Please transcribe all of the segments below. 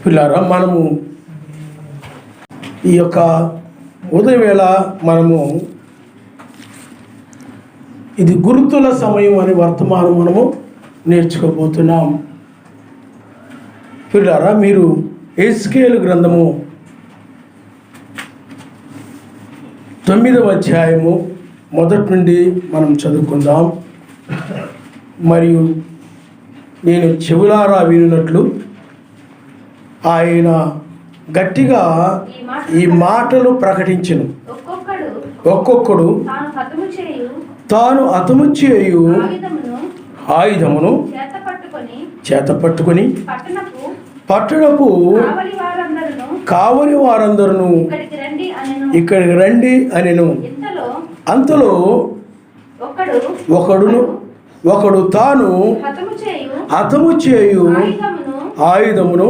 పిల్లారా, మనము ఈ యొక్క ఉదయవేళ మనము ఇది గుర్తుల సమయం అని వర్తమానం మనము నేర్చుకోబోతున్నాం. పిల్లారా, మీరు ఎహెజ్కేలు గ్రంథము 9వ అధ్యాయము మొదటి నుండి మనం చదువుకుందాం. మరియు నేను చెవులారా వినున్నట్లు ఆయన గట్టిగా ఈ మాటలు ప్రకటించెను. ఒక్కొక్కడు తాను హతము చేయు ఆయుధమును చేత పట్టుకొని పట్టణపు కావలి వారందరూ ఇక్కడికి రండి అనెను. అంతలో ఒకడు తాను హతము చేయు ఆయుధమును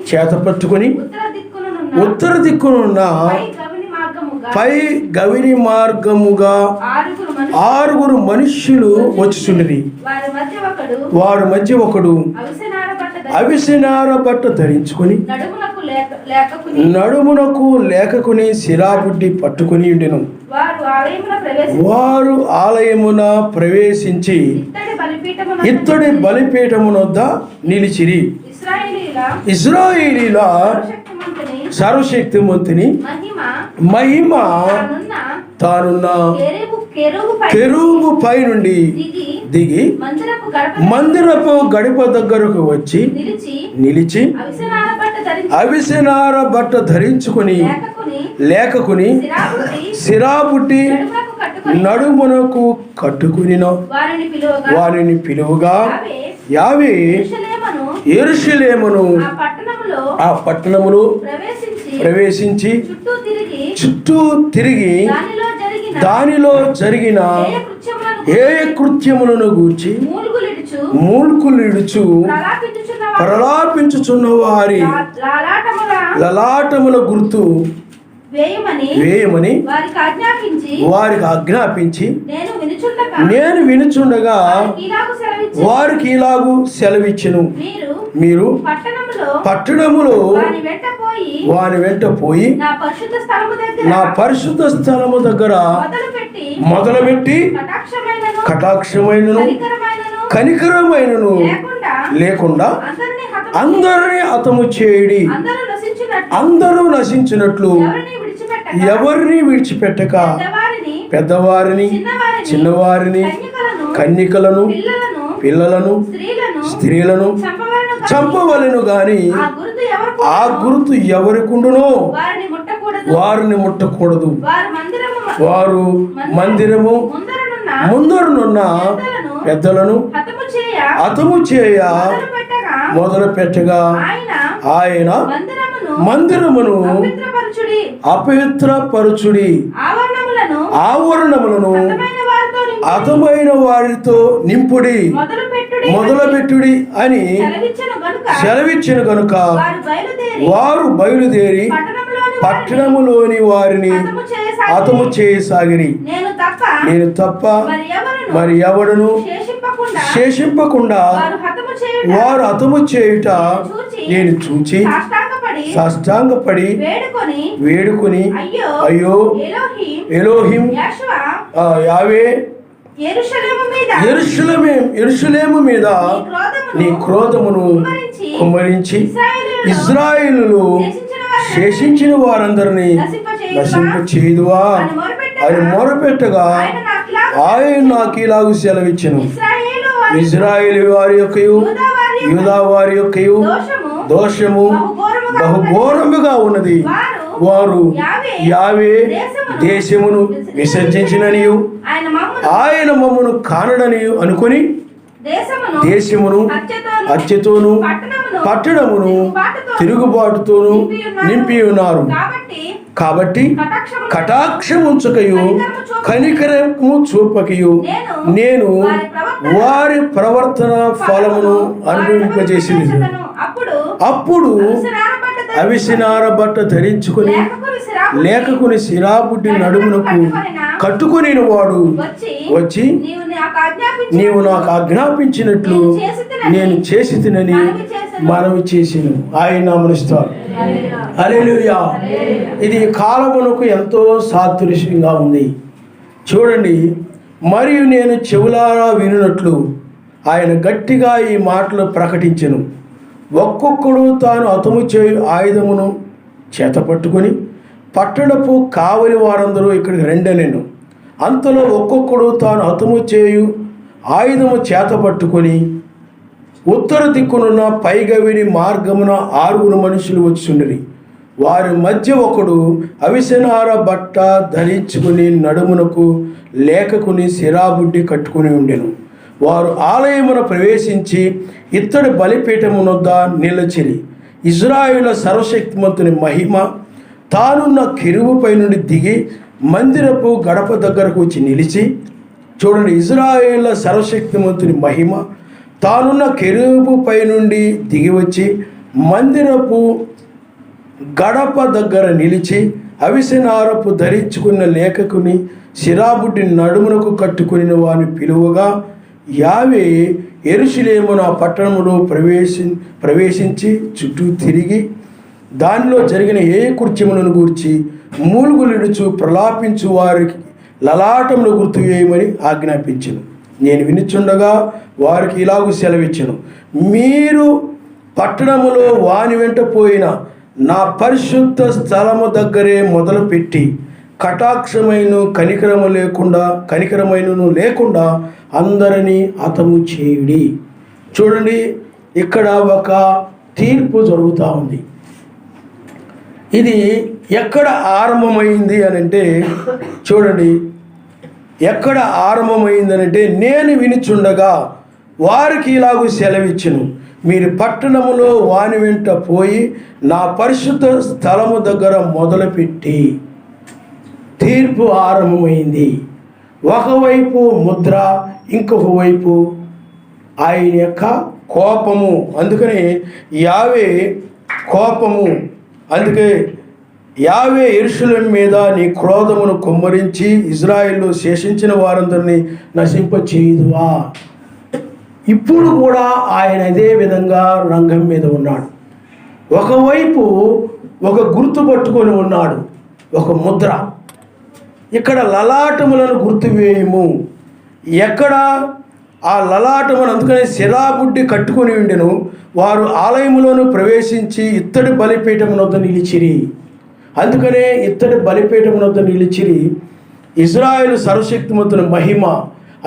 చేత పట్టుకొని ఉత్తర దిక్కునున్న పై గవిని మార్గముగా 6 మనుష్యులు వచ్చుచుండిరి. వారి మధ్య ఒకడు అవిసెనార బట్ట ధరించుకొని నడుమునకు లేకకుని శిలాబుడ్డి పట్టుకుని ఉండెను. వారు ఆలయమున ప్రవేశించి ఇత్తడి బలిపీఠమునొద్ద నిలిచిరి. ఇశ్రాయేలీల సర్వశక్తిమంతుని మహిమ తానున్న కెరూబు పై నుండి దిగి మందిరపు గడప దగ్గరకు వచ్చి నిలిచి అవిసెనార బట్ట ధరించుకుని లేకకుని సిరాబుట్టి నడుమునకు కట్టుకుని వారిని పిలువగా యావే యెరూషలేమును ఆ పట్టణములో ప్రవేశించి చుట్టూ తిరిగి దానిలో జరిగిన ఏ కృత్యములను గూర్చి మూల్గులిడుచు ప్రలాపించుచున్న వారి లలాటముల గుర్తు వేయమని వారికి ఆజ్ఞాపించి నేను వినుచుండగా వారికి ఇలాగు సెలవిచ్చెను. మీరు పట్టణములో వాని వెంట పోయి నా పరిశుద్ధ స్థలము దగ్గర మొదలుపెట్టి కటాక్షమైనను కనికరమైనను లేకుండా అందరినీ హతము చేయడి. అందరూ నశించినట్లు ఎవరిని విడిచిపెట్టక పెద్దవారిని చిన్నవారిని కన్యకలను పిల్లలను స్త్రీలను చంపవలెను గాని ఆ గుర్తు ఎవరికుండునో వారిని ముట్టకూడదు. వారు మందిరము ముందరనున్న పెద్దలను హతము చేయ మొదలు పెట్టగా ఆయన మందిరమును అపవిత్రపరచుడి, ఆవరణములను హతమైన వారితో నింపుడి, మొదలుపెట్టుడి అని సెలవిచ్చెను గనుక వారు బయలుదేరి పట్టణములోని వారిని హతము చేయసాగిరి. నేను తప్ప మరి ఎవడును శేషింపకుండా వారు హతము చేయుట నేను చూచి సాష్టాంగపడి వేడుకొని అయ్యో ఎలోహిం యావే యెరూషలేము మీద నీ క్రోధమును కుమ్మరించి ఇశ్రాయేలులో శేషించిన వారందరినీ నశింప చేయుదువా అని మొరపెట్టగా ఆయన నాకు ఇలాగు సెలవిచ్చెను. ఇశ్రాయేలు వారి యొక్కయు యూదా వారి యొక్కయు దోషము బహుఘోరముగా ఉన్నది. వారు యావే దేశమును విసర్జించిననియు ఆయన మమ్మను కానడని అనుకుని దేశమును హత్యతోను పట్టణమును తిరుగుబాటుతోను నింపి ఉన్నారు. కాబట్టి కటాక్షముంచకయు కనికరము చూపకయు నేను వారి ప్రవర్తన ఫలమును అనుభవింపజేసింది. అప్పుడు అవిసెనార బట్ట ధరించుకుని లేకకుని సిరాబుడ్డి నడుమునకు కట్టుకుని వాడు వచ్చి నీవు నాకు ఆజ్ఞాపించినట్లు నేను చేసి తినని మనవి చేసిను. ఆయన నామమునిస్తారు. హల్లెలూయా. ఇది కాలమునకు ఎంతో సాదృశ్యంగా ఉంది. చూడండి, మరియు నేను చెవులారా వినున్నట్లు ఆయన గట్టిగా ఈ మాటలు ప్రకటించెను. ఒక్కొక్కడు తాను హతము చేయు ఆయుధమును చేతపట్టుకొని పట్టణపు కావలి వారందరూ ఇక్కడికి రెండనెను. అంతలో ఒక్కొక్కడు తాను హతము చేయు ఆయుధము చేతపట్టుకొని ఉత్తర దిక్కునున్న పైగవిని మార్గమున 6 మనుషులు వచ్చుండిరి. వారి మధ్య ఒకడు అవిసెనార బట్ట ధరించుకుని నడుమునకు లేఖకుని సిరాబుడ్డి కట్టుకుని ఉండెను. వారు ఆలయమున ప్రవేశించి ఇత్తడి బలిపీఠమునొద్ద నిలచిరి. ఇజ్రాయేలు సర్వశక్తిమంతుని మహిమ తానున్న కెరూబుపై నుండి దిగి మందిరపు గడప దగ్గరకు వచ్చి నిలిచి, చూడండి, ఇజ్రాయేలు సర్వశక్తిమంతుని మహిమ తానున్న కెరూబుపై నుండి దిగి వచ్చి మందిరపు గడప దగ్గర నిలిచి అవిసెనారపు ధరించుకున్న లేఖకుని సిరాబుడ్డి నడుమునకు కట్టుకుని వారిని పిలువగా, యావే యెరూషలేమున పట్టణములో ప్రవేశించి చుట్టూ తిరిగి దానిలో జరిగిన ఏ కృత్యములను గూర్చి మూలుగులిడుచు ప్రలాపించు వారికి లలాటములు గుర్తు వేయమని ఆజ్ఞాపించెను. నేను వినుచుండగా వారికి ఇలాగూ సెలవిచ్చెను, మీరు పట్టణములో వాని వెంట పోయిన నా పరిశుద్ధ స్థలము దగ్గరే మొదలుపెట్టి కటాక్షమైన కనికరమైనను లేకుండా అందరినీ హతము చేయుడి. చూడండి, ఇక్కడ ఒక తీర్పు జరుగుతూ ఉంది. ఇది ఎక్కడ ఆరంభమైంది అని అంటే, చూడండి, ఎక్కడ ఆరంభమైంది అని అంటే, నేను వినుచుండగా వారికి ఇలాగూ సెలవిచ్చును, మీరు పట్టణములో వాని వెంట పోయి నా పరిశుద్ధ స్థలము దగ్గర మొదలుపెట్టి. తీర్పు ఆరంభమైంది. ఒకవైపు ముద్ర, ఇంకొక వైపు ఆయన యొక్క కోపము. అందుకని యావే కోపము. అందుకే యావే యెరూషలేము మీద నీ క్రోధమును కుమ్మరించి ఇజ్రాయేల్లో శేషించిన వారందరినీ నశింపచేయుదువా. ఇప్పుడు కూడా ఆయన అదే విధంగా రంగం మీద ఉన్నాడు. ఒకవైపు ఒక గుర్తు పట్టుకొని ఉన్నాడు, ఒక ముద్ర. ఇక్కడ లలాటములను గుర్తువేయము. ఎక్కడ ఆ లలాటమును, అందుకని సిరాబుడ్డి కట్టుకొని ఉండెను. వారు ఆలయములోను ప్రవేశించి ఇత్తడి బలిపీఠమునొద్ద నిలిచిరి. అందుకనే ఇత్తడి బలిపీఠమునొద్ద నిలిచిరి. ఇజ్రాయేలు సర్వశక్తిమంతుని మహిమ.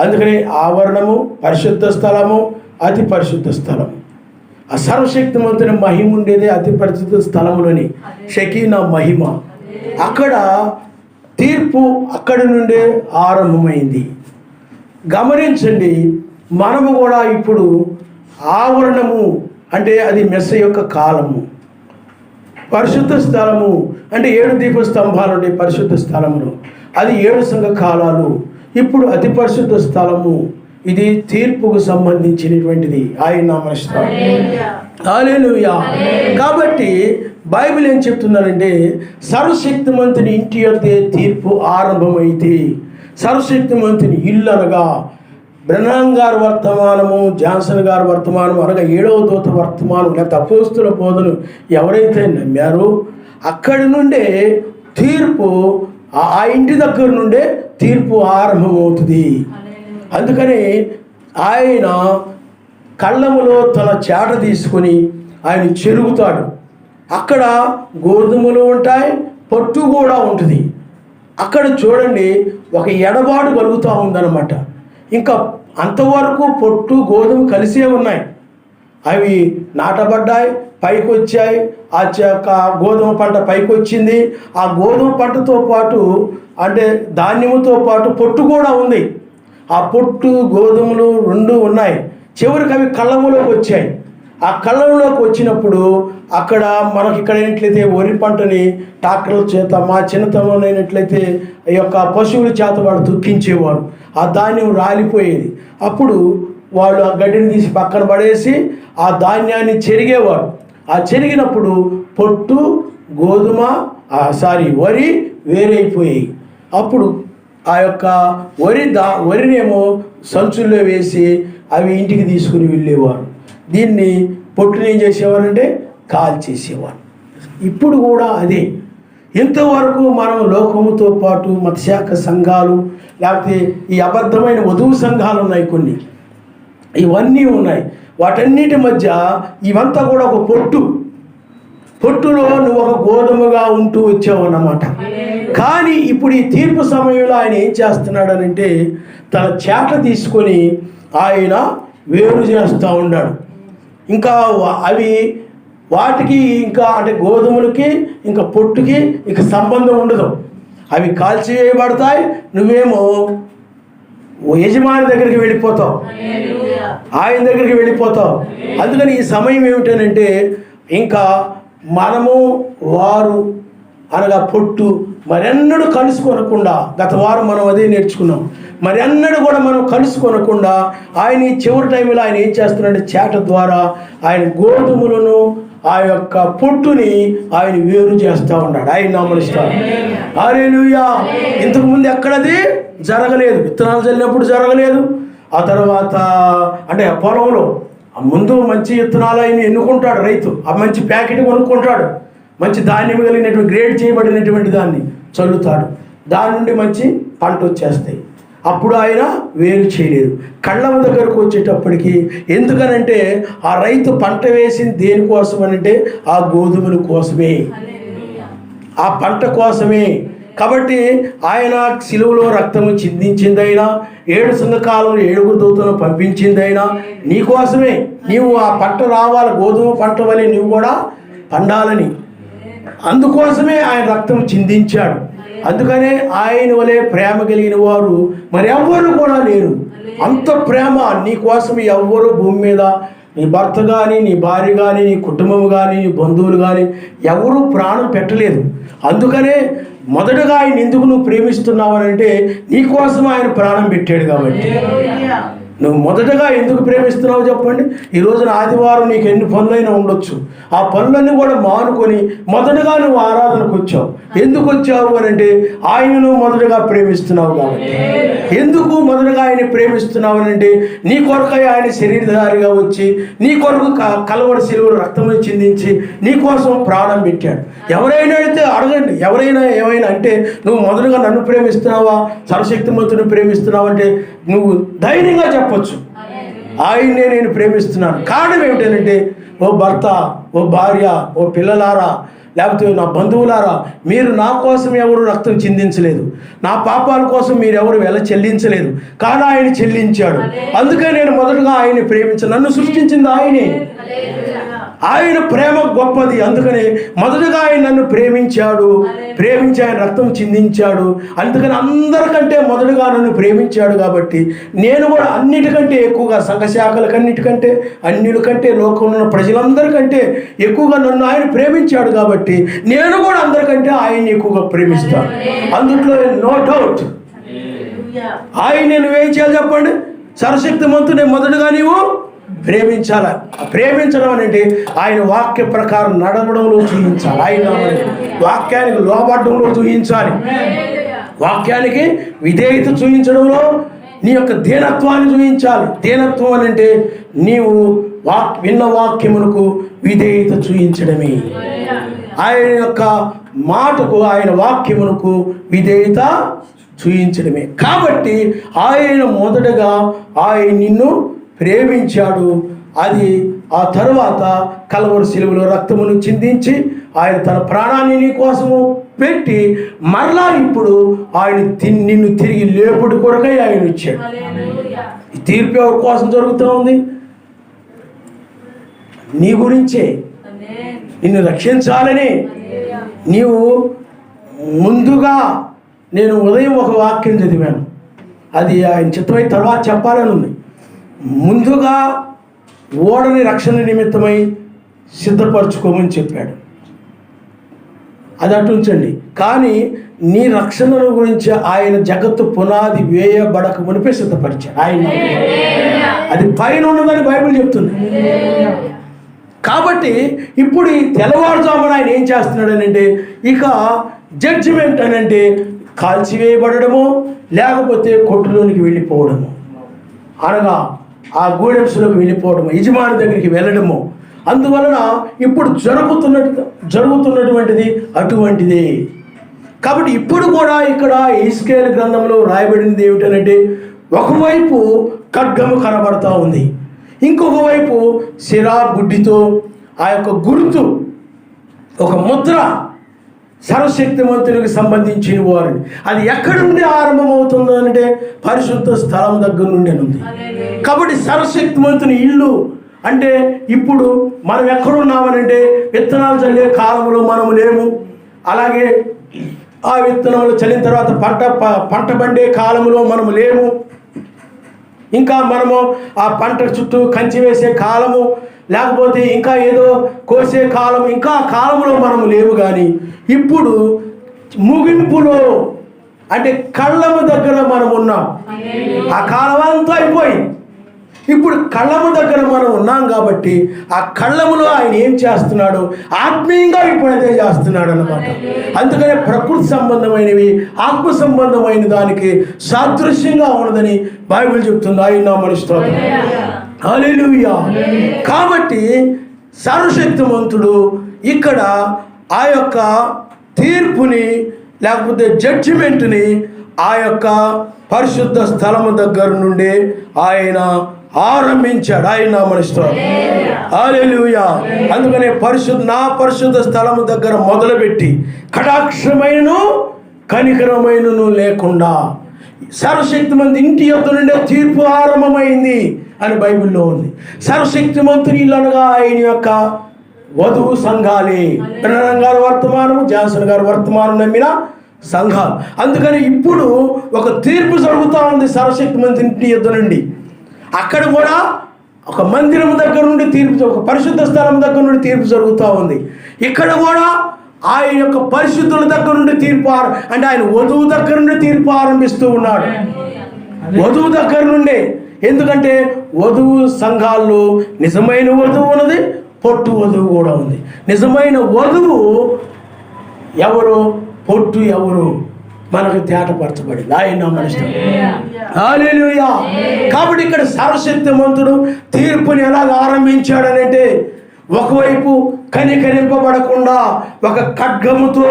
అందుకని ఆవరణము, పరిశుద్ధ స్థలము, అతి పరిశుద్ధ స్థలము. ఆ సర్వశక్తిమంతుని మహిమ ఉండేదే అతి పరిశుద్ధ స్థలములోని షకీనా మహిమ. అక్కడ తీర్పు అక్కడి నుండే ఆరంభమైంది. గమనించండి, మనము కూడా ఇప్పుడు ఆవరణము అంటే అది మెస్స యొక్క కాలము. పరిశుద్ధ స్థలము అంటే 7 దీపస్తంభాలు ఉండే పరిశుద్ధ స్థలములు, అది 7 సంఘ కాలాలు. ఇప్పుడు అతి పరిశుద్ధ స్థలము, ఇది తీర్పుకు సంబంధించినటువంటిది. ఆయన నామమున హల్లెలూయా. కాబట్టి బైబిల్ ఏం చెప్తుందంటే, సర్వశక్తిమంతుని ఇంటి యొద్దే తీర్పు ఆరంభమైతే, సర్వశక్తిమంతుని ఇల్లు అనగా బ్రహ్నాం గారి వర్తమానము, జాన్సన్ గారి వర్తమానం అనగా 7వ దూత వర్తమానం, లేకపోతే అపోస్తుల బోధను ఎవరైతే నమ్మారో అక్కడి నుండే తీర్పు, ఆ ఇంటి దగ్గర నుండే తీర్పు ఆరంభమవుతుంది. అందుకని ఆయన కళ్ళములో తన చాట తీసుకొని ఆయన చెరుగుతాడు. అక్కడ గోధుమలు ఉంటాయి, పొట్టు కూడా ఉంటుంది. అక్కడ చూడండి, ఒక ఎడబాటు కలుగుతూ ఉందన్నమాట. ఇంకా అంతవరకు పొట్టు గోధుమ కలిసే ఉన్నాయి. అవి నాటబడ్డాయి, పైకి వచ్చాయి. ఆ గోధుమ పంట పైకి వచ్చింది. ఆ గోధుమ పంటతో పాటు అంటే ధాన్యముతో పాటు పొట్టు కూడా ఉంది. ఆ పొట్టు గోధుమలు 2 ఉన్నాయి. చివరికి అవి కళ్ళములోకి వచ్చాయి. ఆ కళ్ళంలోకి వచ్చినప్పుడు అక్కడ మనకి ఇక్కడ అయినట్లయితే వరి పంటని ట్రాక్టర్ల చేత, మా చిన్నతనంలో అయినట్లయితే ఈ యొక్క పశువుల చేత వాళ్ళు దుఃఖించేవారు. ఆ ధాన్యం రాలిపోయేది. అప్పుడు వాళ్ళు ఆ గడ్డిని తీసి పక్కన పడేసి ఆ ధాన్యాన్ని చెరిగేవారు. ఆ చెరిగినప్పుడు పొట్టు గోధుమ వరి వేరైపోయాయి. అప్పుడు ఆ యొక్క వరినేమో సంచుల్లో వేసి అవి ఇంటికి తీసుకుని వెళ్ళేవారు. దీన్ని పొట్టుని ఏం చేసేవారంటే కాల్చేసేవారు. ఇప్పుడు కూడా అదే. ఇంతవరకు మనం లోకముతో పాటు మతశాఖ సంఘాలు, లేకపోతే ఈ అబద్ధమైన వధువు సంఘాలు ఉన్నాయి, కొన్ని ఇవన్నీ ఉన్నాయి. వాటన్నిటి మధ్య ఇవంతా కూడా ఒక పొట్టులో నువ్వు ఒక గోధుమగా ఉంటూ వచ్చావు అన్నమాట. కానీ ఇప్పుడు ఈ తీర్పు సమయంలో ఆయన ఏం చేస్తున్నాడనంటే తన చేట తీసుకొని ఆయన వేరు చేస్తూ ఉన్నాడు. ఇంకా అవి వాటికి ఇంకా అంటే గోధుమలకి ఇంకా పొట్టుకి ఇక సంబంధం ఉండదు. అవి కాల్చివేయబడతాయి, నువ్వేమో యజమాని దగ్గరికి వెళ్ళిపోతావు, ఆయన దగ్గరికి వెళ్ళిపోతావు. అందుకని ఈ సమయం ఏమిటనంటే ఇంకా మనము వారు అనగా పొట్టు మరెన్నడూ కలుసుకొనకుండా, గత వారం మనం అదే నేర్చుకున్నాం, మరెన్నడూ కూడా మనం కలుసుకొనకుండా ఆయన ఈ చివరి టైంలో ఆయన ఏం చేస్తున్నాడంటే చేట ద్వారా ఆయన గోధుమలను ఆ యొక్క పొట్టుని ఆయన వేరు చేస్తూ ఉన్నాడు. ఆయన నామమునిస్తాడు. హల్లెలూయా. ఇంతకుముందు ఎక్కడది జరగలేదు, విత్తనాలు చల్లినప్పుడు జరగలేదు. ఆ తర్వాత అంటే పొలంలో ముందు మంచి విత్తనాలు ఆయన ఎన్నుకుంటాడు రైతు, ఆ మంచి ప్యాకెట్ కొనుక్కుంటాడు, మంచి ధాన్యం కలిగినటువంటి గ్రేడ్ చేయబడినటువంటి దాన్ని చల్లుతాడు, దాని నుండి మంచి పంట వచ్చేస్తాయి. అప్పుడు ఆయన వేరు చేయలేదు. కళ్ళం దగ్గరకు వచ్చేటప్పటికి ఎందుకనంటే ఆ రైతు పంట వేసింది దేనికోసం అంటే ఆ గోధుమల కోసమే, ఆ పంట కోసమే. కాబట్టి ఆయన సిలువలో రక్తము చిందించిందైనా, 7 సంఘకాలంలో 7 దూతలను పంపించిందైనా నీకోసమే. నీవు ఆ పంట రావాలి, గోధుమ పంట వలె నీవు కూడా పండాలని. అందుకోసమే ఆయన రక్తం చిందించాడు. అందుకనే ఆయన వలె ప్రేమ కలిగిన వారు మరి ఎవ్వరు కూడా లేరు. అంత ప్రేమ నీ కోసం ఎవ్వరు భూమి మీద, నీ భర్త కానీ, నీ భార్య కానీ, నీ కుటుంబం కానీ, నీ బంధువులు కానీ ఎవరు ప్రాణం పెట్టలేదు. అందుకనే మొదటగా ఆయన ఎందుకు నువ్వు ప్రేమిస్తున్నావు అని అంటే నీ కోసం ఆయన ప్రాణం పెట్టాడు కాబట్టి. నువ్వు మొదటగా ఎందుకు ప్రేమిస్తున్నావు చెప్పండి. ఈ రోజున ఆదివారం నీకు ఎన్ని పనులైనా ఉండొచ్చు, ఆ పనులన్నీ కూడా మానుకొని మొదటగా నువ్వు ఆరాధనకు వచ్చావు. ఎందుకు వచ్చావు అని అంటే ఆయనను మొదటగా ప్రేమిస్తున్నావు కాబట్టి. ఎందుకు మొదటగా ఆయన ప్రేమిస్తున్నావు అని అంటే నీ కొరకై ఆయన శరీరధారిగా వచ్చి నీ కొరకు కలవరి సిలువలో రక్తము చిందించి నీ కోసం ప్రాణం పెట్టాడు. ఎవరైనా అయితే అడగండి, ఎవరైనా ఏమైనా అంటే నువ్వు మొదటగా నన్ను ప్రేమిస్తున్నావా, సర్వశక్తిమంతుని ప్రేమిస్తున్నావు అంటే నువ్వు ధైర్యంగా చెప్పొచ్చు, ఆయన్నే నేను ప్రేమిస్తున్నాను. కారణం ఏమిటంటే ఓ భర్త, ఓ భార్య, ఓ పిల్లలారా, లేకపోతే నా బంధువులారా, మీరు నా కోసం ఎవరు రక్తం చిందించలేదు, నా పాపాల కోసం మీరు ఎవరు వెల చెల్లించలేదు, కానీ ఆయన చెల్లించాడు. అందుకే నేను మొదటగా ఆయన్ని ప్రేమించాను. నన్ను సృష్టించింది ఆయనే, ఆయన ప్రేమ గొప్పది. అందుకని మొదటగా ఆయన నన్ను ప్రేమించాడు, ప్రేమించి ఆయన రక్తం చిందించాడు. అందుకని అందరికంటే మొదటగా నన్ను ప్రేమించాడు కాబట్టి నేను కూడా అన్నిటికంటే ఎక్కువగా సంఘశాఖలకన్నిటికంటే, అన్నిటికంటే, లోకంలో ఉన్న ప్రజలందరికంటే ఎక్కువగా నన్ను ఆయన ప్రేమించాడు కాబట్టి నేను కూడా అందరికంటే ఆయన్ని ఎక్కువగా ప్రేమిస్తాను. అందుట్లో నో డౌట్. ఆయన నువ్వేం చేయాలి చెప్పండి. సర్వశక్తిమంతుడే మొదటగా నీవు ప్రేమించాలి. ప్రేమించడం అంటే ఆయన వాక్య ప్రకారం నడవడంలో చూపించాలి, ఆయన వాక్యానికి లోబడ్డంలో చూపించాలి, వాక్యానికి విధేయత చూపించడంలో నీ యొక్క దీనత్వాన్ని చూపించాలి. దీనత్వం అని అంటే నీవు విన్న వాక్యమునకు విధేయత చూపించడమే, ఆయన యొక్క మాటకు, ఆయన వాక్యమునకు విధేయత చూపించడమే. కాబట్టి ఆయన మొదటగా ఆయన నిన్ను ప్రేమించాడు. అది ఆ తరువాత కలవరి సిలువలో రక్తమును చిందించి ఆయన తన ప్రాణాన్ని నీ కోసము పెట్టి మరలా ఇప్పుడు ఆయన నిన్ను తిరిగి లేపుడు కొరకై ఆయన ఇచ్చాడు. ఈ తీర్పు ఎవరి కోసం జరుగుతూ ఉంది? నీ గురించే, నిన్ను రక్షించాలని. నీవు ముందుగా, నేను ఉదయం ఒక వాక్యం చదివాను, అది ఆయన చిత్తమై తర్వాత చెప్పాలని ఉంది. ముందుగా ఓడని రక్షణ నిమిత్తమై సిద్ధపరచుకోమని చెప్పాడు. అది అటు ఉంచండి. కానీ నీ రక్షణ గురించి ఆయన జగత్తు పునాది వేయబడక మునిపే సిద్ధపరిచాడు ఆయన. అది పైన ఉన్నదని బైబిల్ చెప్తుంది. కాబట్టి ఇప్పుడు ఈ తెల్లవారుజామున ఆయన ఏం చేస్తున్నాడనంటే ఇక జడ్జిమెంట్ అని అంటే కాల్చివేయబడము, లేకపోతే కొట్టులోనికి వెళ్ళిపోవడము, అనగా ఆ గూడెంసులోకి వెళ్ళిపోవడము, యజమాని దగ్గరికి వెళ్ళడము, అందువలన ఇప్పుడు జరుగుతున్నటువంటిది అటువంటిదే. కాబట్టి ఇప్పుడు కూడా ఇక్కడ యెహెజ్కేలు గ్రంథంలో రాయబడినది ఏమిటంటే, ఒకవైపు ఖడ్గము కనబడతా ఉంది, ఇంకొక వైపు సిరా బుడ్డితో ఆ యొక్క గుర్తు, ఒక ముద్ర సర్వశక్తిమంతునికి సంబంధించిన వారిని. అది ఎక్కడి నుండి ఆరంభమవుతుంది అంటే పరిశుద్ధ స్థలం దగ్గర నుండి ఉంది. కాబట్టి సర్వశక్తిమంతుని ఇల్లు అంటే ఇప్పుడు మనం ఎక్కడున్నామనంటే విత్తనాలు చల్లే కాలంలో మనము లేము. అలాగే ఆ విత్తనములు చల్లిన తర్వాత పంట పండే కాలంలో మనము లేము. ఇంకా మనము ఆ పంట చుట్టూ కంచి వేసే కాలము, లేకపోతే ఇంకా ఏదో కోసే కాలం, ఇంకా కాలంలో మనము లేవు. కానీ ఇప్పుడు ముగింపులో అంటే కళ్ళము దగ్గర మనం ఉన్నాం. ఆ కాలం అంతా అయిపోయింది. ఇప్పుడు కళ్ళము దగ్గర మనం ఉన్నాం కాబట్టి ఆ కళ్ళములో ఆయన ఏం చేస్తున్నాడు, ఆత్మీయంగా ఇప్పుడు అదే చేస్తున్నాడు అన్నమాట. అందుకనే ప్రకృతి సంబంధమైనవి ఆత్మ సంబంధమైన దానికి సాదృశ్యంగా ఉన్నదని బైబిల్ చెప్తుంది. ఆయన మనిషిస్తోంది. హల్లెలూయా. కాబట్టి సర్వశక్తిమంతుడు ఇక్కడ ఆ యొక్క తీర్పుని లేకపోతే జడ్జిమెంట్ని ఆ యొక్క పరిశుద్ధ స్థలము దగ్గర నుండి ఆయన ఆరంభించాడు. ఆయన మనిషిస్తోంది. హల్లెలూయా. అందుకనే నా పరిశుద్ధ స్థలము దగ్గర మొదలుపెట్టి కటాక్షమైనను కనికరమైనను లేకుండా సర్వశక్తిమంతు ఇంటి యొద్ద నుండే తీర్పు ఆరంభమైంది అని బైబిల్లో ఉంది. సర్వశక్తిమంతుని ఇల్లు అనగా ఆయన యొక్క వధువు సంఘాలే. ప్రణరం గారు వర్తమానము, జాన్సన్ గారు వర్తమానం నమ్మిన సంఘాలు. అందుకని ఇప్పుడు ఒక తీర్పు జరుగుతూ ఉంది సర్వశక్తిమంతు ఇంటి యొద్ద నుండి. అక్కడ కూడా ఒక మందిరం దగ్గర నుండి తీర్పు, ఒక పరిశుద్ధ స్థలం దగ్గర నుండి తీర్పు జరుగుతూ ఉంది. ఇక్కడ కూడా ఆయన యొక్క పరిశుద్ధుల దగ్గర నుండి తీర్పు అంటే ఆయన వధువు దగ్గర నుండి తీర్పు ఆరంభిస్తూ ఉన్నాడు. వధువు దగ్గర నుండే. ఎందుకంటే వధువు సంఘాల్లో నిజమైన వధువు ఉన్నది, పొట్టు వధువు కూడా ఉంది. నిజమైన వధువు ఎవరు, పొట్టు ఎవరు మనకు తేటపరచబడింది. ఆయన మనిషి. హల్లెలూయా. కాబట్టి ఇక్కడ సర్వశక్తిమంతుడు తీర్పుని ఎలాగ ఆరంభించాడనంటే, ఒకవైపు కనికరింపబడకుండా ఒక ఖడ్గముతో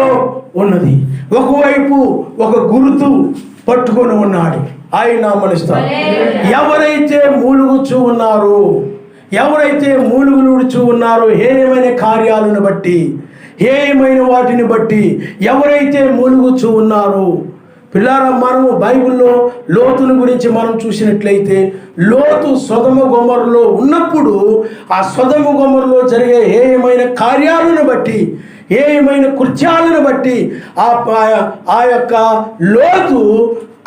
ఉన్నది, ఒకవైపు ఒక గుర్తు పట్టుకొని ఉన్నాడు. ఆయన మనిస్తాడు. ఎవరైతే మూలుగుచూ ఉన్నారో, ఎవరైతే మూలుగులుడుచూ ఉన్నారో హేయమైన కార్యాలను బట్టి, హేయమైన వాటిని బట్టి ఎవరైతే మూలుగుచూ ఉన్నారో, పిల్లారా మనము బైబిల్లో లోతుని గురించి మనం చూసినట్లయితే, లోతు సొదొమ గొమొరలో ఉన్నప్పుడు ఆ సొదొమ గొమొరలో జరిగే హేయమైన కార్యాలను బట్టి, హేయమైన కృత్యాలను బట్టి ఆ యొక్క లోతు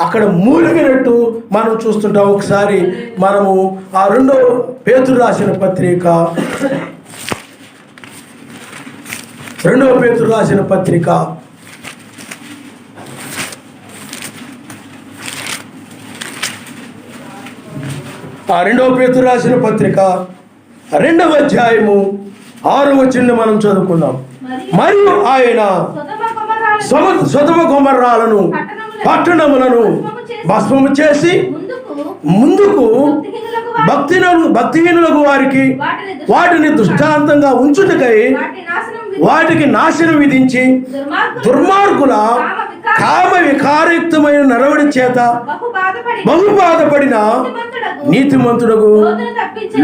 అక్కడ మూలిగినట్టు మనం చూస్తుంటాం. ఒకసారి మనము ఆ 2వ పేతురు రాసిన పత్రిక 2వ పేతురు రాసిన పత్రిక 2వ పేతురు రాసిన పత్రిక 2వ అధ్యాయము 6వ వచనం మనం చదువుకుందాం. మరియు ఆయన సొదొమ గొమొర్రాలను పట్టణములను భస్మము చేసి ముందుకు భక్తిహీనులకు వారికి వాటిని దృష్టాంతంగా ఉంచుటకై వాటికి నాశనం విధించి దుర్మార్గుల కామ వికారయుక్తమైన నడవడి చేత బహు బాధపడిన నీతిమంతుడుకు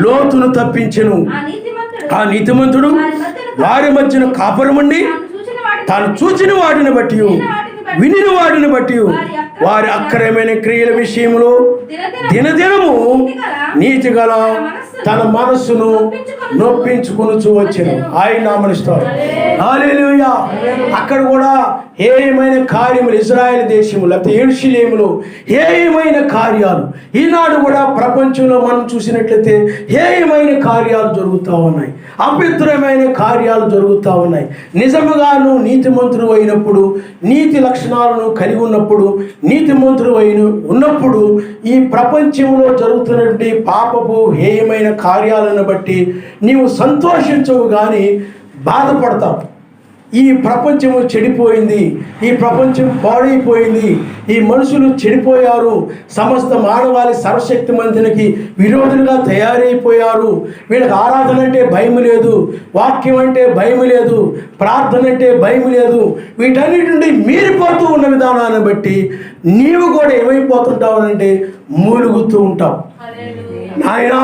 లోతును తప్పించెను. ఆ నీతిమంతుడు వారి మధ్యన కాపురముండి తాను చూచిన వాటిని బట్టి వినిన వాటిని బట్టి వారి అక్రమైన క్రియల విషయంలో దినదినము నీతి గల తన మనస్సును నొప్పించుకొనుచు వచ్చెను. ఆయన మనిస్తాడు. హల్లెలూయా. అక్కడ కూడా హేయమైన కార్యములు ఇజ్రాయెల్ దేశము లేకపోతే యెరూషలేములో హేయమైన కార్యాలు. ఈనాడు కూడా ప్రపంచంలో మనం చూసినట్లయితే హేయమైన కార్యాలు జరుగుతూ ఉన్నాయి, అపవిత్రమైన కార్యాలు జరుగుతూ ఉన్నాయి. నిజముగాను నీతిమంతుడు అయినప్పుడు, నీతి లక్షణాలను కలిగి ఉన్నప్పుడు, నీతిమంతుడు ఉన్నప్పుడు ఈ ప్రపంచంలో జరుగుతున్నటువంటి పాపపు హేయమైన కార్యాలను బట్టి నీవు సంతోషించవు కానీ బాధపడతావు. ఈ ప్రపంచము చెడిపోయింది, ఈ ప్రపంచం పాడైపోయింది, ఈ మనుషులు చెడిపోయారు, సమస్త మానవాళి సర్వశక్తిమంతునికి విరోధులుగా తయారైపోయారు. వీళ్ళకి ఆరాధన అంటే భయం లేదు, వాక్యం అంటే భయం లేదు, ప్రార్థన అంటే భయం లేదు. వీటన్నిటి నుండి మీరిపోతూ ఉన్న విధానాన్ని బట్టి నీవు కూడా ఏమైపోతుంటావు అంటే మూలుగుతూ ఉంటావు. నాయనా,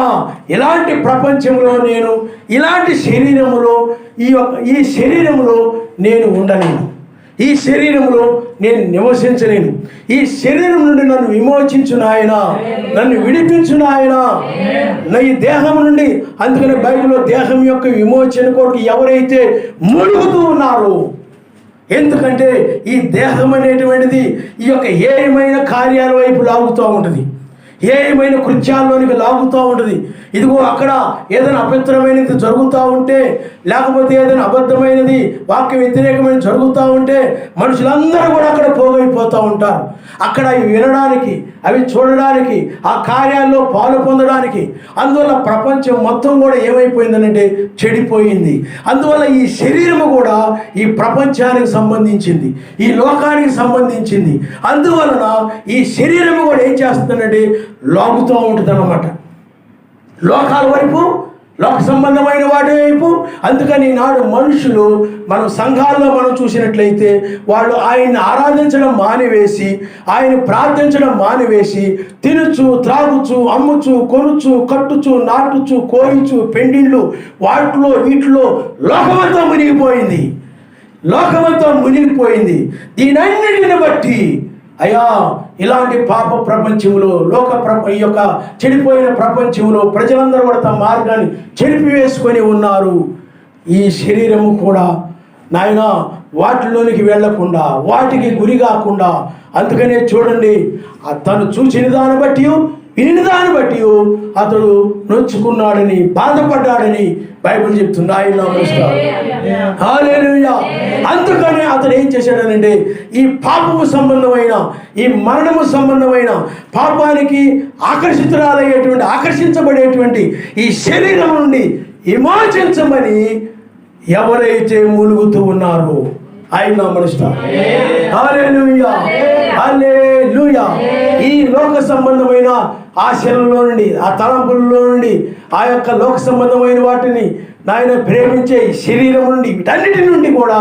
ఇలాంటి ప్రపంచంలో నేను, ఇలాంటి శరీరములో, ఈ శరీరంలో నేను ఉండలేను, ఈ శరీరంలో నేను నివసించలేను. ఈ శరీరం నుండి నన్ను విమోచించు నాయనా, నన్ను విడిపించు నాయనా, ఈ దేహం నుండి. అందుకని బైబిల్లో దేహం యొక్క విమోచన కొరకు ఎవరైతే మునుగుతూ ఉన్నారో, ఎందుకంటే ఈ దేహం అనేటువంటిది ఈ యొక్క ఏమైన కార్యాల వైపు లాగుతూ ఉంటుంది, ఏమైన కృత్యాల్లోనికి లాగుతూ ఉంటుంది. ఇదిగో అక్కడ ఏదైనా అపవిత్రమైనది జరుగుతూ ఉంటే, లేకపోతే ఏదైనా అబద్ధమైనది వాక్య వ్యతిరేకమైన జరుగుతూ ఉంటే మనుషులందరూ కూడా అక్కడ పోగైపోతూ ఉంటారు. అక్కడ అవి వినడానికి, అవి చూడడానికి, ఆ కార్యాల్లో పాలు పొందడానికి. అందువల్ల ప్రపంచం మొత్తం కూడా ఏమైపోయిందనంటే చెడిపోయింది. అందువల్ల ఈ శరీరము కూడా ఈ ప్రపంచానికి సంబంధించింది, ఈ లోకానికి సంబంధించింది. అందువలన ఈ శరీరము కూడా ఏం చేస్తుందంటే లాగుతూ ఉంటుంది అన్నమాట, లోకాల వైపు, లోక సంబంధమైన వాటి వైపు. అందుకని నాడు మనుషులు, మనం సంఘాల్లో మనం చూసినట్లయితే వాళ్ళు ఆయన్ని ఆరాధించడం మానివేసి, ఆయన ప్రార్థించడం మానివేసి, తినుచు, త్రాగుచు, అమ్ముచు, కొనుచు, కట్టుచు, నాటుచు, కోయిచు, పెండిళ్ళు, వీటిలో లోకమంతా మునిగిపోయింది, లోకమంతా మునిగిపోయింది. దీనన్నిటిని బట్టి అయ్యా, ఇలాంటి పాప ప్రపంచంలో, ఈ యొక్క చెడిపోయిన ప్రపంచంలో ప్రజలందరూ కూడా తమ మార్గాన్ని చెడిపివేసుకొని ఉన్నారు. ఈ శరీరము కూడా నాయన వాటిలోనికి వెళ్లకుండా, వాటికి గురి కాకుండా. అందుకనే చూడండి, తను చూసిన దాన్ని బట్టి, విని దాన్ని బట్టి అతడు నొచ్చుకున్నాడని, బాధపడ్డాడని బైబిల్ చెప్తుంది. ఆయన హల్లెలూయా. అందుకని అతడు ఏం చేశాడనంటే, ఈ పాపము సంబంధమైన, ఈ మరణము సంబంధమైన పాపానికి ఆకర్షించబడేటువంటి ఈ శరీరం నుండి విమోచించమని ఎవరైతే మూలుగుతూ ఉన్నారో ఆయన నమస్కారం. హల్లెలూయా, హల్లెలూయా. ఈ లోక సంబంధమైన ఆశలలో నుండి, ఆ తలంపుల్లో నుండి, ఆ యొక్క లోక సంబంధమైన వాటిని నాయన ప్రేమించే శరీరం నుండి, వీటన్నిటి నుండి కూడా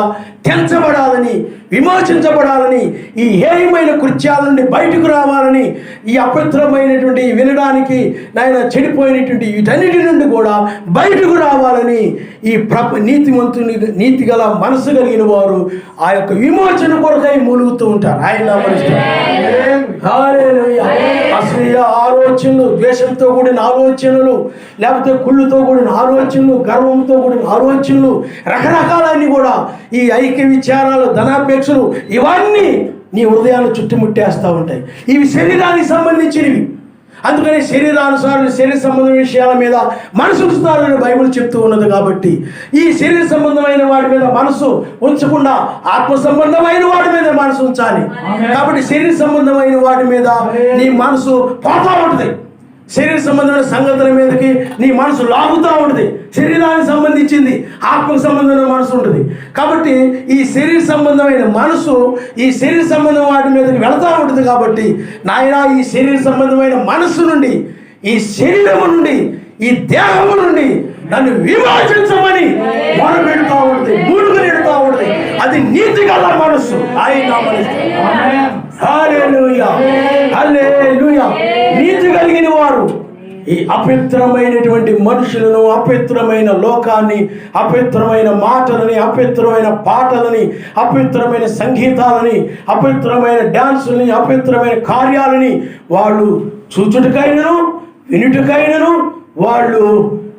తెంచబడాలని, విమోచించబడాలని, ఈ హేయమైన కృత్యాల నుండి బయటకు రావాలని, ఈ అపవిత్రమైనటువంటి వినడానికి నాయన చెడిపోయినటువంటి వీటన్నిటి నుండి కూడా బయటకు రావాలని ఈ నీతిమంతుని, నీతి గల మనసు కలిగిన వారు ఆ యొక్క విమోచన కొరకై మూలుగుతూ ఉంటారు. ఆయన అసూయ ఆలోచనలు, ద్వేషంతో కూడిన ఆలోచనలు, లేకపోతే కుళ్ళుతో కూడిన ఆలోచనలు, గర్వంతో కూడిన ఆలోచనలు, రకరకాలన్నీ కూడా ఈ ఐక్య విచారాలు, ధనాపేక్షలు, ఇవన్నీ నీ హృదయాన్ని చుట్టుముట్టేస్తూ ఉంటాయి. ఇవి శరీరానికి సంబంధించినవి. అందుకని శరీరానుసారం, శరీర సంబంధమైన విషయాల మీద మనసు ఉంచుతారని బైబిల్ చెప్తూ ఉన్నది. కాబట్టి ఈ శరీర సంబంధమైన వాటి మీద మనసు ఉంచకుండా ఆత్మ సంబంధమైన వాటి మీద మనసు ఉంచాలి. కాబట్టి శరీర సంబంధమైన వాటి మీద నీ మనసు పోతా ఉంటుంది, శరీర సంబంధమైన సంగతుల మీదకి నీ మనసు లాగుతూ ఉంటుంది. శరీరానికి సంబంధించింది, ఆత్మకు సంబంధమైన మనసు ఉంటుంది. కాబట్టి ఈ శరీర సంబంధమైన మనసు ఈ శరీర సంబంధం వాటి మీదకి వెళతా ఉంటుంది. కాబట్టి నాయన, ఈ శరీర సంబంధమైన మనసు నుండి, ఈ శరీరము నుండి, ఈ దేహము నుండి నన్ను విమోచించమని మొరపెడుతూ ఉంటుంది, మూలుగునెడుతూ ఉంటుంది. అది నీతి గల మనస్సు. హల్లెలూయా, హల్లెలూయా. నీతి కలిగిన వారు ఈ అపవిత్రమైనటువంటి మనుషులను, అపవిత్రమైన లోకాన్ని, అపవిత్రమైన మాటలని, అపవిత్రమైన పాటలని, అపవిత్రమైన సంగీతాలని, అపవిత్రమైన డ్యాన్సులని, అపవిత్రమైన కార్యాలని వాళ్ళు చూచుటకైనను, వినుటకైనను వాళ్ళు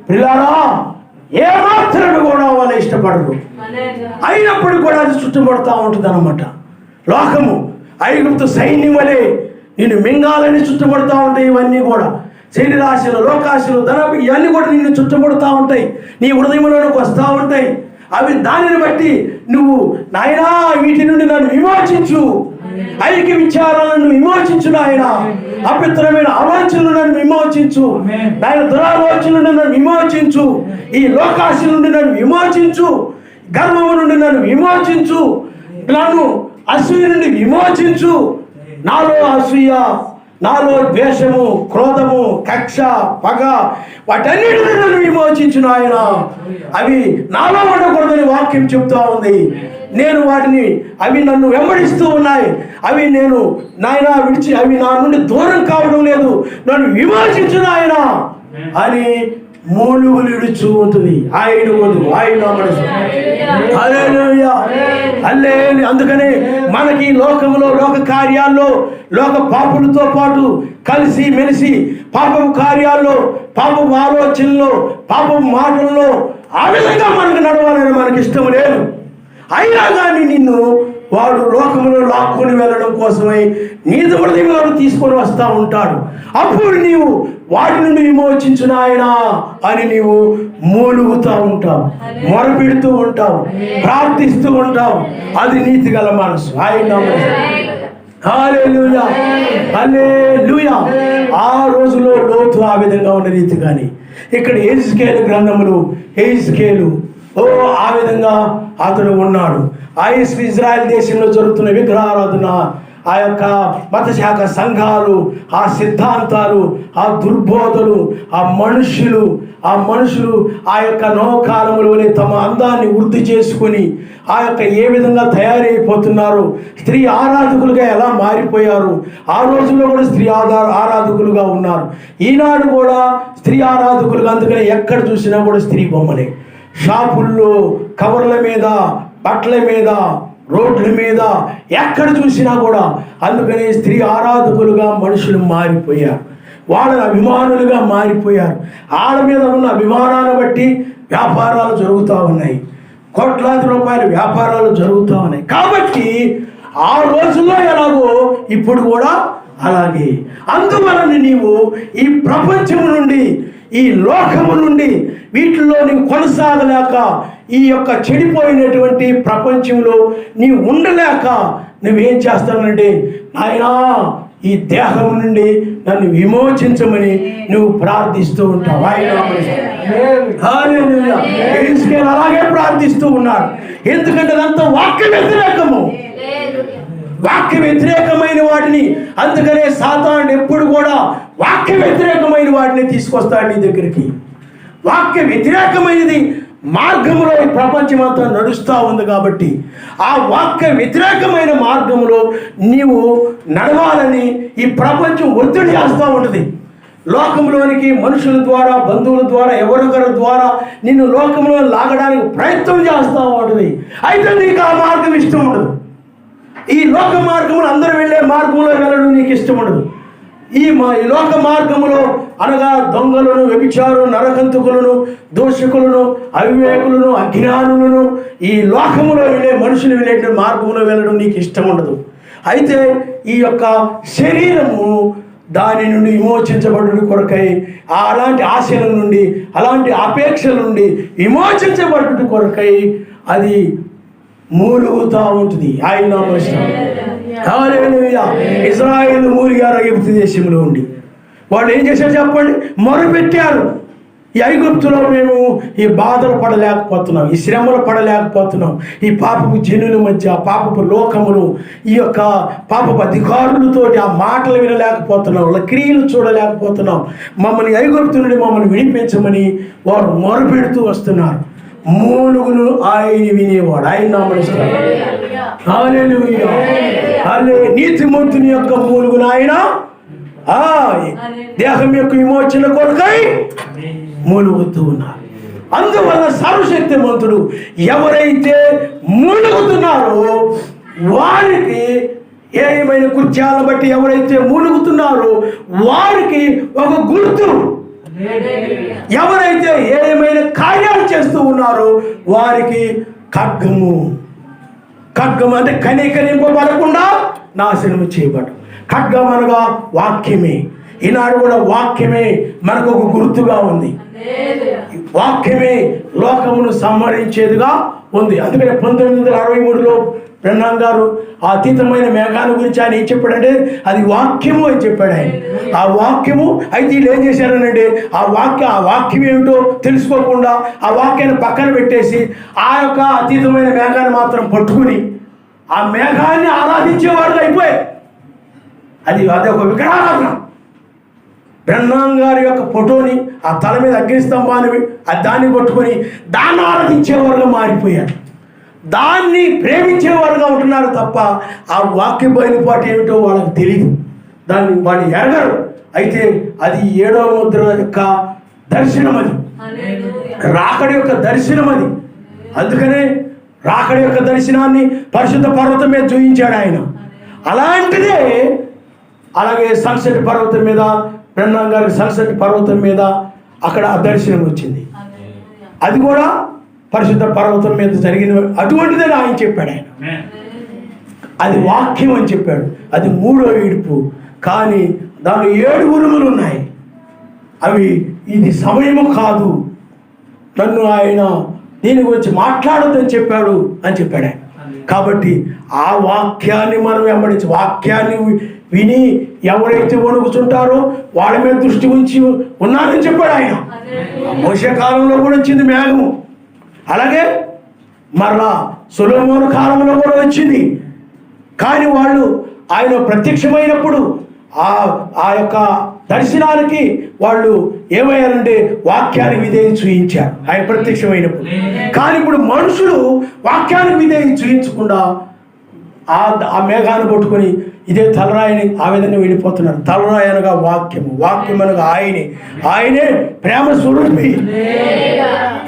పిల్లరా ఏమాత్రం కూడా వాళ్ళు ఇష్టపడరు. అయినప్పుడు కూడా అది చుట్టుపడుతూ ఉంటుంది అన్నమాట. లోకము ఐగుప్తు సైన్యం వలె నిన్ను మింగాలని చుట్టుపడుతూ ఉంటాయి. ఇవన్నీ కూడా శరీరాశలు, లోకాశలు, ధనపు, ఇవన్నీ కూడా నిన్ను చుట్టుపడుతూ ఉంటాయి, నీ హృదయంలోకి వస్తూ ఉంటాయి. అవి దానిని బట్టి నువ్వు నాయనా వీటి నుండి నన్ను విమోచించు, ఐక్య విచారాలను విమోచించు నాయన, అపవిత్రమైన ఆలోచనలు నన్ను విమోచించు నాయన, దురాలోచనలు నన్ను విమోచించు, ఈ లోకాశ నుండి నన్ను విమోచించు, గర్వము నుండి నన్ను విమోచించు, నన్ను అసూయ నుండి విమోచించు. నాలో అసూయ, నాలో ద్వేషము, క్రోధము, కక్ష, పగ వాటన్నిటిని నన్ను విమోచించు నాయన. అవి నాలో ఉండకూడదని వాక్యం చెప్తా ఉంది. నేను వాటిని, అవి నన్ను వెంబడిస్తూ ఉన్నాయి. అవి నేను నాయన విడిచి, అవి నా నుండి దూరం కావడం లేదు. నన్ను విమోచించు నాయన అని మూలుగులు ఇడుచు ఉంటుంది. ఆయన వదు, ఆయన అందుకనే మనకి లోకంలో, లోక కార్యాల్లో, లోక పాపులతో పాటు కలిసి మెలిసి పాపం కార్యాల్లో, పాపం ఆలోచనలో, పాపం మాటల్లో ఆ విధంగా మనకు నడవాలని మనకి ఇష్టం లేదు. అయినా కానీ నిన్ను వాడు లోకంలో లాక్కొని వెళ్ళడం కోసమై నీ హృదయంలో తీసుకొని వస్తూ ఉంటాడు. అప్పుడు నీవు వాటి నుండి విమోచించు నాయనా అని నీవు మూలుగుతూ ఉంటావు, మొరపెడుతూ ఉంటావు, ప్రార్థిస్తూ ఉంటావు. అది నీతి గల మనసు. ఆయన హల్లెలూయా, హల్లెలూయా. ఆ రోజులో లోతు ఆ విధంగా ఉన్న రీతి కానీ ఇక్కడ యెహెజ్కేలు గ్రంథములు, యెహెజ్కేలు ఆ విధంగా అతడు ఉన్నాడు. ఇజ్రాయెల్ దేశంలో జరుగుతున్న విగ్రహారాధన, ఆ యొక్క మతశాఖ సంఘాలు, ఆ సిద్ధాంతాలు, ఆ దుర్బోధలు, ఆ మనుషులు ఆ యొక్క నవకాలములోనే తమ అందాన్ని వృద్ధి చేసుకొని ఆ యొక్క ఏ విధంగా తయారైపోతున్నారు, స్త్రీ ఆరాధకులుగా ఎలా మారిపోయారు. ఆ రోజుల్లో కూడా స్త్రీ ఆరాధకులుగా ఉన్నారు. ఈనాడు కూడా స్త్రీ ఆరాధకులుగా. అందుకని ఎక్కడ చూసినా కూడా స్త్రీ బొమ్మలే. షాపుల్లో, కవర్ల మీద, బట్టల మీద, రోడ్ల మీద ఎక్కడ చూసినా కూడా. అందుకని స్త్రీ ఆరాధకులుగా మనుషులు మారిపోయారు. వాళ్ళ అభిమానులుగా మారిపోయారు. వాళ్ళ మీద ఉన్న అభిమానాన్ని బట్టి వ్యాపారాలు జరుగుతూ ఉన్నాయి, కోట్లాది రూపాయల వ్యాపారాలు జరుగుతూ ఉన్నాయి. కాబట్టి ఆ రోజుల్లో ఎలాగో ఇప్పుడు కూడా అలాగే. అందువలన నీవు ఈ ప్రపంచము నుండి, ఈ లోకము నుండి వీటిల్లో నీవు కొనసాగలేక, ఈ యొక్క చెడిపోయినటువంటి ప్రపంచంలో నీవు ఉండలేక నువ్వేం చేస్తానంటే, నాయనా ఈ దేహం నుండి నన్ను విమోచించమని నువ్వు ప్రార్థిస్తూ ఉంటావు. అలాగే ప్రార్థిస్తూ ఉన్నాడు. ఎందుకంటే అదంతా వాక్య వ్యతిరేకము, వాక్య వ్యతిరేకమైన వాటిని. అందుకనే సాతాను ఎప్పుడు కూడా వాక్య వ్యతిరేకమైన వాటిని తీసుకొస్తాడు నీ దగ్గరికి. వాక్య వ్యతిరేకమైనది మార్గంలో ఈ ప్రపంచం అంతా నడుస్తూ ఉంది. కాబట్టి ఆ వాక్య వ్యతిరేకమైన మార్గంలో నీవు నడవాలని ఈ ప్రపంచం ఒత్తిడి చేస్తూ ఉంటుంది. లోకంలోనికి మనుషుల ద్వారా, బంధువుల ద్వారా, ఎవరొకరి ద్వారా నిన్ను లోకంలో లాగడానికి ప్రయత్నం చేస్తూ ఉంటుంది. అయితే నీకు ఆ మార్గం ఇష్టం ఉండదు. ఈ లోక మార్గంలో అందరూ వెళ్ళే మార్గంలో వెళ్ళడం నీకు ఇష్టం ఉండదు. ఈ లోక మార్గములో అనగా దొంగలను, వ్యభిచారులను, నరకంతకులను, దోషకులను, అవివేకులను, అజ్ఞానులను, ఈ లోకములో వెళ్ళే మనుషులు వెళ్ళే మార్గంలో వెళ్ళడం నీకు ఇష్టం ఉండదు. అయితే ఈ యొక్క శరీరము దాని నుండి విమోచించబడు కొరకై, అలాంటి ఆశల నుండి, అలాంటి అపేక్షల నుండి విమోచించబడు కొరకై అది మూలుగుతూ ఉంటుంది. ఆయన ఇజ్రాయేలు మూలిగారు ఐగుప్తు దేశంలో ఉండి. వాళ్ళు ఏం చేశారు చెప్పండి? మొరపెట్టారు. ఈ ఐగుప్తులో మేము ఈ బాధలు పడలేకపోతున్నాం, ఈ శ్రమలు పడలేకపోతున్నాం, ఈ పాపపు జనుల మధ్య, పాపపు లోకములు, ఈ యొక్క పాపపు అధికారులతోటి ఆ మాటలు వినలేకపోతున్నాం, వాళ్ళ క్రియలు చూడలేకపోతున్నాం. మమ్మల్ని ఐగుప్తు నుండి మమ్మల్ని విడిపించమని వారు మొరపెడుతూ వస్తున్నారు. మూలుగులు ఆయన వినేవాడు. ఆయన నామనిస్తాడు. నీతిమంతుని యొక్క మూలుగులు ఆయన దేహం యొక్క విమోచన కొరకై మూలుగుతూ ఉన్నారు. అందువల్ల సర్వశక్తిమంతుడు ఎవరైతే మూలుగుతున్నారో వారికి, ఏమైనా కృత్యాలను బట్టి ఎవరైతే మూలుగుతున్నారో వారికి ఒక గుర్తు. ఎవరైతే ఏమైనా కార్యాలు చేస్తూ ఉన్నారో వారికి ఖడ్గము. ఖడ్గము అంటే కనికరింపబడకుండా నాశనము చేయబడు. ఖడ్గం అనగా వాక్యమే. ఈనాడు కూడా వాక్యమే మనకు ఒక గుర్తుగా ఉంది. వాక్యమే లోకమును సంహరించేదిగా ఉంది. అందుకని 1963లో బ్రహ్మాం గారు ఆ అతీతమైన మేఘాన్ని గురించి ఆయన ఏం చెప్పాడంటే అది వాక్యము అని చెప్పాడు ఆయన. ఆ వాక్యము అయితే వీళ్ళు ఏం చేశారనంటే ఆ వాక్యం ఏమిటో తెలుసుకోకుండా ఆ వాక్యాన్ని పక్కన పెట్టేసి ఆ యొక్క అతీతమైన మేఘాన్ని మాత్రం పట్టుకుని ఆ మేఘాన్ని ఆరాధించేవాడు అయిపోయాయి. అది ఒక విగ్రహారాధన. బ్రహ్మాం గారి యొక్క ఫోటోని ఆ తల మీద అగ్నిస్తంభాన్ని దాన్ని పట్టుకొని దాన్ని ఆరాధించేవారుగా మారిపోయారు. దాన్ని ప్రేమించేవారుగా ఉంటున్నారు తప్ప ఆ వాక్య బయలుపాటు ఏమిటో వాళ్ళకి తెలియదు, దాన్ని వాళ్ళు ఎరగరు. అయితే అది 7వ ముద్ర యొక్క దర్శనం, అది రాకడి యొక్క దర్శనం. అది అందుకనే రాకడి యొక్క దర్శనాన్ని పరిశుద్ధ పర్వతం మీద చూపించాడు ఆయన. అలాంటిదే అలాగే సన్సెట్ పర్వతం మీద బ్రహ్మాం గారికి సన్సెట్ పర్వతం మీద అక్కడ ఆ దర్శనం వచ్చింది. అది కూడా పరిశుద్ధ పర్వతం మీద జరిగిన అటువంటిదని ఆయన చెప్పాడు. ఆయన అది వాక్యం అని చెప్పాడు. అది 3వ విడుపు. కానీ దానిలో 7 ఉరుములు ఉన్నాయి. అవి ఇది సమయము కాదు, నన్ను ఆయన దీని గురించి మాట్లాడొద్దని చెప్పాడు అని చెప్పాడు ఆయన. కాబట్టి ఆ వాక్యాన్ని మనం వెంబడించి వాక్యాన్ని విని ఎవరైతే వణుకుతుంటారో వాళ్ళ మీద దృష్టి ఉంచి ఉన్నారని చెప్పాడు ఆయన. మోషే కాలంలో కూడా వచ్చింది మేఘము, అలాగే మరలా సొలొమోను కాలంలో కూడా వచ్చింది. కానీ వాళ్ళు ఆయన ప్రత్యక్షమైనప్పుడు ఆ యొక్క దర్శనానికి వాళ్ళు ఏమయ్యారంటే వాక్యానికి విధేయత చూయించారు ఆయన ప్రత్యక్షమైనప్పుడు. కానీ ఇప్పుడు మనుషులు వాక్యానికి విధేయత చూయించకుండా ఆ మేఘాన్ని పట్టుకొని ఇదే తలరాయిని ఆ విధంగా వెళ్ళిపోతున్నారు. తలరాయి అనగా వాక్యము, వాక్యం అనగా ఆయనే ప్రేమ స్వరూపి.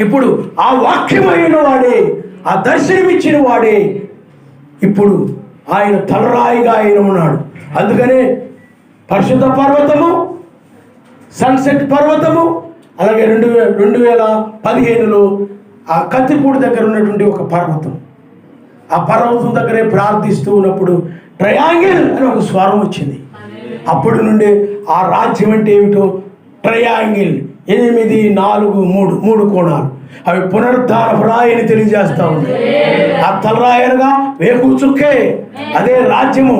ఇప్పుడు ఆ వాక్యం అయిన వాడే, ఆ దర్శనం ఇచ్చిన వాడే ఇప్పుడు ఆయన తలరాయిగా ఆయన ఉన్నాడు. అందుకనే పరిశుద్ధ పర్వతము, సన్సెట్ పర్వతము, అలాగే 2015లో ఆ కత్తిపూడి దగ్గర ఉన్నటువంటి ఒక పర్వతం, ఆ పర్వతం దగ్గరే ప్రార్థిస్తూ ఉన్నప్పుడు ట్రయాంగిల్ అని ఒక స్వరం వచ్చింది. అప్పటి నుండి ఆ రాజ్యం అంటే ఏమిటో ట్రయాంగిల్ 8, 4, 3 కోణాలు అవి పునరుద్ధారపు రాయి అని తెలియజేస్తూ ఉంది. ఆ తలరాయలుగా వేకు చుక్కే అదే రాజ్యము.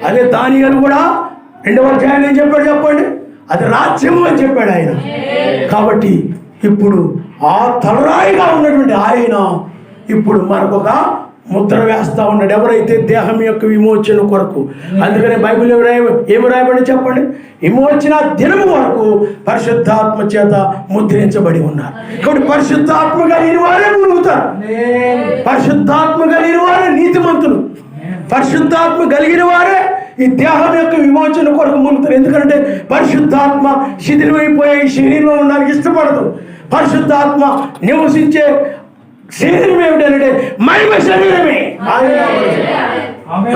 అదే దానియేలు కూడా 2వ అధ్యాయం ఏం చెప్పాడు చెప్పండి, అది రాజ్యము అని చెప్పాడు ఆయన. కాబట్టి ఇప్పుడు ఆ తలరాయిగా ఉన్నటువంటి ఆయన ఇప్పుడు మనకొక ముద్ర వేస్తూ ఉన్నాడు. ఎవరైతే దేహం యొక్క విమోచన కొరకు. అందుకనే బైబిల్ ఏమి రాయబడి చెప్పండి, విమోచన దినము వరకు పరిశుద్ధాత్మ చేత ముద్రించబడి ఉన్నారు. కాబట్టి పరిశుద్ధాత్మ కలిగిన వారే మునుగుతారు, పరిశుద్ధాత్మ కలిగిన వారే నీతిమంతులు, పరిశుద్ధాత్మ కలిగిన వారే ఈ దేహం యొక్క విమోచన కొరకు మునుగుతారు. ఎందుకంటే పరిశుద్ధాత్మ శిథిలమైపోయే ఈ శరీరంలో ఉండడానికి ఇష్టపడదు. పరిశుద్ధాత్మ నివసించే శరీరం ఏమిటంటే మహిమ శరీరమే.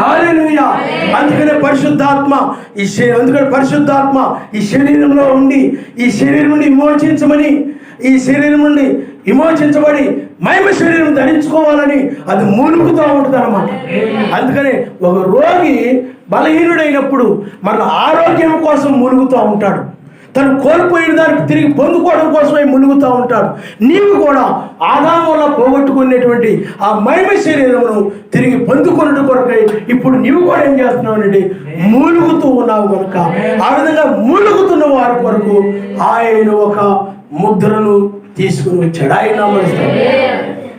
హల్లెలూయా. అందుకనే పరిశుద్ధాత్మ ఈ శరీరంలో ఉండి ఈ శరీరం నుండి విమోచించమని, ఈ శరీరం నుండి విమోచించబడి మహిమ శరీరం ధరించుకోవాలని అది మూలుగుతూ ఉంటుంది అన్నమాట. అందుకనే ఒక రోగి బలహీనుడైనప్పుడు మన ఆరోగ్యం కోసం మూలుగుతూ ఉంటాడు, తను కోల్పోయిన దానికి తిరిగి పొందుకోవడం కోసమే మునుగుతూ ఉంటాడు. నీవు కూడా ఆదాము వల్ల పోగొట్టుకునేటువంటి ఆ మహిమ శరీరమును తిరిగి పొందుకున్నట్టు కొరకై ఇప్పుడు నీవు కూడా ఏం చేస్తున్నావు అంటే మూలుగుతూ ఉన్నావు కనుక ఆ విధంగా మూలుగుతున్న వారి కొరకు ఆయన ఒక ముద్రను తీసుకుని వచ్చాడు. ఆయన నమస్తాడు.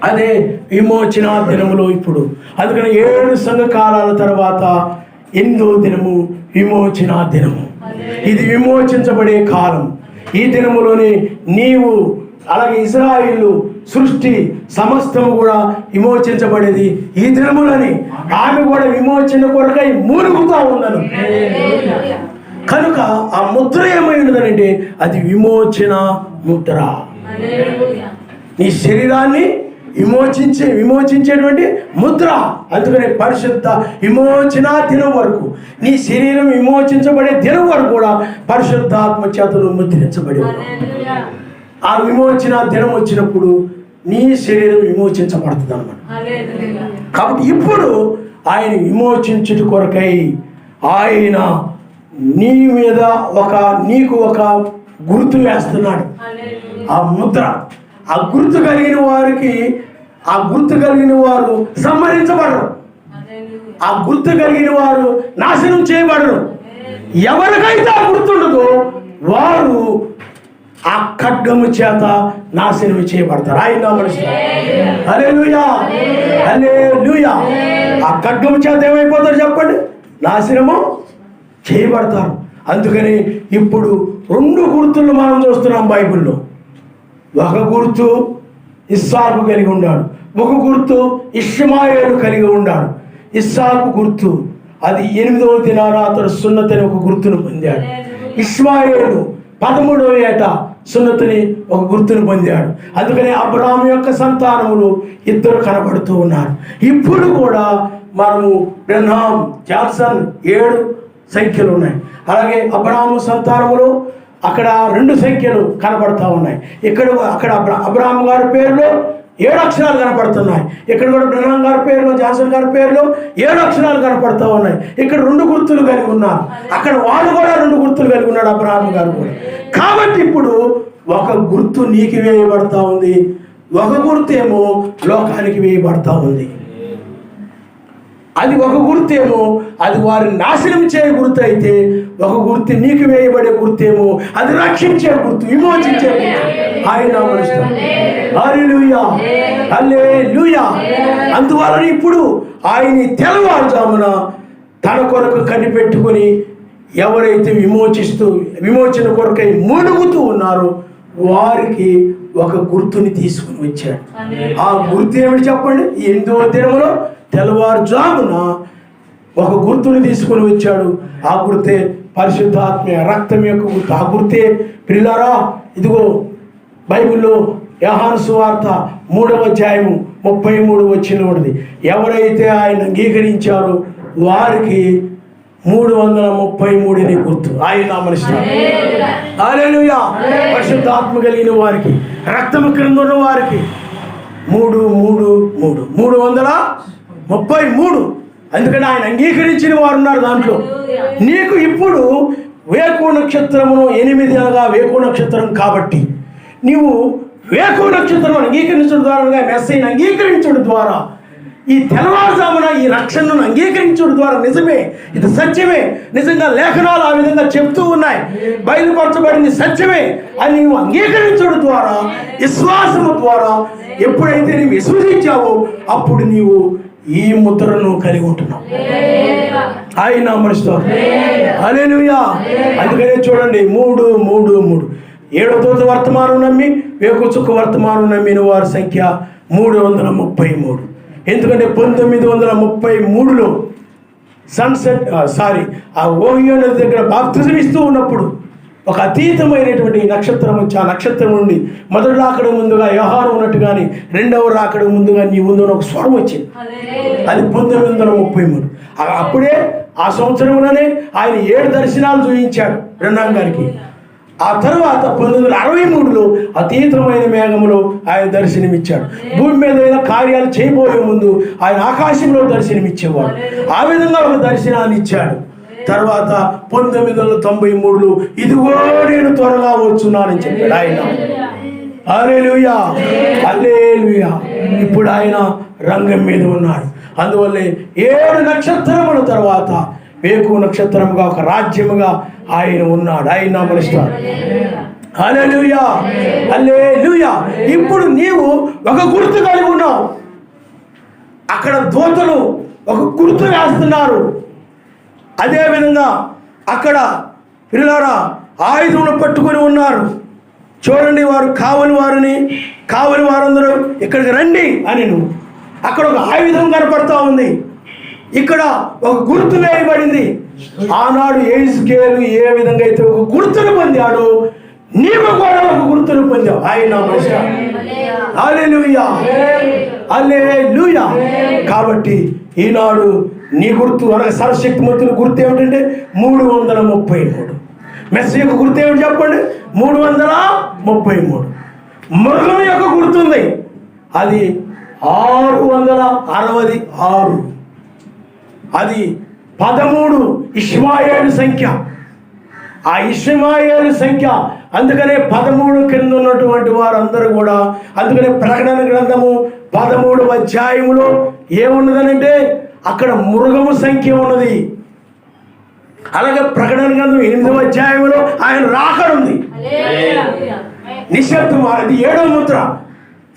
అదే విమోచన దినములో ఇప్పుడు. అందుకని 7 సంఘకాలాల తర్వాత 8వ దినము విమోచన దినము. ఇది విమోచించబడే కాలం. ఈ దినములోనే నీవు అలాగే ఇశ్రాయేలు సృష్టి సమస్తము కూడా విమోచించబడేది ఈ దినములని. ఆమె కూడా విమోచన కొరకై మూలుగుతూ ఉన్నను కనుక ఆ ముద్ర ఏమై ఉన్నదంటే అది విమోచన ముద్ర. నీ శరీరాన్ని విమోచించేటువంటి ముద్ర. అందుకనే పరిశుద్ధ విమోచన దినం వరకు నీ శరీరం విమోచించబడే దినం వరకు కూడా పరిశుద్ధాత్మ చేతను ముద్రించబడి ఉన్నావు. ఆ విమోచన దినం వచ్చినప్పుడు నీ శరీరం విమోచించబడుతుంది అన్నమాట. కాబట్టి ఇప్పుడు ఆయన విమోచించుట కొరకై ఆయన నీ మీద నీకు ఒక గుర్తు వేస్తున్నాడు. ఆ ముద్ర, ఆ గుర్తు కలిగిన వారు సంహరించబడరు. ఆ గుర్తు కలిగిన వారు నాశనం చేయబడరు. ఎవరికైతే ఆ గుర్తుండదో వారు ఆ ఖడ్గము చేత నాశనం చేయబడతారు. ఆయన హల్లెలూయా, హల్లెలూయా. ఆ ఖడ్గము చేత ఏమైపోతారు చెప్పండి? నాశనము చేయబడతారు. అందుకని ఇప్పుడు 2 గుర్తులు మనం చూస్తున్నాం బైబిల్లో. ఒక గుర్తు ఇస్సాకు కలిగి ఉన్నాడు, ఒక గుర్తు ఇష్మాయేలు కలిగి ఉన్నాడు. ఇస్సాకు గుర్తు అది 8వ దినాన అతడు సున్నతిని ఒక గుర్తును పొందాడు. ఇష్మాయేలు 13వ ఏట సున్నతిని ఒక గుర్తును పొందాడు. అందుకని అబ్రాహాము యొక్క సంతానములు 2 కనబడుతూ ఉన్నారు. ఇప్పుడు కూడా మనము బ్రహ్నాం, జాన్సన్ 7 సంఖ్యలు ఉన్నాయి. అలాగే అబ్రాహాము సంతానములు అక్కడ 2 సంఖ్యలు కనబడతా ఉన్నాయి. అక్కడ అబ్రాహాము గారి పేరులో 7 అక్షరాలు కనపడుతున్నాయి. ఇక్కడ కూడా బ్రహ్నాం గారి పేరులో, జాన్సన్ గారి పేరులో 7 అక్షరాలు కనపడుతూ ఉన్నాయి. ఇక్కడ 2 గుర్తులు కలిగి ఉన్నారు. అక్కడ వాళ్ళు కూడా 2 గుర్తులు కలిగి ఉన్నాడు, అబ్రాహాము గారు కూడా. కాబట్టి ఇప్పుడు ఒక గుర్తు నీకు వేయబడతా ఉంది, ఒక గుర్తు ఏమో లోకానికి వేయబడతా ఉంది. అది ఒక గుర్తేమో అది వారిని నాశనం చేయ గుర్తు అయితే, ఒక గుర్తు నీకు వేయబడే గుర్తేమో అది రక్షించే గుర్తు, విమోచించే గుర్తు. ఆయన హల్లెలూయా, హల్లెలూయా. అందువలన ఇప్పుడు ఆయన తెల్లవారుజామున తన కొరకు కనిపెట్టుకుని ఎవరైతే విమోచన కొరకై మూలుగుతూ ఉన్నారో వారికి ఒక గుర్తుని తీసుకుని వచ్చాడు. ఆ గుర్తు ఏమిటి చెప్పండి? 8వ దినములో తెల్లవారుజామున ఒక గుర్తుని తీసుకుని వచ్చాడు. ఆ గుర్తే పరిశుద్ధాత్మ రక్తం యొక్క గుర్తు. ఆ గుర్తే ప్రియులారా, ఇదిగో బైబిల్లో యోహాను సువార్త 3వ అధ్యాయము 33 వచ్చినది. ఎవరైతే ఆయన అంగీకరించారో వారికి 333 గుర్తు. ఆయన నామనిస్తారు. హల్లెలూయా. పరిశుద్ధాత్మ కలిగిన వారికి, రక్తము క్రింద ఉన్న వారికి 333. అందుకని ఆయన అంగీకరించిన వారు ఉన్నారు దాంట్లో. నీకు ఇప్పుడు వేకువ నక్షత్రమును 8 అనగా వేకువ నక్షత్రం కాబట్టి నీవు వేకువ నక్షత్రం అంగీకరించడం ద్వారా, మెస్సీని అంగీకరించడం ద్వారా, ఈ తెల్లవారుజామున ఈ రక్షణను అంగీకరించడం ద్వారా నిజమే, ఇది సత్యమే, నిజంగా లేఖనాలు ఆ విధంగా చెప్తూ ఉన్నాయి, బయలుపరచబడింది సత్యమే అని నీవు అంగీకరించడం ద్వారా, విశ్వాసము ద్వారా ఎప్పుడైతే నీవు విశ్వసించావో అప్పుడు నీవు ఈ ముద్రను కలిగి ఉంటున్నావు. ఆయన మనుషులు హల్లెలూయా. అందుకనే చూడండి 3 7వ దూత వర్తమానం నమ్మి వేకువ చుక్క వర్తమానం నమ్మిన వారి సంఖ్య 333. ఎందుకంటే 1933లో ఆ ఓహియో నది దగ్గర బాప్తిజం ఇస్తూ ఉన్నప్పుడు ఒక అతీతమైనటువంటి నక్షత్రం వచ్చి ఆ నక్షత్రం నుండి మొదటి రాకడ ముందుగా యోహాను ఉన్నట్టుగానే రెండవ రాకడ ముందుగా నీ ముందు ఒక స్వరం వచ్చింది. అది 1933. అప్పుడే ఆ సంవత్సరంలోనే ఆయన 7 దర్శనాలు చూపించాడు బ్రహ్నాం గారికి. ఆ తర్వాత 1963లో అతీతమైన మేఘములో ఆయన దర్శనమిచ్చాడు. భూమి మీద ఏదైనా కార్యాలు చేయబోయే ముందు ఆయన ఆకాశంలో దర్శనమిచ్చేవాడు. ఆ విధంగా ఒక దర్శనాన్ని ఇచ్చాడు. తర్వాత 1993లో ఇదిగో నేను త్వరగా వచ్చున్నానని చెప్పాడు ఆయన. హల్లెలూయా, హల్లెలూయా. ఇప్పుడు ఆయన రంగం మీద ఉన్నాడు. అందువల్లే 7 నక్షత్రముల తర్వాత వేకువ నక్షత్రముగా ఒక రాజ్యముగా ఆయన ఉన్నాడు. ఆయన మనుషుడు. హల్లెలూయా, హల్లెలూయా. ఇప్పుడు నీవు ఒక గుర్తు కలిగి ఉన్నావు. అక్కడ దూతలు ఒక గుర్తు వేస్తున్నారు. అదేవిధంగా అక్కడ పిల్లలారా ఆయుధములు పట్టుకొని ఉన్నారు. చూడండి, వారు కావలి వారందరూ ఇక్కడికి రండి అని అక్కడ ఒక ఆయుధం కనపడతా ఉంది. ఇక్కడ ఒక గుర్తు వేయబడింది. ఆనాడు యెహెజ్కేలు ఏ విధంగా అయితే ఒక గుర్తును పొందాడు, నీవు కూడా ఒక గుర్తును పొందావు. ఆయన హల్లెలూయా, హల్లెలూయా. కాబట్టి ఈనాడు నీ గుర్తు అనగా సర్వశక్తిమంతుని గుర్తు ఏమిటంటే 333. మెస్సీ యొక్క గుర్తు ఏమిటి చెప్పండి? 333. మృగం యొక్క గుర్తుంది, అది 666. అది 13 ఇష్మాయేలు సంఖ్య. ఆ ఇష్మాయేలు సంఖ్య అందుకనే 13 కింద ఉన్నటువంటి వారందరూ కూడా, అందుకనే ప్రకటన గ్రంథము 13వ అధ్యాయములో ఏమున్నదనంటే అక్కడ మృగము సంఖ్య ఉన్నది. అలాగే ప్రకటన గ్రంథం 8వ అధ్యాయంలో ఆయన రాకడ ఉంది. నిశ్శబ్దం, అది 7వ ముద్ర.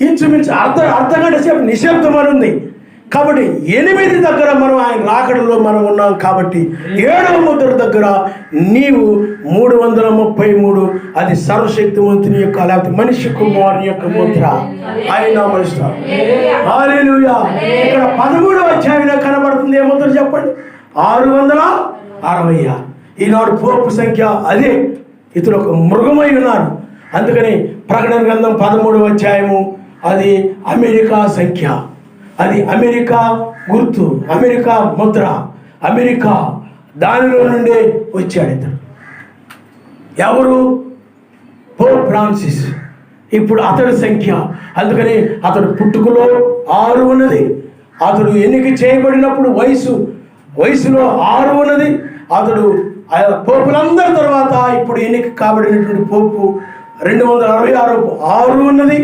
ఇంచుమించు అర్ధగంట సేపు నిశ్శబ్దం అని ఉంది. కాబట్టి 8 దగ్గర మనం ఆయన రాకడలో మనం ఉన్నాం. కాబట్టి 7వ ముద్ర దగ్గర నీవు 333, అది సర్వశక్తివంతుని యొక్క లేకపోతే మనిషి కుమారుని యొక్క ముద్ర. ఆయన నామస్తారు. హల్లెలూయా. ఇక్కడ 13వ అధ్యాయంలో కనబడుతుంది ఏ ముద్ర చెప్పండి? 666. ఈనాడు పోపు సంఖ్య అదే. ఇతడు ఒక మృగమై ఉన్నాడు. అందుకని ప్రకటన గ్రంథం 13వ అధ్యాయము అది అమెరికా సంఖ్య, అది అమెరికా గుర్తు, అమెరికా ముద్ర, అమెరికా దానిలో నుండే వచ్చాడు ఇతడు. ఎవరు? Pope Francis. ఇప్పుడు అతడి సంఖ్య. అందుకని అతడు పుట్టుకలో 6 ఉన్నది. అతడు ఎన్నిక చేయబడినప్పుడు వయసులో 6 ఉన్నది. అతడు పోపులందరి తర్వాత ఇప్పుడు ఎన్నిక కాబడినటువంటి పోపు 266 6 ఉన్నది.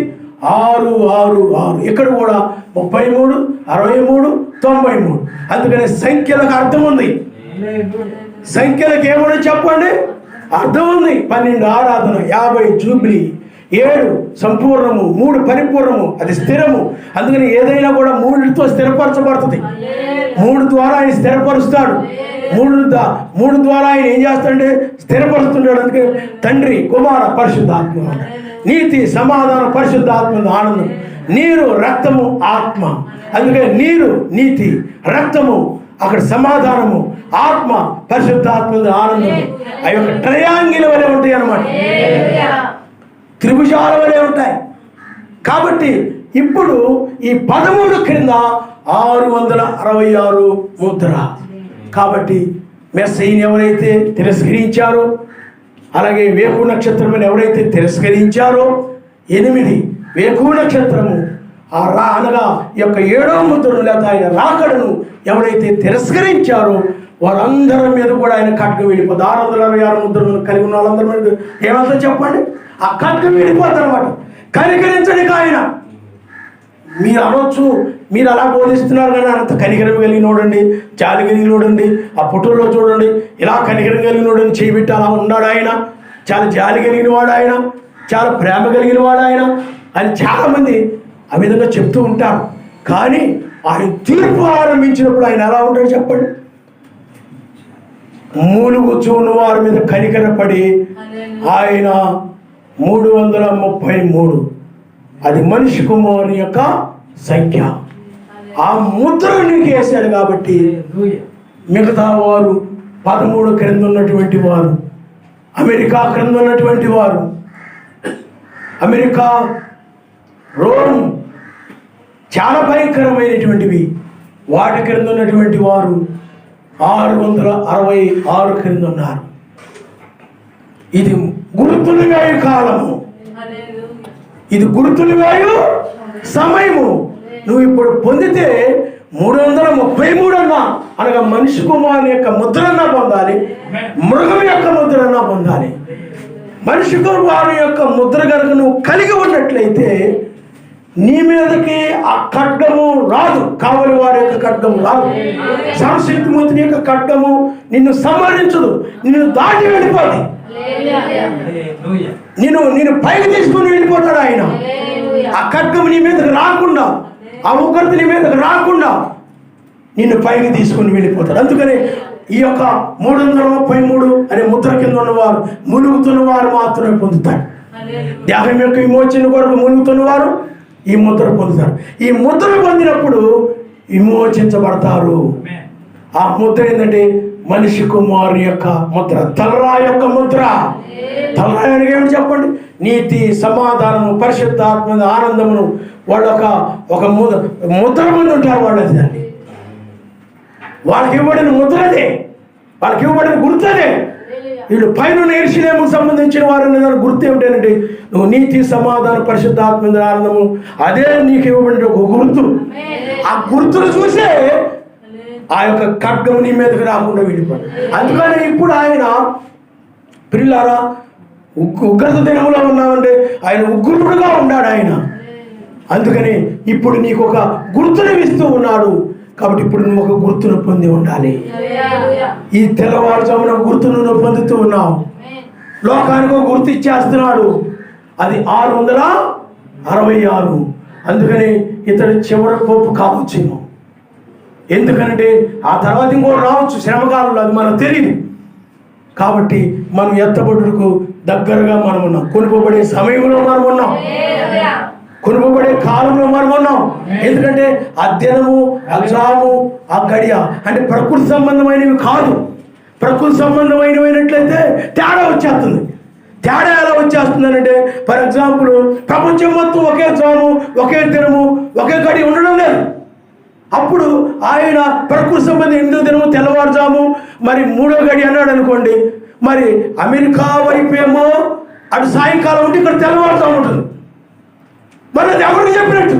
6 6 6. ఇక్కడ కూడా 33, 63, 93. అందుకని సంఖ్యలకు అర్థం ఉంది. సంఖ్యలకు ఏమన్నా చెప్పండి, అర్థం ఉంది. 12 ఆరాధన, 50 జూబ్లీ, 7 సంపూర్ణము, 3 పరిపూర్ణము, అది స్థిరము. అందుకని ఏదైనా కూడా 3తో స్థిరపరచబడుతుంది. 3 ద్వారా ఆయన స్థిరపరుస్తాడు. 3 ద్వారా ఆయన ఏం చేస్తాడంటే స్థిరపరుస్తున్నాడు. అందుకే తండ్రి, కుమార, పరిశుద్ధాత్మ, నీతి, సమాధాన, పరిశుద్ధాత్మ, ఆనందం, నీరు, రక్తము, ఆత్మ. అందుకే నీరు, నీతి, రక్తము, అక్కడ సమాధానము, ఆత్మ, పరిశుద్ధాత్మ, ఆనందము. ఆ యొక్క ట్రయాంగిల్ వలె ఉంటాయి అన్నమాట, త్రిభుజాల వలె ఉంటాయి. కాబట్టి ఇప్పుడు ఈ 13 క్రింద 666 ముద్ర. కాబట్టి మెస్సీని ఎవరైతే తిరస్కరించారో, అలాగే వేకు నక్షత్రముని ఎవరైతే తిరస్కరించారో, 8 వేకు నక్షత్రము అనగా ఈ యొక్క 7వ ముద్రను లేదా ఆయన రాకడను ఎవరైతే తిరస్కరించారో వారందరి మీద కూడా ఆయన ఖడ్గం వెళ్ళిపోతుంది. 666 ముద్రలను కలిగి ఉన్న వాళ్ళందరి మీద ఏమంతా చెప్పండి, ఆ ఖడ్గం వెళ్ళిపోతారు అన్నమాట. కనికరించడానికి ఆయన, మీరు అనొచ్చు, మీరు అలా బోధిస్తున్నారు కానీ అంత కనికరం కలిగినోడండి, జాలి కలిగినోడండి, ఆ ఫోటోలో చూడండి ఇలా కనికరం కలిగినోడని చేయబెట్టి అలా ఉన్నాడు ఆయన, చాలా జాలి కలిగిన వాడు ఆయన, చాలా ప్రేమ కలిగిన వాడు ఆయన అని చాలామంది ఆ విధంగా చెప్తూ ఉంటారు. కానీ ఆయన తీర్పు ఆరంభించినప్పుడు ఆయన ఎలా ఉంటాడు చెప్పండి? మూలుగుచూను వారి మీద కనికరపడి ఆయన 333, అది మనిషి కుమారుని యొక్క సంఖ్య. ఆ ముద్ర నీకు వేశాడు కాబట్టి మిగతా వారు 13 క్రింద ఉన్నటువంటి వారు, అమెరికా క్రింద ఉన్నటువంటి వారు, అమెరికా, రోమ్ చాలా భయంకరమైనటువంటివి, వాటి క్రింద ఉన్నటువంటి వారు 666 క్రింద ఉన్నారు. ఇది గుర్తులు వేయు కాలము, ఇది గుర్తులు వేయు సమయము. నువ్వు ఇప్పుడు పొందితే 333 అన్నా, అనగా మనిషి కుమారుని యొక్క ముద్రన్నా పొందాలి, మృగం యొక్క ముద్రన్నా పొందాలి. మనిషి కుమారుని యొక్క ముద్ర కనుక నువ్వు కలిగి ఉన్నట్లయితే నీ మీదకి ఆ ఖడ్గము రాదు, కావలి వారి యొక్క ఖడ్గము రాదు, సర్వశక్తిమంతుని యొక్క ఖడ్గము నిన్ను సంహరించదు, నిన్ను దాటి వెళ్ళిపోదు, నిన్ను పైకి తీసుకుని వెళ్ళిపోతాడు ఆయన. ఆ ఖడ్గము నీ మీదకి రాకుండా, ఆ ఉగ్రత నీ మీదకి రాకుండా నిన్ను పైకి తీసుకుని వెళ్ళిపోతాడు. అందుకని ఈ యొక్క 333 అనే ముద్ర కింద ఉన్నవారు, మునుగుతున్న వారు మాత్రమే పొందుతారు. దేహం యొక్క విమోచన కొరకు మునుగుతున్న వారు ఈ ముద్ర పొందుతారు. ఈ ముద్ర పొందినప్పుడు విమోచించబడతారు. ఆ ముద్ర ఏంటంటే మనిషి కుమారుని యొక్క ముద్ర, తలరాయి యొక్క ముద్ర. తలరాయి ఏమిటి చెప్పండి? నీతి, సమాధానము, పరిశుద్ధాత్మ, ఆనందమును వాళ్ళు ఒక ముద్ర మంది ఉంటారు. వాళ్ళు దాన్ని వాళ్ళకి ఇవ్వబడిన ముద్రదే, వాళ్ళకి ఇవ్వబడిన గుర్తదే. వీళ్ళు పైన యెరూషలేముకు సంబంధించిన వారు గుర్తు ఏమిటంటే నువ్వు నీతి, సమాధానం, పరిశుద్ధాత్మ, ఆనందము, అదే నీకు ఇవ్వబడిన ఒక గుర్తు. ఆ గుర్తును చూసే ఆ యొక్క ఖడ్గము నీ మీదకి రాకుండా వెళ్ళిపోయి. అందుకని ఇప్పుడు ఆయన పిల్లారా ఉగ్రత దినములో ఉన్నామంటే ఆయన ఉగ్రుడుగా ఉన్నాడు ఆయన. అందుకని ఇప్పుడు నీకు ఒక గుర్తును ఇస్తూ ఉన్నాడు. కాబట్టి ఇప్పుడు నువ్వు ఒక గుర్తును పొంది ఉండాలి. ఈ తెల్లవారుజామున గుర్తును నువ్వు పొందుతూ ఉన్నావు. లోకానికి ఒక గుర్తు ఇచ్చేస్తున్నాడు, అది 666. అందుకని ఇతడు చివరి పోపు కావచ్చేమో. ఎందుకంటే ఆ తర్వాత ఇంకోటి రావచ్చు శ్రమకాలంలో, అది మనకు తెలియదు. కాబట్టి మనం ఎత్తబడుటకు దగ్గరగా మనం ఉన్నాం. కొనుకోబడే సమయంలో మనం ఉన్నాం, కొనుకోబడే కాలంలో మనం ఉన్నాం. ఎందుకంటే ఆ దినము, ఆ జాము, ఆ గడియ అంటే ప్రకృతి సంబంధమైనవి కాదు. ప్రకృతి సంబంధమైనట్లయితే తేడా వచ్చేస్తుంది. తేడా ఎలా వచ్చేస్తుందనంటే, ఫర్ ఎగ్జాంపుల్ ప్రపంచం మొత్తం ఒకే జాము, ఒకే దినము, ఒకే గడి ఉండడం లేదు. అప్పుడు ఆయన ప్రకృతి సంబంధం 8వ దినము తెల్లవారుజాము మరి 3వ గడి అన్నాడు అనుకోండి, మరి అమెరికా వైపు ఏమో అటు సాయంకాలం ఉంటే ఇక్కడ తెల్లవారుజాము ఉంటుంది. మరి అది ఎవరికి చెప్పినట్టు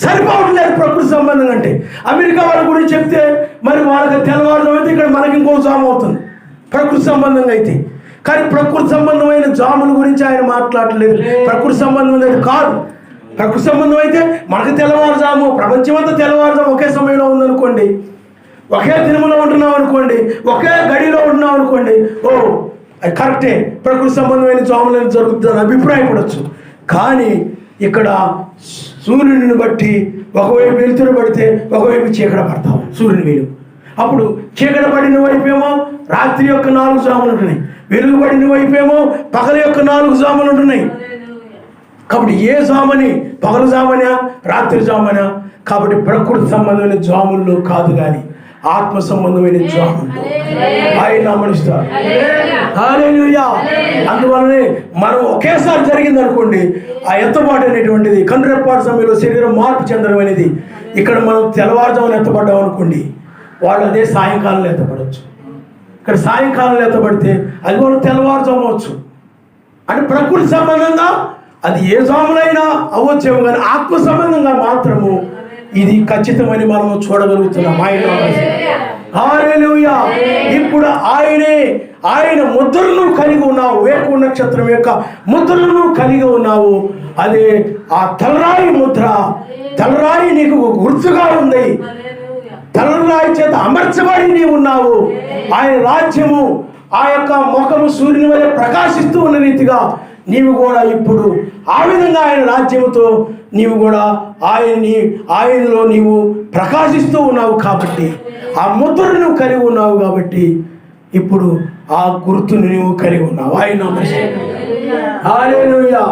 సరిపోవట్లేదు. ప్రకృతి సంబంధం అంటే అమెరికా వాళ్ళ గురించి చెప్తే మరి వాళ్ళకి తెల్లవారుజాము అయితే ఇక్కడ మనకి ఇంకో జాము అవుతుంది ప్రకృతి సంబంధంగా అయితే. కానీ ప్రకృతి సంబంధమైన జాముల గురించి ఆయన మాట్లాడలేదు. ప్రకృతి సంబంధం కాదు. ప్రకృతి సంబంధం అయితే మనకు తెల్లవారుజాము, ప్రపంచమంతా తెల్లవారుజాము ఒకే సమయంలో ఉందనుకోండి, ఒకే దినములో ఉంటున్నాం అనుకోండి, ఒకే గడిలో ఉంటున్నాం అనుకోండి, ఓ అది కరెక్టే, ప్రకృతి సంబంధమైన జాములను జరుగుతుందని అభిప్రాయపడవచ్చు. కానీ ఇక్కడ సూర్యుడిని బట్టి ఒకవైపు వెలుతురు పడితే ఒకవైపు చీకట పడతాం సూర్యుని వెలుగు. అప్పుడు చీకట పడిన వైపేమో రాత్రి యొక్క 4 జాములు ఉంటున్నాయి, వెలుగుబడిన వైపేమో పగల యొక్క 4 జాములు ఉంటున్నాయి. కాబట్టి ఏ జామని, పగల జామనా రాత్రి జామనా? కాబట్టి ప్రకృతి సంబంధమైన జాముల్లో కాదు, కానీ ఆత్మ సంబంధమైన జాములు ఆయన గమనిస్తారు. హల్లెలూయా. అందువల్లనే మనం ఒకేసారి జరిగింది అనుకోండి, ఆ ఎత్తబాటు అనేటువంటిది కనురెప్పాటు సమయంలో శరీరం మార్పు చెందడం అనేది, ఇక్కడ మనం తెల్లవారుజామున ఎత్తపడ్డాం అనుకోండి, వాళ్ళు అదే సాయంకాలంలో ఎత్తపడవచ్చు. ఇక్కడ సాయంకాలంలో ఎత్తపడితే అది కూడా తెల్లవారుజాము అవచ్చు. అంటే ప్రకృతి సంబంధంగా అది ఏ జాములైనా అవ్వచ్చేమో, కానీ ఆత్మ సంబంధంగా మాత్రము ఇది ఖచ్చితమని మనము చూడగలుగుతున్నాం. హల్లెలూయా. ఇప్పుడు ఆయన ముద్రలను కలిగి ఉన్నావు, వేకువ నక్షత్రం యొక్క ముద్రలను కలిగి ఉన్నావు. అదే ఆ తలరాయి ముద్ర. తలరాయి నీకు గుర్తుగా ఉంది, తలరాయి చేత అమర్చబడి నీవు ఉన్నావు. ఆయన రాజ్యము, ఆ యొక్క ముఖము సూర్యుని వలె ప్రకాశిస్తూ ఉన్న రీతిగా నీవు కూడా ఇప్పుడు ఆ విధంగా ఆయన రాజ్యముతో నీవు కూడా ఆయనలో నీవు ప్రకాశిస్తూ ఉన్నావు. కాబట్టి ఆ ముద్రను కలిగి ఉన్నావు. కాబట్టి ఇప్పుడు ఆ గుర్తును నీవు కలిగి ఉన్నావు. ఆయన హల్లెలూయా.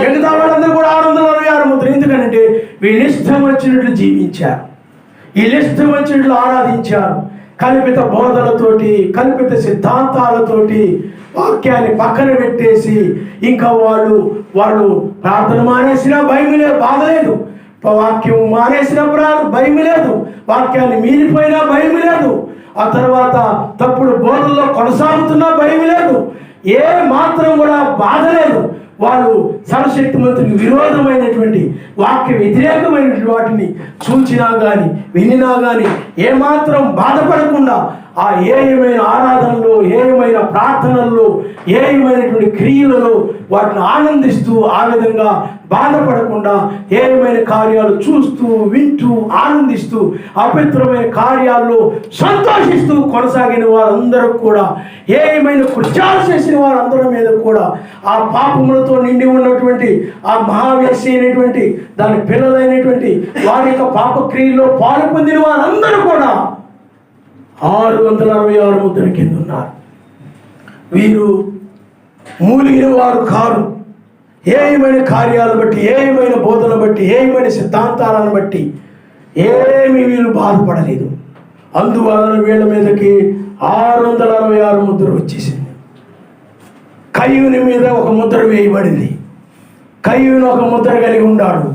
మిగతా వాళ్ళందరూ కూడా 666 ముద్ర. ఎందుకంటే వీళ్ళు ఇష్టం వచ్చినట్లు జీవించారు, వీళ్ళు ఇష్టం వచ్చినట్లు ఆరాధించారు. కల్పిత బోధలతోటి, కల్పిత సిద్ధాంతాలతోటి వాక్యాన్ని పక్కన పెట్టేసి ఇంకా వాళ్ళు ప్రార్థన మానేసినా భయం లేదు, బాధ లేదు. వాక్యం మానేసినా భయం లేదు, వాక్యాన్ని మీరిపోయినా భయం లేదు. ఆ తర్వాత తప్పుడు బోధల్లో కొనసాగుతున్నా భయం లేదు, ఏ మాత్రం కూడా బాధ లేదు. వాళ్ళు సర్వశక్తిమంతునికి విరోధమైనటువంటి వాక్య వ్యతిరేకమైనటువంటి వాటిని చూచినా కానీ వినినా కానీ ఏమాత్రం బాధపడకుండా ఆ ఏమైన ఆరాధనలో, ఏమైన ప్రార్థనల్లో, ఏమైనటువంటి క్రియలలో వాటిని ఆనందిస్తూ, ఆ విధంగా బాధపడకుండా ఏమైన కార్యాలు చూస్తూ వింటూ ఆనందిస్తూ అపవిత్రమైన కార్యాల్లో సంతోషిస్తూ కొనసాగిన వారందరూ కూడా, ఏమైన కృత్యాలు చేసిన వారందరి మీద కూడా ఆ పాపములతో నిండి ఉన్నటువంటి ఆ మహావ్యసి అయినటువంటి దాని పిల్లలైనటువంటి వారి యొక్క పాపక్రియల్లో పాలు పొందిన వారందరూ కూడా 666 ముద్ర కింద ఉన్నారు. వీరు మూలిగిన వారు కారు. ఏమైన కార్యాలను బట్టి, ఏమైన బోధనను బట్టి, ఏమైన సిద్ధాంతాలను బట్టి ఏమీ వీళ్ళు బాధపడలేదు. అందువలన వీళ్ళ మీదకి 666 ముద్ర వచ్చేసింది. కయ్యూని మీద ఒక ముద్ర వేయబడింది. కయ్యూని ఒక ముద్ర కలిగి ఉన్నాడు.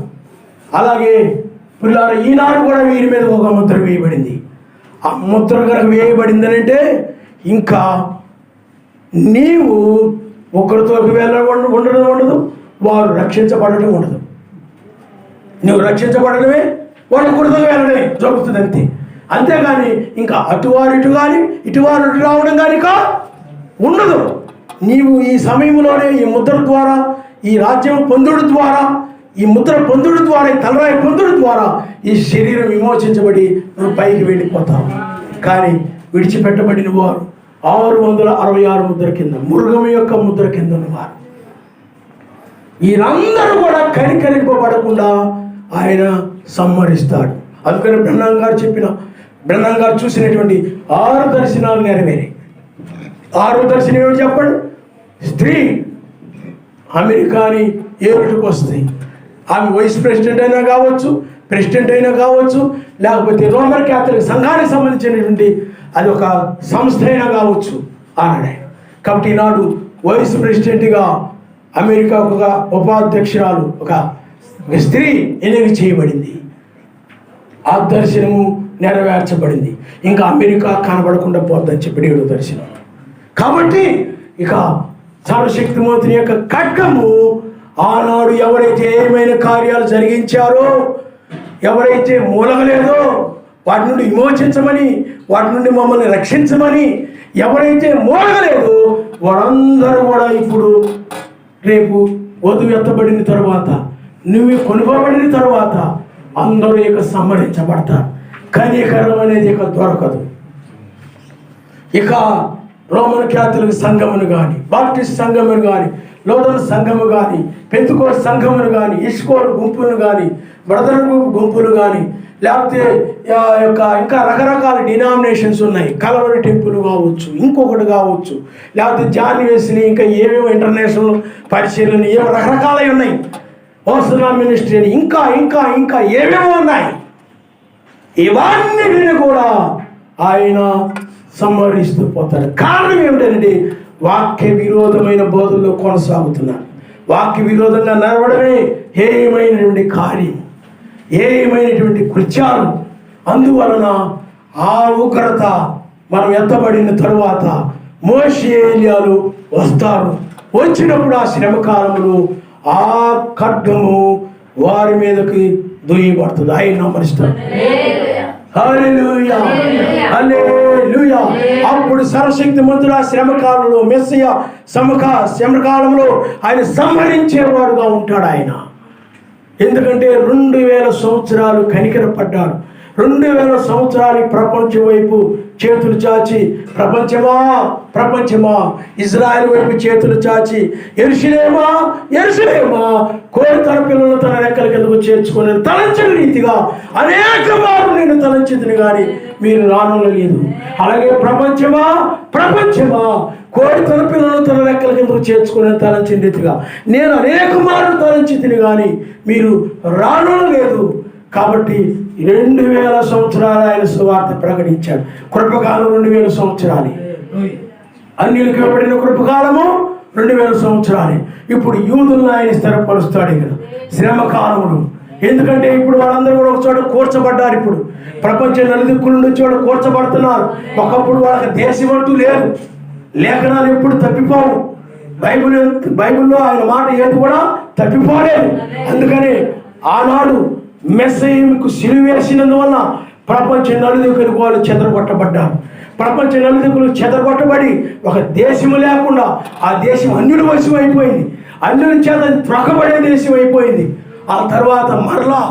అలాగే పిల్లలు ఈనాడు కూడా వీరి మీద ఒక ముద్ర వేయబడింది. ఆ ముద్ర కనుక వేయబడిందనంటే ఇంకా నీవు ఒకరితో ఉండడం ఉండదు, వారు రక్షించబడటం ఉండదు. నువ్వు రక్షించబడడమే, వాళ్ళు ఒకరితో వెళ్ళడమే జరుగుతుంది అంతే. అంతేగాని ఇంకా అటువారు ఇటు కానీ ఇటువారు ఇటు రావడం కానీ ఉండదు. నీవు ఈ సమయంలోనే ఈ ముద్ర ద్వారా, ఈ రాజ్యం పొందుడు ద్వారా ఈ ముద్ర పొందుడు ద్వారా, ఈ తలరాయి పొందుడు ద్వారా ఈ శరీరం విమోచించబడి నువ్వు పైకి వెళ్ళిపోతావు. కానీ విడిచిపెట్టబడిన వారు 666 ముద్ర కింద, మృగం యొక్క ముద్ర కింద ఉన్నవారు, వీరందరూ కూడా కనికరింపబడకుండా ఆయన సంహరిస్తాడు. అందుకని బ్రహ్మం గారు చూసినటువంటి 6 దర్శనాలు నెరవేరాయి. 6వ దర్శనం ఏమిటి చెప్పండి? స్త్రీ అమెరికాని ఏలుటకు వస్తాయి. ఆమె వైస్ ప్రెసిడెంట్ అయినా కావచ్చు, ప్రెసిడెంట్ అయినా కావచ్చు, లేకపోతే రోమన్ క్యాథలిక్ సంఘానికి సంబంధించినటువంటి అది ఒక సంస్థ అయినా కావచ్చు అన్నాడు ఆయన. కాబట్టి ఈనాడు వైస్ ప్రెసిడెంట్గా అమెరికా ఒక ఉపాధ్యక్షురాలు ఒక స్త్రీ ఎన్నిక చేయబడింది. ఆ దర్శనము నెరవేర్చబడింది. ఇంకా అమెరికా కనబడకుండా పోద్దని చెప్పి 7వ దర్శనం. కాబట్టి ఇక సర్వశక్తిమంతుని యొక్క ఖడ్గము ఆనాడు ఎవరైతే ఏమైనా కార్యాలు జరిగించారో, ఎవరైతే మూలగలేదో వాటి నుండి విమోచించమని, వాటి నుండి మమ్మల్ని రక్షించమని ఎవరైతే మూలగలేదో వారందరూ కూడా ఇప్పుడు రేపు వధువు ఎత్తబడిన తర్వాత, నువ్వు కొనుగోబడిన తర్వాత అందరూ ఇక సంహరించబడతారు. కనికరం అనేది ఇక దొరకదు. ఇక రోమన్ క్యాథలిక్ సంఘమును కానీ, బాప్టిస్ట్ సంఘమును కానీ, లోదన్ సంఘము కానీ, పెంతుకోస్ సంఘమును కానీ, ఇస్కోర్ గుంపును కానీ, బ్రదర్ గ్రూప్ గుంపులు కానీ, లేకపోతే ఇంకా రకరకాల డినామినేషన్స్ ఉన్నాయి. కలవరి టెంపుల్ కావచ్చు, ఇంకొకటి కావచ్చు, లేకపోతే జాన్ వెస్లీ, ఇంకా ఏమేమో ఇంటర్నేషనల్ పరిశీలన ఏమో రకరకాలవి ఉన్నాయి. పర్సనల్ మినిస్ట్రీ అని ఇంకా ఇంకా ఇంకా ఏమేమో ఉన్నాయి. ఇవన్నిటిని కూడా ఆయన సంహరిస్తూ పోతాడు. కారణం ఏమిటంటే వాక్య విరోధమైన బోధల్లో కొనసాగుతున్నారు. వాక్య విరోధంగా నడవడమే హేయమైనటువంటి కార్యం, హేయమైనటువంటి కృత్యాలు. అందువలన ఆ ఉగ్రత మనం ఎత్తబడిన తరువాత మోషే ఏలియాలు వస్తారు. వచ్చినప్పుడు ఆ శ్రమ కాలంలో ఆ ఖడ్గము వారి మీదకి దుయ్యబడుతుంది. ఆయన నమరిస్తారు. హల్లెలూయా, హల్లెలూయా. అప్పుడు సర్వశక్తిమంతుడు ఆ శ్రమకాలంలో, మెస్సయ శ్రమకాలంలో ఆయన సంహరించేవాడుగా ఉంటాడు ఆయన. ఎందుకంటే 2000 సంవత్సరాలు కనికరపడ్డాడు. 2000 సంవత్సరాలు ప్రపంచం వైపు చేతులు చాచి, ప్రపంచమా ప్రపంచమా, ఇజ్రాయెల్ వైపు చేతులు చాచి, యెరూషలేమా యెరూషలేమా, కోడి తన పిల్లలను తన రెక్కల కిందకు చేర్చుకుని తలంచిన రీతిగా అనేక మార్లు నేను తలంచింది కానీ మీరు రానలేదు. అలాగే ప్రపంచమా ప్రపంచమా, కోడి తన పిల్లలను తన రెక్కల కిందకు చేర్చుకుని తలంచిన రీతిగా నేను అనేక మార్లు తలంచింది కానీ మీరు రానలేదు. కాబట్టి 2000 సంవత్సరాలు ఆయన సువార్త ప్రకటించాడు. కృపకాలం 2000 సంవత్సరాలు. అన్యులకు ఇవ్వబడిన కృపకాలము 2000 సంవత్సరాలు. ఇప్పుడు యూదులను ఆయన స్థిరపరుస్తాడు ఇక్కడ శ్రమకాలములు. ఎందుకంటే ఇప్పుడు వాళ్ళందరూ కూడా ఒక చోట కూర్చబడ్డారు. ఇప్పుడు ప్రపంచం నలుదిక్కుల నుంచి వాళ్ళు కూర్చబడుతున్నారు. ఒకప్పుడు వాళ్ళకి దేశం అంటూ లేదు. లేఖనాలు ఎప్పుడు తప్పిపోవు. బైబిల్లో ఆయన మాట ఏది కూడా తప్పిపోలేదు. అందుకని ఆనాడు మెస్సయ్యకు సిలువ వేసినందువల్ల ప్రపంచం నలుదిక్కులకు వాళ్ళు చెదరగొట్టబడ్డారు. ప్రపంచ నలుదిక్కులు చెదరగొట్టబడి ఒక దేశము లేకుండా ఆ దేశం అన్యుల వశం అయిపోయింది. అన్యుల చేత త్రొక్కబడే దేశం అయిపోయింది. ఆ తర్వాత మరలా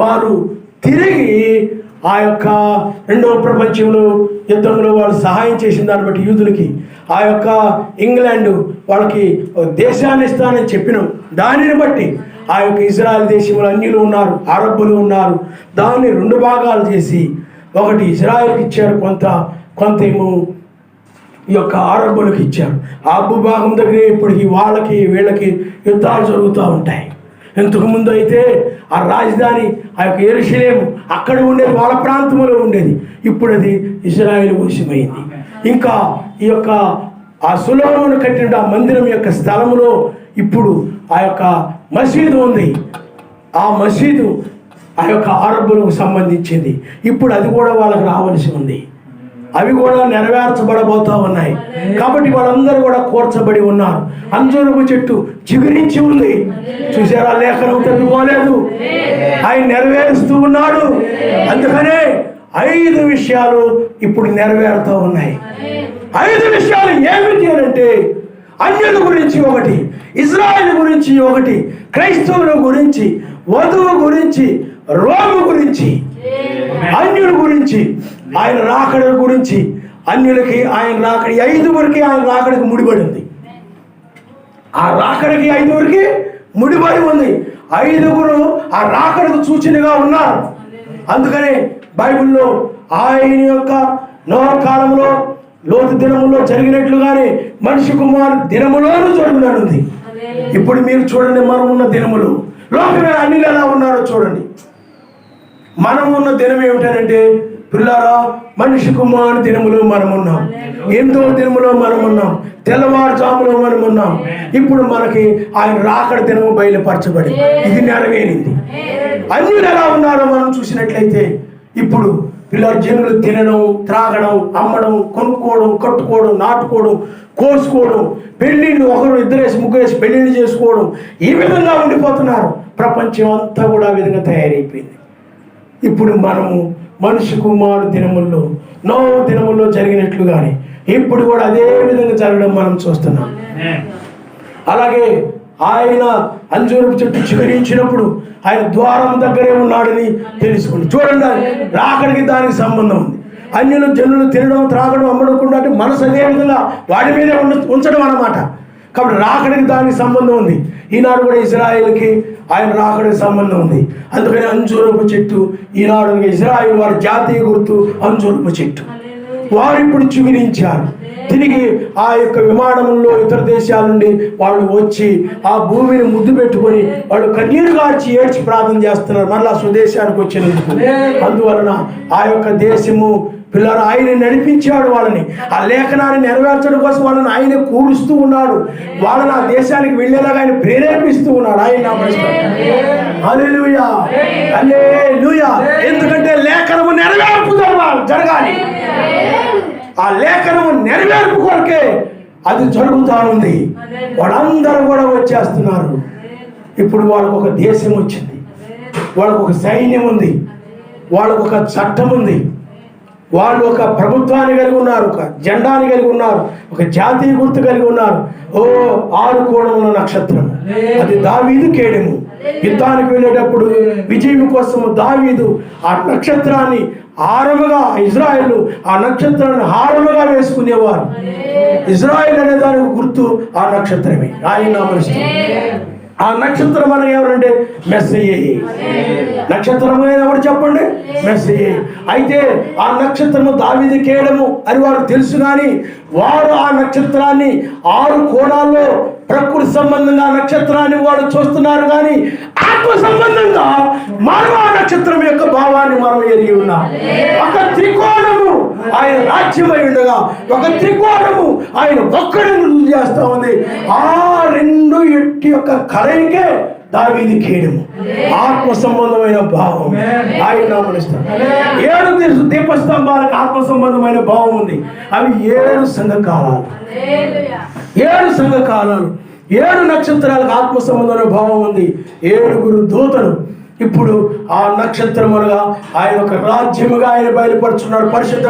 వారు తిరిగి ఆ యొక్క 2వ ప్రపంచంలో యుద్ధంలో వాళ్ళు సహాయం చేసిన దాన్ని బట్టి యూదులకి ఆ యొక్క ఇంగ్లాండ్ వాళ్ళకి దేశాన్ని ఇస్తానని చెప్పినాం. దానిని బట్టి ఆ యొక్క ఇజ్రాయెల్ దేశంలో అన్యులు ఉన్నారు, అరబ్బులు ఉన్నారు. దాన్ని 2 భాగాలు చేసి ఒకటి ఇజ్రాయెల్కి ఇచ్చారు, కొంత ఏమో ఈ యొక్క అరబ్బులకు ఇచ్చారు. ఆ భూభాగం దగ్గర ఇప్పటికి వాళ్ళకి వీళ్ళకి యుద్ధాలు జరుగుతూ ఉంటాయి. ఇంతకుముందు అయితే ఆ రాజధాని ఆ యొక్క యెరూషలేము అక్కడ ఉండేది, వాళ్ళ ప్రాంతంలో ఉండేది. ఇప్పుడు అది ఇజ్రాయెల్ వశమైంది. ఇంకా ఈ యొక్క ఆ సొలొమోను కట్టిన ఆ మందిరం యొక్క స్థలంలో ఇప్పుడు ఆ యొక్క మసీదు ఉంది. ఆ మసీదు ఆ యొక్క అరబ్బులకు సంబంధించింది. ఇప్పుడు అది కూడా వాళ్ళకి రావాల్సి ఉంది. అవి కూడా నెరవేర్చబడబోతూ ఉన్నాయి. కాబట్టి వాళ్ళందరూ కూడా కూర్చబడి ఉన్నారు. అంజూరపు చెట్టు చిగురించి ఉంది. చూసారా, లేఖనం తప్పిపోలేదు. ఆయన నెరవేరుస్తూ ఉన్నాడు. అందుకనే 5 విషయాలు ఇప్పుడు నెరవేరుతూ ఉన్నాయి. 5 విషయాలు ఏమిటి అంటే అన్యుల గురించి ఒకటి, ఇజ్రాయెల్ గురించి ఒకటి, క్రైస్తవుల గురించి, వధువు గురించి, రోము గురించి, అన్యుల గురించి, ఆయన రాకడ గురించి, అన్యులకి ఆయన రాకడి, 5 ఆయన రాకడికి ముడిపడి ఉంది. ఆ రాకడికి 5 ముడిపడి ఉంది. 5 ఆ రాకడకు సూచనగా ఉన్నారు. అందుకనే బైబిల్లో ఆయన యొక్క నోహ కాలంలో, లోతు దినములో జరిగినట్లుగానే మనిషి కుమారు దినములోనూ జరుగుతుంది. ఇప్పుడు మీరు చూడండి, మనం ఉన్న దినములు లోకమే అన్ని ఎలా ఉన్నారో చూడండి. మనం ఉన్న దినం ఏమిటంటే పిల్లారా, మనిషి కుమారు దినములో మనం ఉన్నాం, 8వ దినములో మనం ఉన్నాం, తెల్లవారుజాములో మనం ఉన్నాం. ఇప్పుడు మనకి ఆయన రాకడ దినము బయలుపరచబడి ఇది నెరవేరింది. అన్యులు ఎలా ఉన్నారో మనం చూసినట్లయితే ఇప్పుడు పిల్లలు జనులు తినడం, త్రాగడం, అమ్మడం, కొనుక్కోవడం, కట్టుకోవడం, నాటుకోవడం, కోసుకోవడం, పెళ్ళిళ్ళు 1, 2, 3 పెళ్ళిళ్ళు చేసుకోవడం, ఈ విధంగా ఉండిపోతున్నారు. ప్రపంచం అంతా కూడా ఆ విధంగా తయారైపోయింది. ఇప్పుడు మనము మనిషి కుమారు దినముల్లో, నోవ దినముల్లో జరిగినట్లుగానే ఇప్పుడు కూడా అదే విధంగా జరగడం మనం చూస్తున్నాం. అలాగే ఆయన అంజూరపు చెట్టు చిగురించినప్పుడు ఆయన ద్వారం దగ్గరే ఉన్నాడని తెలుసుకోండి. చూడండి, రాకడికి దానికి సంబంధం ఉంది. అన్యులు జనులు తినడం, త్రాగడం, అమ్మడకుండా అంటే మనసు అదే విధంగా వాడి మీదే ఉంచడం అన్నమాట. కాబట్టి రాకడికి దానికి సంబంధం ఉంది. ఈనాడు కూడా ఇజ్రాయేల్కి ఆయన రాకడికి సంబంధం ఉంది. అందుకని అంజూరపు చెట్టు ఈనాడు ఇజ్రాయేల్ వారి జాతీయ గుర్తు అంజూరపు చెట్టు. వారు ఇప్పుడు చిగురించారు. తిరిగి ఆ యొక్క విమానంలో ఇతర దేశాల నుండి వాళ్ళు వచ్చి ఆ భూమిని ముద్దు పెట్టుకొని వాళ్ళు కన్నీరు గార్చి ఏడ్చి ప్రార్థన చేస్తున్నారు మరలా స్వదేశానికి వచ్చినందుకు. అందువలన ఆ యొక్క దేశము పిల్లలు ఆయన నడిపించాడు. వాళ్ళని ఆ లేఖనాన్ని నెరవేర్చడం కోసం వాళ్ళని ఆయన కూరుస్తూ ఉన్నాడు. వాళ్ళని ఆ దేశానికి వెళ్ళేలాగా ఆయన ప్రేరేపిస్తూ ఉన్నాడు. ఆయన హల్లెలూయా, హల్లెలూయా. ఎందుకంటే లేఖనము నెరవేర్పు జరగాలి. ఆ లేఖనము నెరవేర్పు కొరకే అది జరుగుతూ ఉంది. వాళ్ళందరూ కూడా వచ్చేస్తున్నారు. ఇప్పుడు వాళ్ళకు ఒక దేశం వచ్చింది, వాళ్ళకు ఒక సైన్యం ఉంది, వాళ్ళకు ఒక చట్టం ఉంది, వాళ్ళు ఒక ప్రభుత్వాన్ని కలిగి ఉన్నారు, ఒక జెండాని కలిగి ఉన్నారు, ఒక జాతీయ గుర్తు కలిగి ఉన్నారు. 6 కోణముల నక్షత్రం, అది దావీదు కేడెము. యుద్ధానికి వెళ్ళేటప్పుడు విజయం కోసం దావీదు ఆ నక్షత్రాన్ని హారముగా, ఇజ్రాయేల్ ఆ నక్షత్రాన్ని హారముగా వేసుకునేవారు. ఇజ్రాయేల్ అనే దానికి గుర్తు ఆ నక్షత్రమే. ఆయన నామనిష్టం. ఆ నక్షత్రం అని ఎవరంటే మెస్సయ్యే. నక్షత్రం ఎవరు చెప్పండి? మెస్సయ్యే. అయితే ఆ నక్షత్రము దావీదు కేడము అని వారు తెలుసు, కానీ వారు ఆ నక్షత్రాన్ని 6 కోణాల్లో ప్రకృతి సంబంధంగా నక్షత్రాన్ని వాడు చూస్తున్నారు, కానీ ఆత్మ సంబంధంగా మనం ఆ నక్షత్రం యొక్క భావాన్ని మనం ఎరిగి ఉన్నాం. ఒక త్రికోణము ఆయన రాజ్యమై ఉండగా ఒక త్రికోణము ఆయన ఒక్కడిని రుజువు చేస్తా ఉంది. ఆ 2 ఎట్టి యొక్క కలయికే దావీదు కేడము, ఆత్మ సంబంధమైన భావం. ఆయన నామనిస్తాడు. 7 దీపస్తంభాలకు ఆత్మ సంబంధమైన భావం ఉంది. అవి 7 సంఘకాలాలు, 7 సంఘకాలాలు, 7 నక్షత్రాలకు ఆత్మ సంబంధమైన భావం ఉంది. 7 దూతలు ఇప్పుడు ఆ నక్షత్రములుగా ఆయన ఒక రాజ్యముగా ఆయన బయలుపరుచున్నాడు. పరిశుద్ధ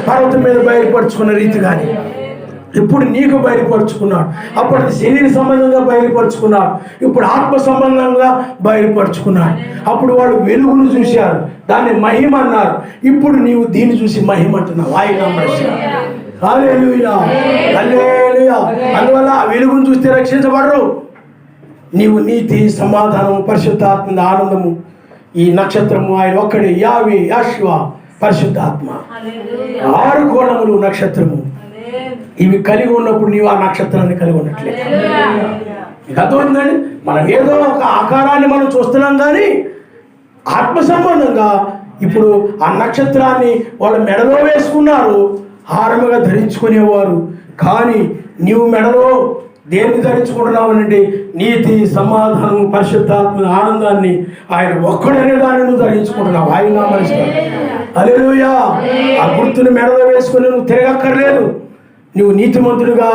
పర్వతం మీద బయలుపరుచుకున్న రీతిగానే ఇప్పుడు నీకు బయలుపరుచుకున్నాడు. అప్పుడు శరీర సంబంధంగా బయలుపరుచుకున్నాడు, ఇప్పుడు ఆత్మ సంబంధంగా బయలుపరుచుకున్నాడు. అప్పుడు వాళ్ళు వెలుగును చూశారు, దాన్ని మహిమ అన్నారు. ఇప్పుడు నీవు దీన్ని చూసి మహిమ అంటున్నావు. ఆయన హల్లెలూయా, హల్లెలూయా. అందువల్ల ఆ వెలుగును చూస్తే రక్షించబడరు. నీవు నీతి, సమాధానము, పరిశుద్ధాత్మ, ఆనందము, ఈ నక్షత్రము ఆయన ఒక్కడే, యావే, యాషువా, పరిశుద్ధాత్మ, 6 కోణములు నక్షత్రము. ఇవి కలిగి ఉన్నప్పుడు నీవు ఆ నక్షత్రాన్ని కలిగి ఉన్నట్లే. అర్థమైందండి? మనం ఏదో ఒక ఆకారాన్ని మనం చూస్తున్నాం, కానీ ఆత్మ సంబంధంగా ఇప్పుడు ఆ నక్షత్రాన్ని వాళ్ళు మెడలో వేసుకున్నారు, హారముగా ధరించుకునేవారు. కానీ నీవు మెడలో దేన్ని ధరించుకుంటున్నావు అంటే నీతి, సమాధానం, పరిశుద్ధాత్మ, ఆనందాన్ని ఆయన ఒక్కడనే దాన్ని నువ్వు ధరించుకుంటున్నావు. ఆయన నామనిస్తాడు. హల్లెలూయా. ఆ గుర్తుని మెడలో వేసుకుని నువ్వు తిరగక్కర్లేదు. నువ్వు నీతిమంతుడిగా,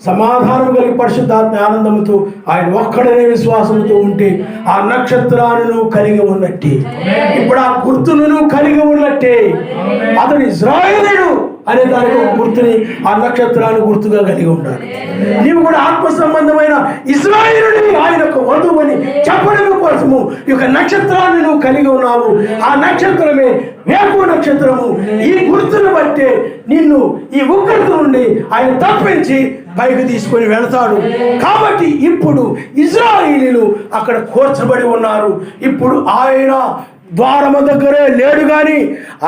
సమాధానం కలిగి, పరిశుద్ధాత్మ ఆనందంతో ఆయన ఒక్కడనే విశ్వాసంతో ఉంటే ఆ నక్షత్రాన్ని నువ్వు కలిగి ఉన్నట్టే. ఇప్పుడు ఆ గుర్తును నువ్వు కలిగి ఉన్నట్టే. అతడు ఇశ్రాయేలీయుడు అనే దానికి ఒక గుర్తుని ఆ నక్షత్రాన్ని గుర్తుగా కలిగి ఉండాలి. నీవు కూడా ఆత్మ సంబంధమైన ఇశ్రాయేలుని ఆయన యొక్క వధువు అని చెప్పడం కోసము ఈ యొక్క నక్షత్రాన్ని నువ్వు కలిగి ఉన్నావు. ఆ నక్షత్రమే వేకువ నక్షత్రము. ఈ గుర్తును బట్టే నిన్ను ఈ ఉగ్రత నుండి ఆయన తప్పించి పైకి తీసుకొని వెళతాడు. కాబట్టి ఇప్పుడు ఇశ్రాయేలీయులు అక్కడ కూర్చబడి ఉన్నారు. ఇప్పుడు ఆయన ద్వారము దగ్గరే లేడు కానీ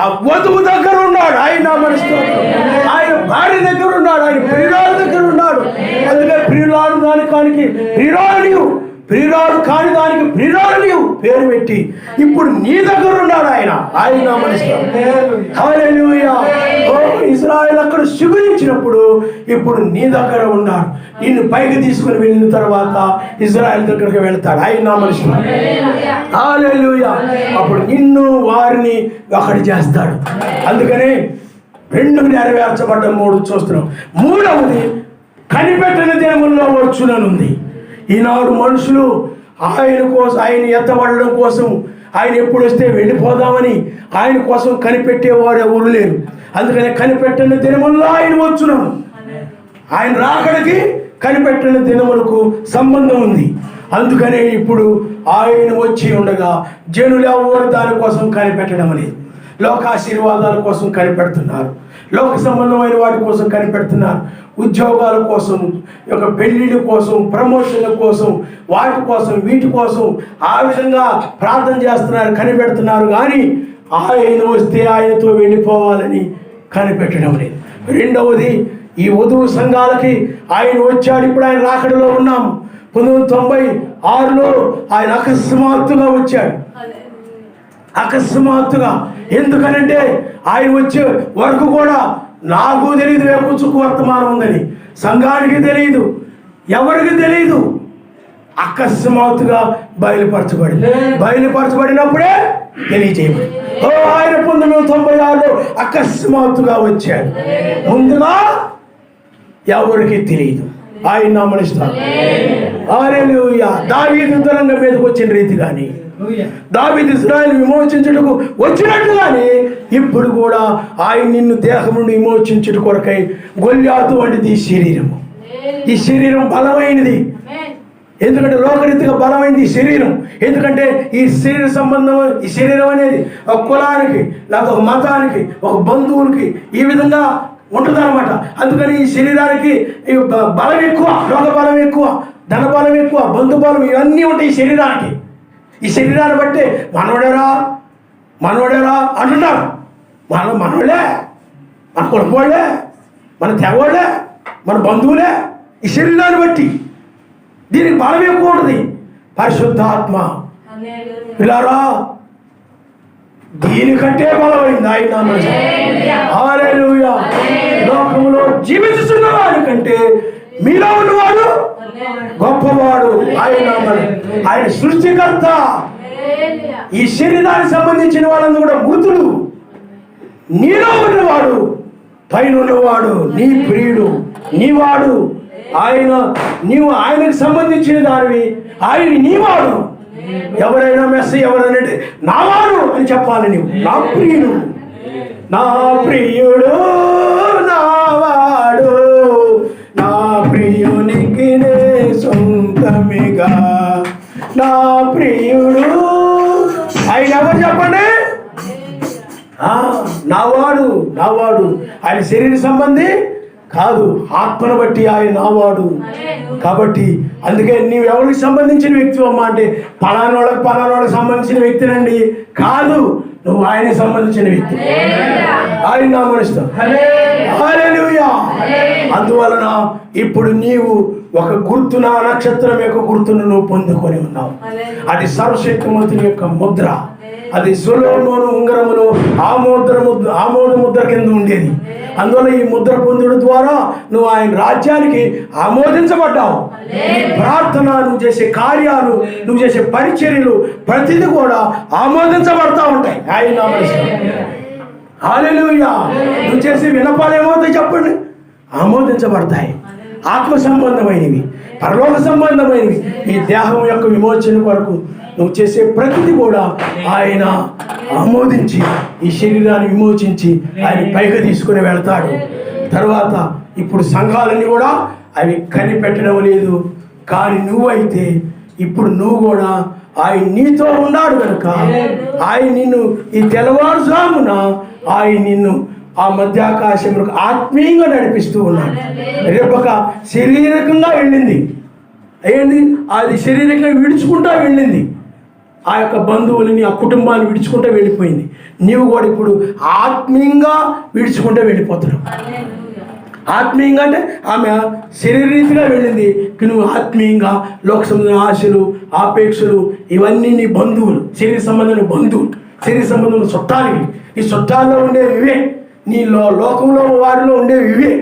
ఆ వధువు దగ్గర ఉన్నాడు. ఆయన ఆయన భార్య దగ్గర ఉన్నాడు. ఆయన ప్రియురాలు దగ్గర ఉన్నాడు. అందుకే ప్రియురాలు దానికి ప్రియురాలు కాని దానికి ప్రియురాలు పేరు పెట్టి ఇప్పుడు నీ దగ్గర ఉన్నాడు. ఆయన హల్లెలూయా. ఇశ్రాయేలు అక్కడ శుభ్రించినప్పుడు ఇప్పుడు నీ దగ్గర ఉన్నాడు. నిన్ను పైకి తీసుకుని వెళ్ళిన తర్వాత ఇశ్రాయేలు దగ్గరికి వెళ్తాడు. ఆయన నామనిస్తాడు. హల్లెలూయా. అప్పుడు నిన్ను వారిని ఒకటి చేస్తాడు. అందుకని రెండు నెరవేర్చబడ్డ 3 చూస్తున్నాం. 3వది కనిపెట్టిన దినముల్లో వచ్చుననుంది. ఈనాడు మనుషులు ఆయన ఎత్తబడడం కోసం, ఆయన ఎప్పుడు వస్తే వెళ్ళిపోదామని ఆయన కోసం కనిపెట్టేవారు ఎవరు లేరు. అందుకని కనిపెట్టిన దినముల్లో ఆయన వచ్చును. ఆయన రాకడికి కనిపెట్టిన దినములకు సంబంధం ఉంది. అందుకనే ఇప్పుడు ఆయన వచ్చి ఉండగా జనులు ఎవరు దానికోసం కనిపెట్టడం లేదు. లోకాశీర్వాదాల కోసం కనిపెడుతున్నారు, లోక సంబంధమైన వాటి కోసం కనిపెడుతున్నారు, ఉద్యోగాల కోసం, యొక్క పెళ్ళిళ్ళ కోసం, ప్రమోషన్ల కోసం, వాటి కోసం, వీటి కోసం ఆ విధంగా ప్రార్థన చేస్తున్నారు, కనిపెడుతున్నారు. కానీ ఆయన వస్తే ఆయనతో వెళ్ళిపోవాలని కనిపెట్టడం లేదు. రెండవది ఈ వధువు సంఘాలకి ఆయన వచ్చాడు. ఇప్పుడు ఆయన రాకడలో ఉన్నాము. 1996లో ఆయన అకస్మాత్తుగా వచ్చాడు. అకస్మాత్తుగా. ఎందుకనంటే ఆయన వచ్చే వరకు కూడా నాకు తెలియదు వేపుచుకు వర్తమానం ఉందని, సంఘానికి తెలియదు, ఎవరికి తెలియదు. అకస్మాత్తుగా బయలుపరచబడినప్పుడే తెలియజేయబడి ఆయన 1996లో అకస్మాత్తుగా వచ్చాడు. ముందుగా ఎవరికి తెలియదు. ఆయన నామనిస్తాడు. హల్లెలూయా. దావీదు తరంగం మీదకి వచ్చిన రీతి కానీ, దావీదు ఇశ్రాయేలు విమోచించుటకు వచ్చినట్టుగానే ఇప్పుడు కూడా ఆయన నిన్ను దేహం నుండి విమోచించుట కొరకై గొల్యాతు వంటిది ఈ శరీరము. ఈ శరీరం బలమైనది. ఎందుకంటే లోకరీతిగా బలమైంది ఈ శరీరం. ఎందుకంటే ఈ శరీర సంబంధం, ఈ శరీరం అనేది ఒక కులానికి, లేకపోతే ఒక మతానికి, ఒక బంధువులకి ఈ విధంగా ఉంటుందన్నమాట. అందుకని ఈ శరీరానికి బలం ఎక్కువ, లోక బలం ఎక్కువ, ధన బలం ఎక్కువ, బంధు బలం, ఇవన్నీ ఉంటాయి ఈ శరీరానికి. ఈ శరీరాన్ని బట్టి మనవడేరా అంటున్నారు. మనోళ్ళే, మన కులపోళ్ళే, మన తెగోళ్ళే, మన బంధువులే. ఈ శరీరాన్ని బట్టి దీనికి బలం ఎక్కువ ఉంటుంది. పరిశుద్ధాత్మ పిల్లారా దీనికంటే బలమైంది ఆయన. హల్లెలూయా. లోకంలో జీవిస్తున్న వాడికంటే మీలో ఉన్నవాడు గొప్పవాడు. ఆయన సృష్టికర్త. ఈ శరీరానికి సంబంధించిన వాళ్ళందరూ కూడా మృతులు. నీలో ఉన్నవాడు, పైన ఉన్నవాడు, నీ ప్రియుడు, నీవాడు. నీవు ఆయనకు సంబంధించిన దానివి, ఆయన నీవాడు. ఎవరైనా మెస్స ఎవరనంటే నావాడు అని చెప్పాలి. నీవు నా ప్రియుడు, నా ప్రియుడు, నావాడు, నా ప్రియునికి నే సొంతమిగా, నా ప్రియుడు. ఆయన ఎవరు చెప్పండి? నావాడు. ఆయన శరీర సంబంధి కాదు, ఆత్మను బట్టి ఆయన నావాడు. కాబట్టి అందుకే నీవు ఎవరికి సంబంధించిన వ్యక్తి అమ్మా అంటే పలానోళ్ళకి సంబంధించిన వ్యక్తినండి కాదు, నువ్వు ఆయనకి సంబంధించిన వ్యక్తి. ఆయన నామనిస్తావు. హల్లెలూయా. అందువలన ఇప్పుడు నీవు ఒక గుర్తున, నక్షత్రం యొక్క గుర్తును నువ్వు పొందుకొని ఉన్నావు. అది సర్వశక్తిమంతుని యొక్క ముద్ర. అది సొలొమోను ఉంగరమును ఆమోద ముద్ర కింద ఉండేది. అందువల్ల ఈ ముద్ర పొందుడు ద్వారా నువ్వు ఆయన రాజ్యానికి ఆమోదించబడ్డావు. నీ ప్రార్థన, నువ్వు చేసే కార్యాలు, నువ్వు చేసే పరిచర్యలు ప్రతిదీ కూడా ఆమోదించబడతా ఉంటాయి. ఆయన హల్లెలూయా. నువ్వు చేసే విన్నపాలు ఏమవుతాయి చెప్పండి? ఆమోదించబడతాయి. ఆత్మ సంబంధమైనవి, పరలోక సంబంధమైనవి. ఈ దేహం యొక్క విమోచన కొరకు నువ్వు చేసే ప్రతిదీ కూడా ఆయన ఆమోదించి ఈ శరీరాన్ని విమోచించి ఆయన పైగా తీసుకుని వెళ్తాడు. తర్వాత ఇప్పుడు సంఘాలన్నీ కూడా అవి కనిపెట్టడం లేదు. కానీ నువ్వైతే ఇప్పుడు నువ్వు కూడా ఆయన నీతో ఉన్నాడు కనుక ఆయన నిన్ను ఈ తెల్లవారుజామున ఆయన నిన్ను ఆ మధ్యాకాశంలో ఆత్మీయంగా నడిపిస్తూ ఉన్నాడు. రేపొక శారీరకంగా వెళ్ళింది ఏంది, అది శారీరకంగా విడుచుకుంటా వెళ్ళింది. ఆ యొక్క బంధువులని ఆ కుటుంబాన్ని విడుచుకుంటూ వెళ్ళిపోయింది. నీవు కూడా ఇప్పుడు ఆత్మీయంగా విడుచుకుంటూ వెళ్ళిపోతున్నావు. ఆత్మీయంగా అంటే ఆమె శరీరీతిగా వెళ్ళింది, నువ్వు ఆత్మీయంగా లోక సంబంధమైన ఆశలు ఆపేక్షలు ఇవన్నీ నీ బంధువులు, శరీర సంబంధమైన బంధువులు, శరీర సంబంధమైన చుట్టాలు. ఈ చుట్టాల్లో ఉండేవి ఇవే, నీ లోకంలో వారిలో ఉండేవి ఇవే.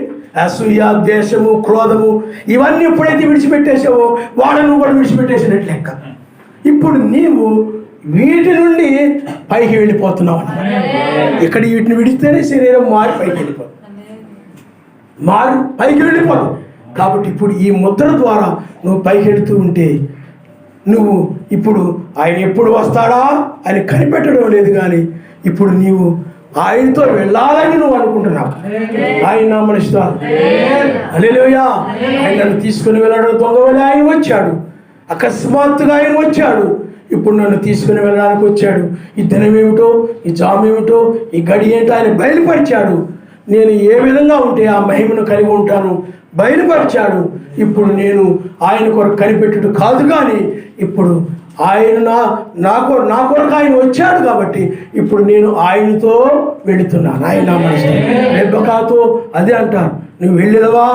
అసూయ, ద్వేషము, క్రోధము ఇవన్నీ ఎప్పుడైతే విడిచిపెట్టేసావో వాళ్ళను కూడా విడిచిపెట్టేసినట్టు లెక్క. ఇప్పుడు నీవు వీటి నుండి పైకి వెళ్ళిపోతున్నావు అన్నమాట. ఇక్కడ వీటిని విడిస్తేనే శరీరం మారి పైకి వెళ్ళిపోతుంది, మారి పైకి వెళ్ళిపోతుంది. కాబట్టి ఇప్పుడు ఈ ముద్ర ద్వారా నువ్వు పైకి వెళుతూ ఉంటే నువ్వు ఇప్పుడు ఆయన ఎప్పుడు వస్తాడా అని కనిపెట్టడం లేదు. కానీ ఇప్పుడు నీవు ఆయనతో వెళ్ళాలని నువ్వు అనుకుంటున్నావు. ఆయన మనిషితో హల్లెలూయా. ఆయన నన్ను తీసుకుని వెళ్ళడం దొంగవలే ఆయన వచ్చాడు, అకస్మాత్తుగా ఆయన వచ్చాడు. ఇప్పుడు నన్ను తీసుకుని వెళ్ళడానికి వచ్చాడు. ఈ దినం ఏమిటో, ఈ జామ్ ఏమిటో, ఈ గడి ఏంటో ఆయన బయలుపరిచాడు. నేను ఏ విధంగా ఉంటే ఆ మహిమను కలిగి ఉంటాను బయలుపరిచాడు. ఇప్పుడు నేను ఆయన కొరకు కనిపెట్టుడు కాదు, కానీ ఇప్పుడు ఆయన నా కొరకు ఆయన వచ్చాడు కాబట్టి ఇప్పుడు నేను ఆయనతో వెళుతున్నాను. ఆయన మనిషి రెబ్బకాతో అదే అంటారు, నువ్వు వెళ్ళేదవా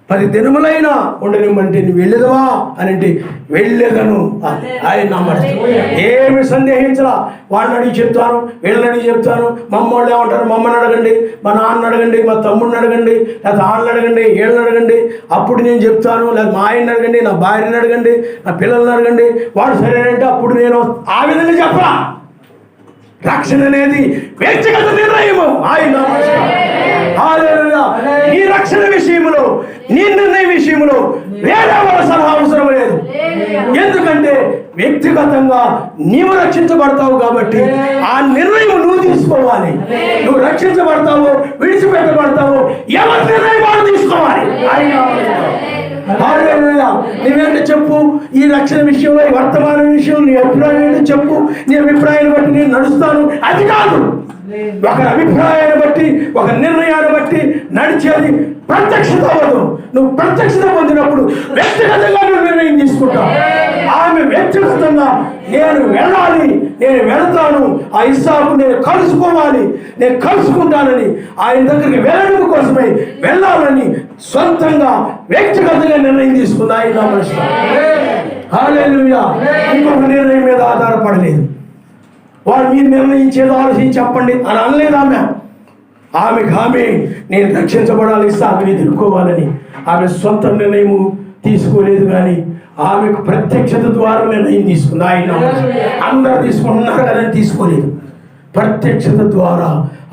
10 దినములైనా ఉండనివ్వమంటే నువ్వు వెళ్ళేదవా అని అంటే వెళ్ళేదను. ఆయన నా మనిషి ఏమి సందేహించరా. వాళ్ళని అడిగి చెప్తాను, వీళ్ళని అడిగి చెప్తాను. మా అమ్మోళ్ళు ఏమంటారు, మా అమ్మని అడగండి, మా నాన్న అడగండి, మా తమ్ముడిని అడగండి, లేదా వాళ్ళని అడగండి, వీళ్ళని అడగండి, అప్పుడు నేను చెప్తాను. లేదా మా ఆయన్ని అడగండి, నా భార్యని అడగండి, నా పిల్లల్ని అడగండి, వాడు సరేనంటే అప్పుడు నేను ఆ విధంగా చెప్పరా. రక్షణ అనేది వ్యక్తిగత నిర్ణయము. ఆయన నీ రక్షణ విషయంలో, నీ నిర్ణయం విషయంలో వేరే వాళ్ళ సలహా అవసరం లేదు. ఎందుకంటే వ్యక్తిగతంగా నీవు రక్షించబడతావు కాబట్టి ఆ నిర్ణయం నువ్వు తీసుకోవాలి. నువ్వు రక్షించబడతావు, విడిచిపెట్టబడతావు, ఎవరి నిర్ణయం వాళ్ళు తీసుకోవాలి. నువ్వేంటో చెప్పు. ఈ రక్షణ విషయంలో, ఈ వర్తమాన విషయం నీ అభిప్రాయం ఏంటో చెప్పు. నీ అభిప్రాయాన్ని బట్టి నేను నడుస్తాను అది కాదు. ఒక అభిప్రాయాన్ని బట్టి, ఒక నిర్ణయాన్ని బట్టి నడిచేది ప్రత్యక్షత అవ్వదు. నువ్వు ప్రత్యక్షత పొందినప్పుడు వ్యక్తిగతంగా నువ్వు నిర్ణయం తీసుకుంటావు. ఆమె వ్యక్తిగతంగా నేను వెళ్ళాలి, నేను వెళతాను, ఆ ఇస్సాకు నేను కలుసుకోవాలి, నేను కలుసుకుంటానని ఆయన దగ్గరికి వెళ్ళడం కోసమై వెళ్ళాలని సొంతంగా వ్యక్తిగతంగా నిర్ణయం తీసుకుంది ఆయన మనిషి. హల్లెలూయా. ఇంకొక నిర్ణయం మీద ఆధారపడలేదు. వాడు మీరు నిర్ణయించేది ఆలోచించి చెప్పండి అని అనలేదు ఆమె. ఆమె నేను రక్షించబడాలి, ఇస్సాకుని ఎదుర్కోవాలని ఆమె సొంత నిర్ణయము తీసుకోలేదు. కానీ ఆమెకు ప్రత్యక్షత ద్వారా నిర్ణయం తీసుకుంది. ఆయన అందరూ తీసుకుంటున్నారు కదని తీసుకోలేదు. ప్రత్యక్షత ద్వారా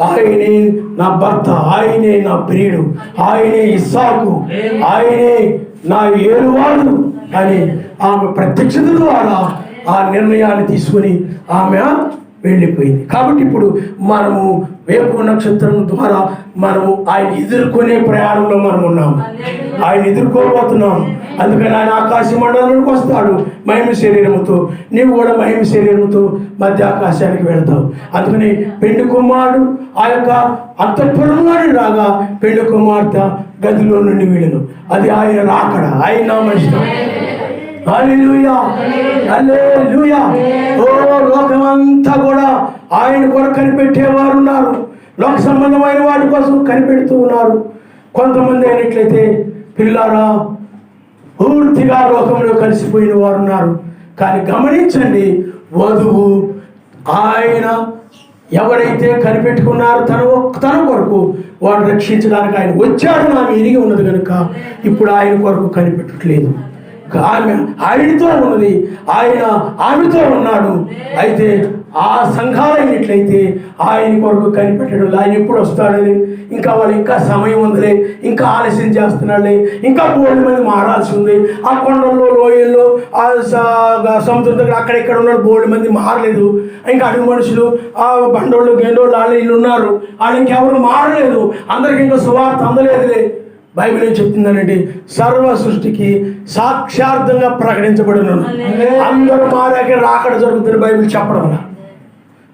ఆయనే నా భర్త, ఆయనే నా ప్రియుడు, ఆయనే ఇస్సాకు, ఆయనే నా ఏలువాడు అని ఆమె ప్రత్యక్షత ద్వారా ఆ నిర్ణయాన్ని తీసుకుని ఆమె వెళ్ళిపోయింది. కాబట్టి ఇప్పుడు మనము వేపు నక్షత్రం ద్వారా మనము ఆయన ఎదుర్కొనే ప్రయాణంలో మనం ఉన్నాము. ఆయన ఎదుర్కోబోతున్నాము. అందుకని ఆయన ఆకాశ మండలంలోకి వస్తాడు మహిమ శరీరముతో. నీవు కూడా మహిమ శరీరముతో మధ్య ఆకాశానికి వెళ్తావు. అందుకని పెళ్లి కుమారుడు ఆ యొక్క అంతఃపురంలో రాగా పెళ్లి కుమార్తె గదిలో నుండి వెళ్ళను. అది ఆయన రాకడ, ఆయన నామం. హల్లెలూయా, హల్లెలూయా. ఓ లోకమంతా కూడా ఆయన కొరకు కనిపెట్టేవారు ఉన్నారు. లోక సంబంధమైన వాటి కోసం కనిపెడుతూ ఉన్నారు. కొంతమంది అయినట్లయితే పిల్లారా పూర్తిగా లోకంలో కలిసిపోయిన వారు ఉన్నారు. కానీ గమనించండి, వధువు ఆయన ఎవరైతే కనిపెట్టుకున్నారో తన కొరకు వాడు రక్షించడానికి ఆయన వచ్చాడు నా ఎరిగి ఉన్నది కనుక ఇప్పుడు ఆయన కొరకు కనిపెట్టట్లేదు. ఆమె ఆయనతో ఉన్నది, ఆయన ఆమెతో ఉన్నాడు. అయితే ఆ సంఘాలైనట్లయితే ఆయన కొరకు కనిపెట్టడం, ఆయన ఎప్పుడు వస్తాడని, ఇంకా వాళ్ళు ఇంకా సమయం ఉందిలే, ఇంకా ఆలస్యం చేస్తున్నాడులే, ఇంకా బోల్డ్ మంది మారాల్సి ఉంది, ఆ కొండల్లో లోయల్లో ఆ సముద్రం దగ్గర అక్కడెక్కడ ఉన్నాడు బోల్డ్ మంది మారలేదు, ఇంకా అడుగు మనుషులు ఆ బండోళ్ళు గేండోళ్ళు వాళ్ళు వీళ్ళు ఉన్నారు, వాళ్ళు ఇంకెవరు మారలేదు, అందరికి ఇంకా సువార్త అందలేదులే. బైబిల్ ఏం చెప్తుందనండి, సర్వ సృష్టికి సాక్షార్థంగా ప్రకటించబడిన అందరూ మారాక రాకడ జరుగుతున్న బైబిల్ చెప్పడం వల్ల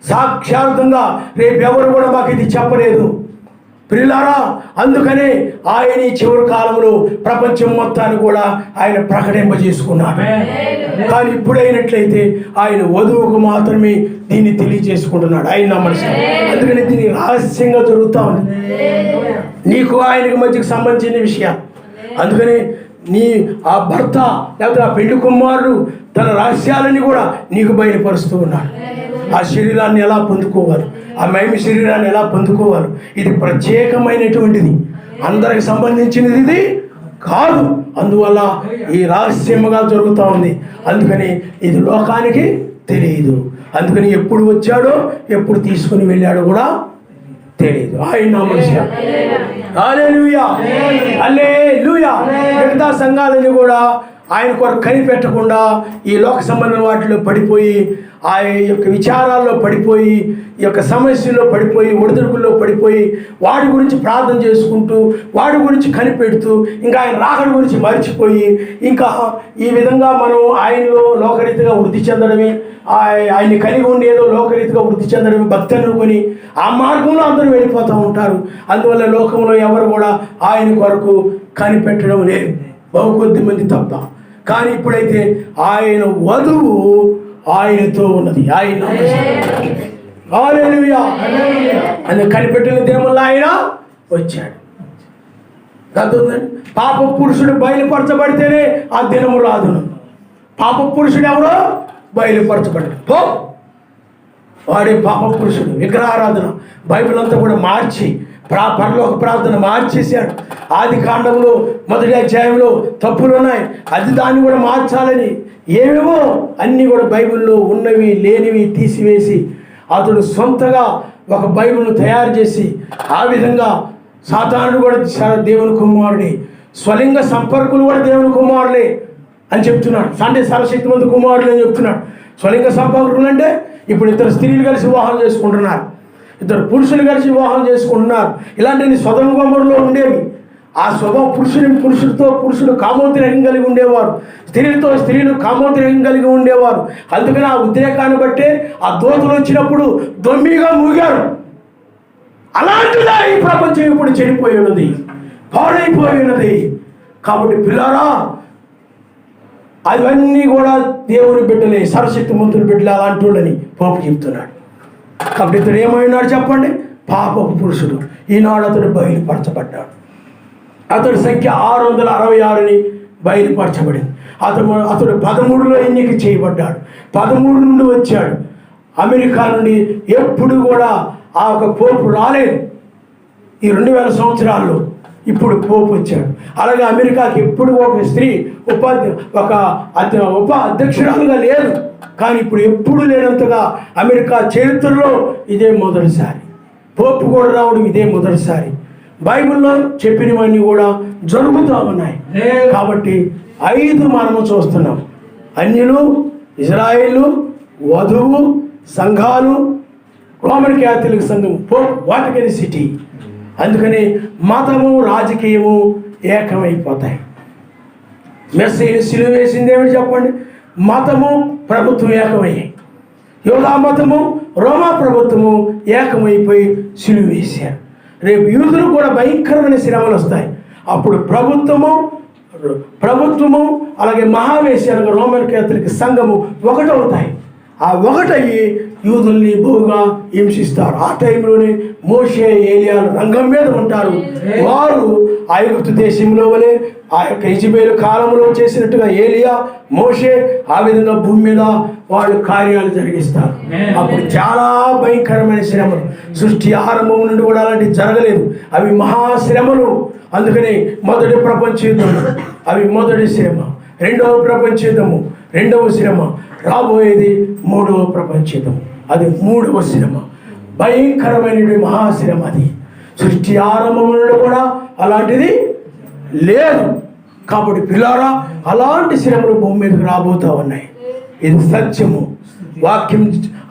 సాక్షార్థంగా రేపు ఎవరు కూడా మాకు ఇది చెప్పలేదు ప్రియులారా. అందుకనే ఆయన ఈ చివరి కాలంలో ప్రపంచం మొత్తాన్ని కూడా ఆయన ప్రకటింపజేసుకున్నాడు. కానీ ఇప్పుడైనట్లయితే ఆయన వధువుకు మాత్రమే దీన్ని తెలియజేసుకుంటున్నాడు. ఆయన నమ్మకం. అందుకని దీన్ని రహస్యంగా జరుగుతూ ఉంది, నీకు ఆయనకి మధ్యకు సంబంధించిన విషయం. అందుకని నీ ఆ భర్త లేకపోతే ఆ పెళ్లి కుమారుడు తన రహస్యాలని కూడా నీకు బయలుపరుస్తూ ఉన్నాడు. ఆ శరీరాన్ని ఎలా పొందుకోవాలి, ఆ మహిమ శరీరాన్ని ఎలా పొందుకోవాలి, ఇది ప్రత్యేకమైనటువంటిది, అందరికి సంబంధించినది ఇది కాదు. అందువల్ల ఈ రహస్యముగా జరుగుతూ ఉంది. అందుకని ఇది లోకానికి తెలియదు. అందుకని ఎప్పుడు వచ్చాడో ఎప్పుడు తీసుకుని వెళ్ళాడో కూడా తెలియదు. ఆయన మనిషి హల్లెలూయా హల్లెలూయా. మిగతా సంఘాలని కూడా ఆయన కొరకు కనిపెట్టకుండా ఈ లోక సంబంధం వాటిలో పడిపోయి, ఆ యొక్క విచారాల్లో పడిపోయి, ఈ యొక్క సమస్యల్లో పడిపోయి, ఒడిదుడుకుల్లో పడిపోయి, వాడి గురించి ప్రార్థన చేసుకుంటూ, వాడి గురించి కనిపెడుతూ, ఇంకా ఆయన రాకడ గురించి మర్చిపోయి, ఇంకా ఈ విధంగా మనం ఆయనలో లోకరీతిగా వృద్ధి చెందడమే, ఆయన్ని కలిగి ఉండేదో లోకరీతిగా వృద్ధి చెందడమే భక్తి అనుకొని ఆ మార్గంలో అందరూ వెళ్ళిపోతూ ఉంటారు. అందువల్ల లోకంలో ఎవరు కూడా ఆయన కొరకు కనిపెట్టడం లేదు, బహు కొద్ది మంది తప్ప. కానీ ఇప్పుడైతే ఆయన వధువు ఆయనతో ఉన్నది. ఆయన హల్లెలూయా అని కనిపెట్టిన దినముల్లో ఆయన వచ్చాడు. పాప పురుషుడు బయలుపరచబడితేనే ఆ దినము రాదును. పాప పురుషుడు ఎవరో బయలుపరచబడ్డాడు. వాడే పాప పురుషుడు. విగ్రహారాధన బైబిల్ అంతా కూడా మార్చి పరలోక ప్రార్థన మార్చేశాడు. ఆది కాండంలో మొదటి అధ్యాయంలో తప్పులు ఉన్నాయి, అది దాన్ని కూడా మార్చాలని ఏమేమో అన్నీ కూడా బైబిల్లో ఉన్నవి లేనివి తీసివేసి అతడు సొంతగా ఒక బైబిల్ను తయారు చేసి ఆ విధంగా సాతానుడు కూడా దేవుని కుమారుడే, స్వలింగ సంపర్కులు కూడా దేవుని కుమారులే అని చెప్తున్నాడు. అంటే సర్వశక్తిమంతుడు కుమారులు అని చెప్తున్నాడు. స్వలింగ సంపర్కులు అంటే ఇప్పుడు ఇద్దరు స్త్రీలు కలిసి వివాహం చేసుకుంటున్నారు, ఇద్దరు పురుషులు కలిసి వివాహం చేసుకుంటున్నారు. ఇలాంటివి సొదొమ గొమొర్రాలో ఉండేవి. ఆ పురుషుడితో పురుషుడు కామోద్రేకం కలిగి ఉండేవారు, స్త్రీలతో స్త్రీలు కామోద్రేకం కలిగి ఉండేవారు. అందుకని ఆ ఉద్రేకాన్ని బట్టే ఆ దూతలు వచ్చినప్పుడు దొమ్మిగా మూగారు. అలాంటిదా ఈ ప్రపంచం ఇప్పుడు చెడిపోయి ఉన్నది, పాడైపోయి ఉన్నది. కాబట్టి పిల్లారా, అవన్నీ కూడా దేవుని బిడ్డలే, సర్వశక్తిమంతుని బిడ్డలే అలాంటి వాళ్ళని పోపు చెప్తున్నాడు. కాబట్టి ఇతడు ఏమైనాడు చెప్పండి, పాపపు పురుషుడు. ఈనాడు అతడు బయలుపరచబడ్డాడు. అతడి సంఖ్య 666ని బయలుపరచబడింది. అతడు 13లో ఎన్నిక చేయబడ్డాడు. 13 నుండి వచ్చాడు. అమెరికా నుండి ఎప్పుడు కూడా ఆ ఒక పోపు రాలేదు. ఈ 2000 సంవత్సరాల్లో ఇప్పుడు పోపు వచ్చాడు. అలాగే అమెరికాకి ఎప్పుడు ఒక స్త్రీ ఉప అధ్యక్షురాలుగా లేదు. కానీ ఇప్పుడు ఎప్పుడు లేనంతగా అమెరికా చరిత్రలో ఇదే మొదటిసారి. పోపు కూడా రావడం ఇదే మొదటిసారి. బైబిల్లో చెప్పినవన్నీ కూడా జరుగుతూ ఉన్నాయి. కాబట్టి 5 మనము చూస్తున్నాం: అన్యులు, ఇజ్రాయేలు, వధువు, సంఘాలు, రోమన్ క్యాథలిక్ సంఘం, పోప్, వాటికన్ సిటీ. అందుకని మతము రాజకీయము ఏకమైపోతాయి. మెస్సీని సిలువ వేసింది ఏమిటి చెప్పండి? మతము ప్రభుత్వం ఏకమయ్యాయి. యూదా మతము రోమా ప్రభుత్వము ఏకమైపోయి సిలువ వేశారు. రేపు యూదులు కూడా భయంకరమైన శ్రమలు వస్తాయి. అప్పుడు ప్రభుత్వము అలాగే మహావేశ్యాలుగా రోమన్ క్యాథలిక్ సంఘము ఒకటవుతాయి. ఆ ఒకటయ్యి యూదుల్ని బహుగా హింసిస్తారు. ఆ టైంలోనే మోషే, ఏలియాలు రంగం మీద ఉంటారు. వారు ఐగుప్తు దేశంలో వలె ఆ యొక్క యెజెబెలు కాలంలో చేసినట్టుగా ఏలియా, మోషే ఆ విధంగా భూమి మీద వాళ్ళు కార్యాలు జరిగిస్తారు. అప్పుడు చాలా భయంకరమైన శ్రమలు. సృష్టి ఆరంభం నుండి కూడా అలాంటివి జరగలేదు. అవి మహాశ్రమలు. అందుకని మొదటి ప్రపంచ యుద్ధం అవి మొదటి శ్రమ, రెండవ ప్రపంచ యుద్ధము రెండవ శ్రమ, రాబోయేది మూడవ ప్రపంచ యుద్ధం. అది 3వ శ్రమ. భయంకరమైన మహాశ్రమ. అది సృష్టి ఆరంభంలో కూడా అలాంటిది లేదు. కాబట్టి పిల్లారా, అలాంటి శ్రమలు భూమి మీదకి రాబోతూ ఉన్నాయి. ఇది సత్యము. వాక్యం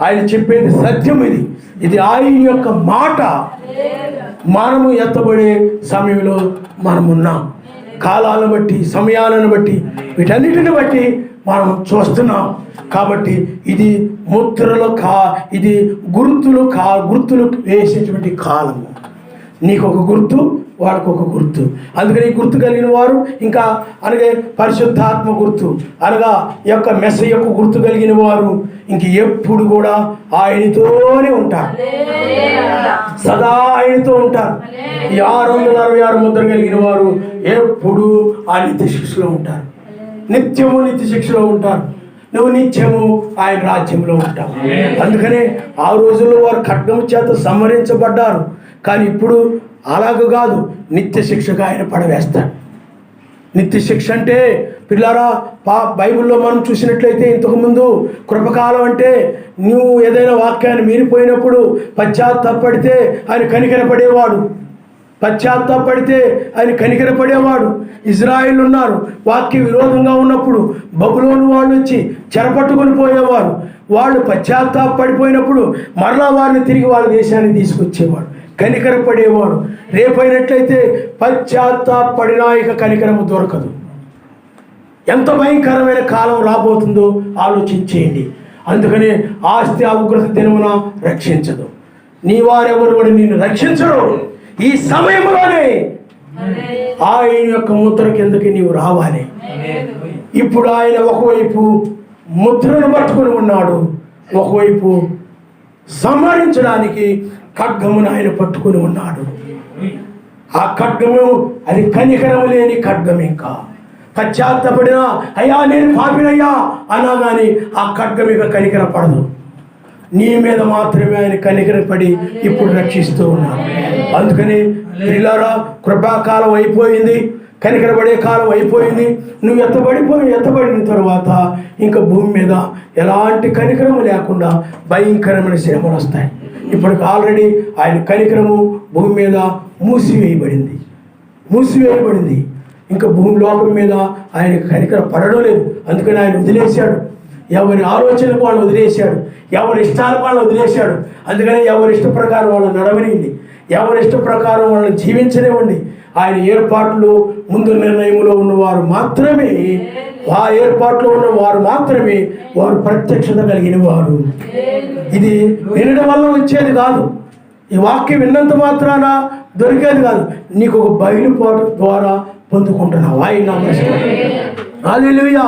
ఆయన చెప్పేది సత్యం. ఇది ఆయన యొక్క మాట. మనము ఎత్తబడే సమయంలో మనమున్నాం. కాలాలను బట్టి, సమయాలను బట్టి, వీటన్నిటిని బట్టి మనం చూస్తున్నాం. కాబట్టి ఇది ముద్రలు ఇది గుర్తులు వేసేటువంటి కాలము. నీకు ఒక గుర్తు, వాడికి ఒక గుర్తు. అందుకని ఈ గుర్తు కలిగిన వారు ఇంకా అలాగే పరిశుద్ధాత్మ గుర్తు అనగా ఈ యొక్క మెస్సయ్య యొక్క గుర్తు కలిగిన వారు ఇంక ఎప్పుడు కూడా ఆయనతోనే ఉంటారు. సదా ఆయనతో ఉంటారు. ఈ 666 ముద్ర కలిగిన వారు ఎప్పుడు ఆ నిత్య శిక్షలో ఉంటారు. నిత్యము నిత్య శిక్షలో ఉంటారు. నువ్వు నిత్యము ఆయన రాజ్యంలో ఉంటావు. అందుకనే ఆ రోజుల్లో వారు ఖడ్గము చేత సంహరించబడ్డారు. కానీ ఇప్పుడు అలాగ కాదు, నిత్య శిక్షగా ఆయన పడవేస్తాడు. నిత్య శిక్ష అంటే పిల్లారా, బైబిల్లో మనం చూసినట్లయితే ఇంతకుముందు కృపకాలం అంటే నువ్వు ఏదైనా వాక్యాన్ని మీరిపోయినప్పుడు పశ్చాత్తాపడితే ఆయన కనికరపడేవాడు. ఆయన కనికరపడేవాడు. ఇజ్రాయిల్ ఉన్నారు, వాక్య విరోధంగా ఉన్నప్పుడు బబులోను వాళ్ళు వచ్చి చెరపట్టుకొని పోయేవారు. వాళ్ళు పశ్చాత్తాపడిపోయినప్పుడు మరలా వారిని తిరిగి వాళ్ళ దేశానికి తీసుకొచ్చేవాడు, కనికరపడేవాడు. రేపైనట్లయితే పశ్చాత్తాపడినా ఇక కనికరము దొరకదు. ఎంత భయంకరమైన కాలం రాబోతుందో ఆలోచించేయండి. అందుకనే ఆస్తి ఉగ్రత దినమున రక్షించదు. నీ వారెవరు కూడా నిన్ను రక్షించరు. ఈ సమయంలోనే ఆయన యొక్క ముద్ర కిందకి నీవు రావాలి. ఇప్పుడు ఆయన ఒకవైపు ముద్రను పట్టుకుని ఉన్నాడు, ఒకవైపు సంహరించడానికి ఖడ్గమును ఆయన పట్టుకుని ఉన్నాడు. ఆ ఖడ్గము అది కనికరము లేని ఖడ్గం. ఇంకా పశ్చాత్తపడినా అయ్యా నేను పాపినయ్యా అన్నా కానీ ఆ ఖడ్గం ఇక కనికరపడదు. నీ మీద మాత్రమే ఆయన కనికరపడి ఇప్పుడు రక్షిస్తూ ఉన్నాడు. అందుకని పిల్లారా, కృపాకాలం అయిపోయింది, కనికరపడే కాలం అయిపోయింది. నువ్వు ఎత్తబడిన తర్వాత ఇంకా భూమి మీద ఎలాంటి కనికరము లేకుండా భయంకరమైన శ్రమలు వస్తాయి. ఇప్పటికి ఆల్రెడీ ఆయన కనికరము భూమి మీద మూసివేయబడింది. ఇంకా భూమి లోకం మీద ఆయన కనికర పడడం లేదు. అందుకని ఆయన వదిలేశాడు. ఎవరి ఆలోచనకు వాళ్ళు వదిలేశాడు, ఎవరి ఇష్టాలకు వాళ్ళు వదిలేశాడు. అందుకని ఎవరి ఇష్ట ప్రకారం వాళ్ళు నడవనివ్వండి, ఎవరి ఇష్ట ప్రకారం వాళ్ళని జీవించనివ్వండి. ఆయన ఏర్పాట్లు ముందు నిర్ణయంలో ఉన్నవారు మాత్రమే, ఆ ఏర్పాట్లో ఉన్న వారు మాత్రమే వారు ప్రత్యక్షత కలిగిన వారు. ఇది వినడం వల్ల వచ్చేది కాదు, ఈ వాక్యం విన్నంత మాత్రాన దొరికేది కాదు. నీకు ఒక బయలుపాటు ద్వారా పొందుకుంటున్నావు. ఆయన హల్లెలూయా,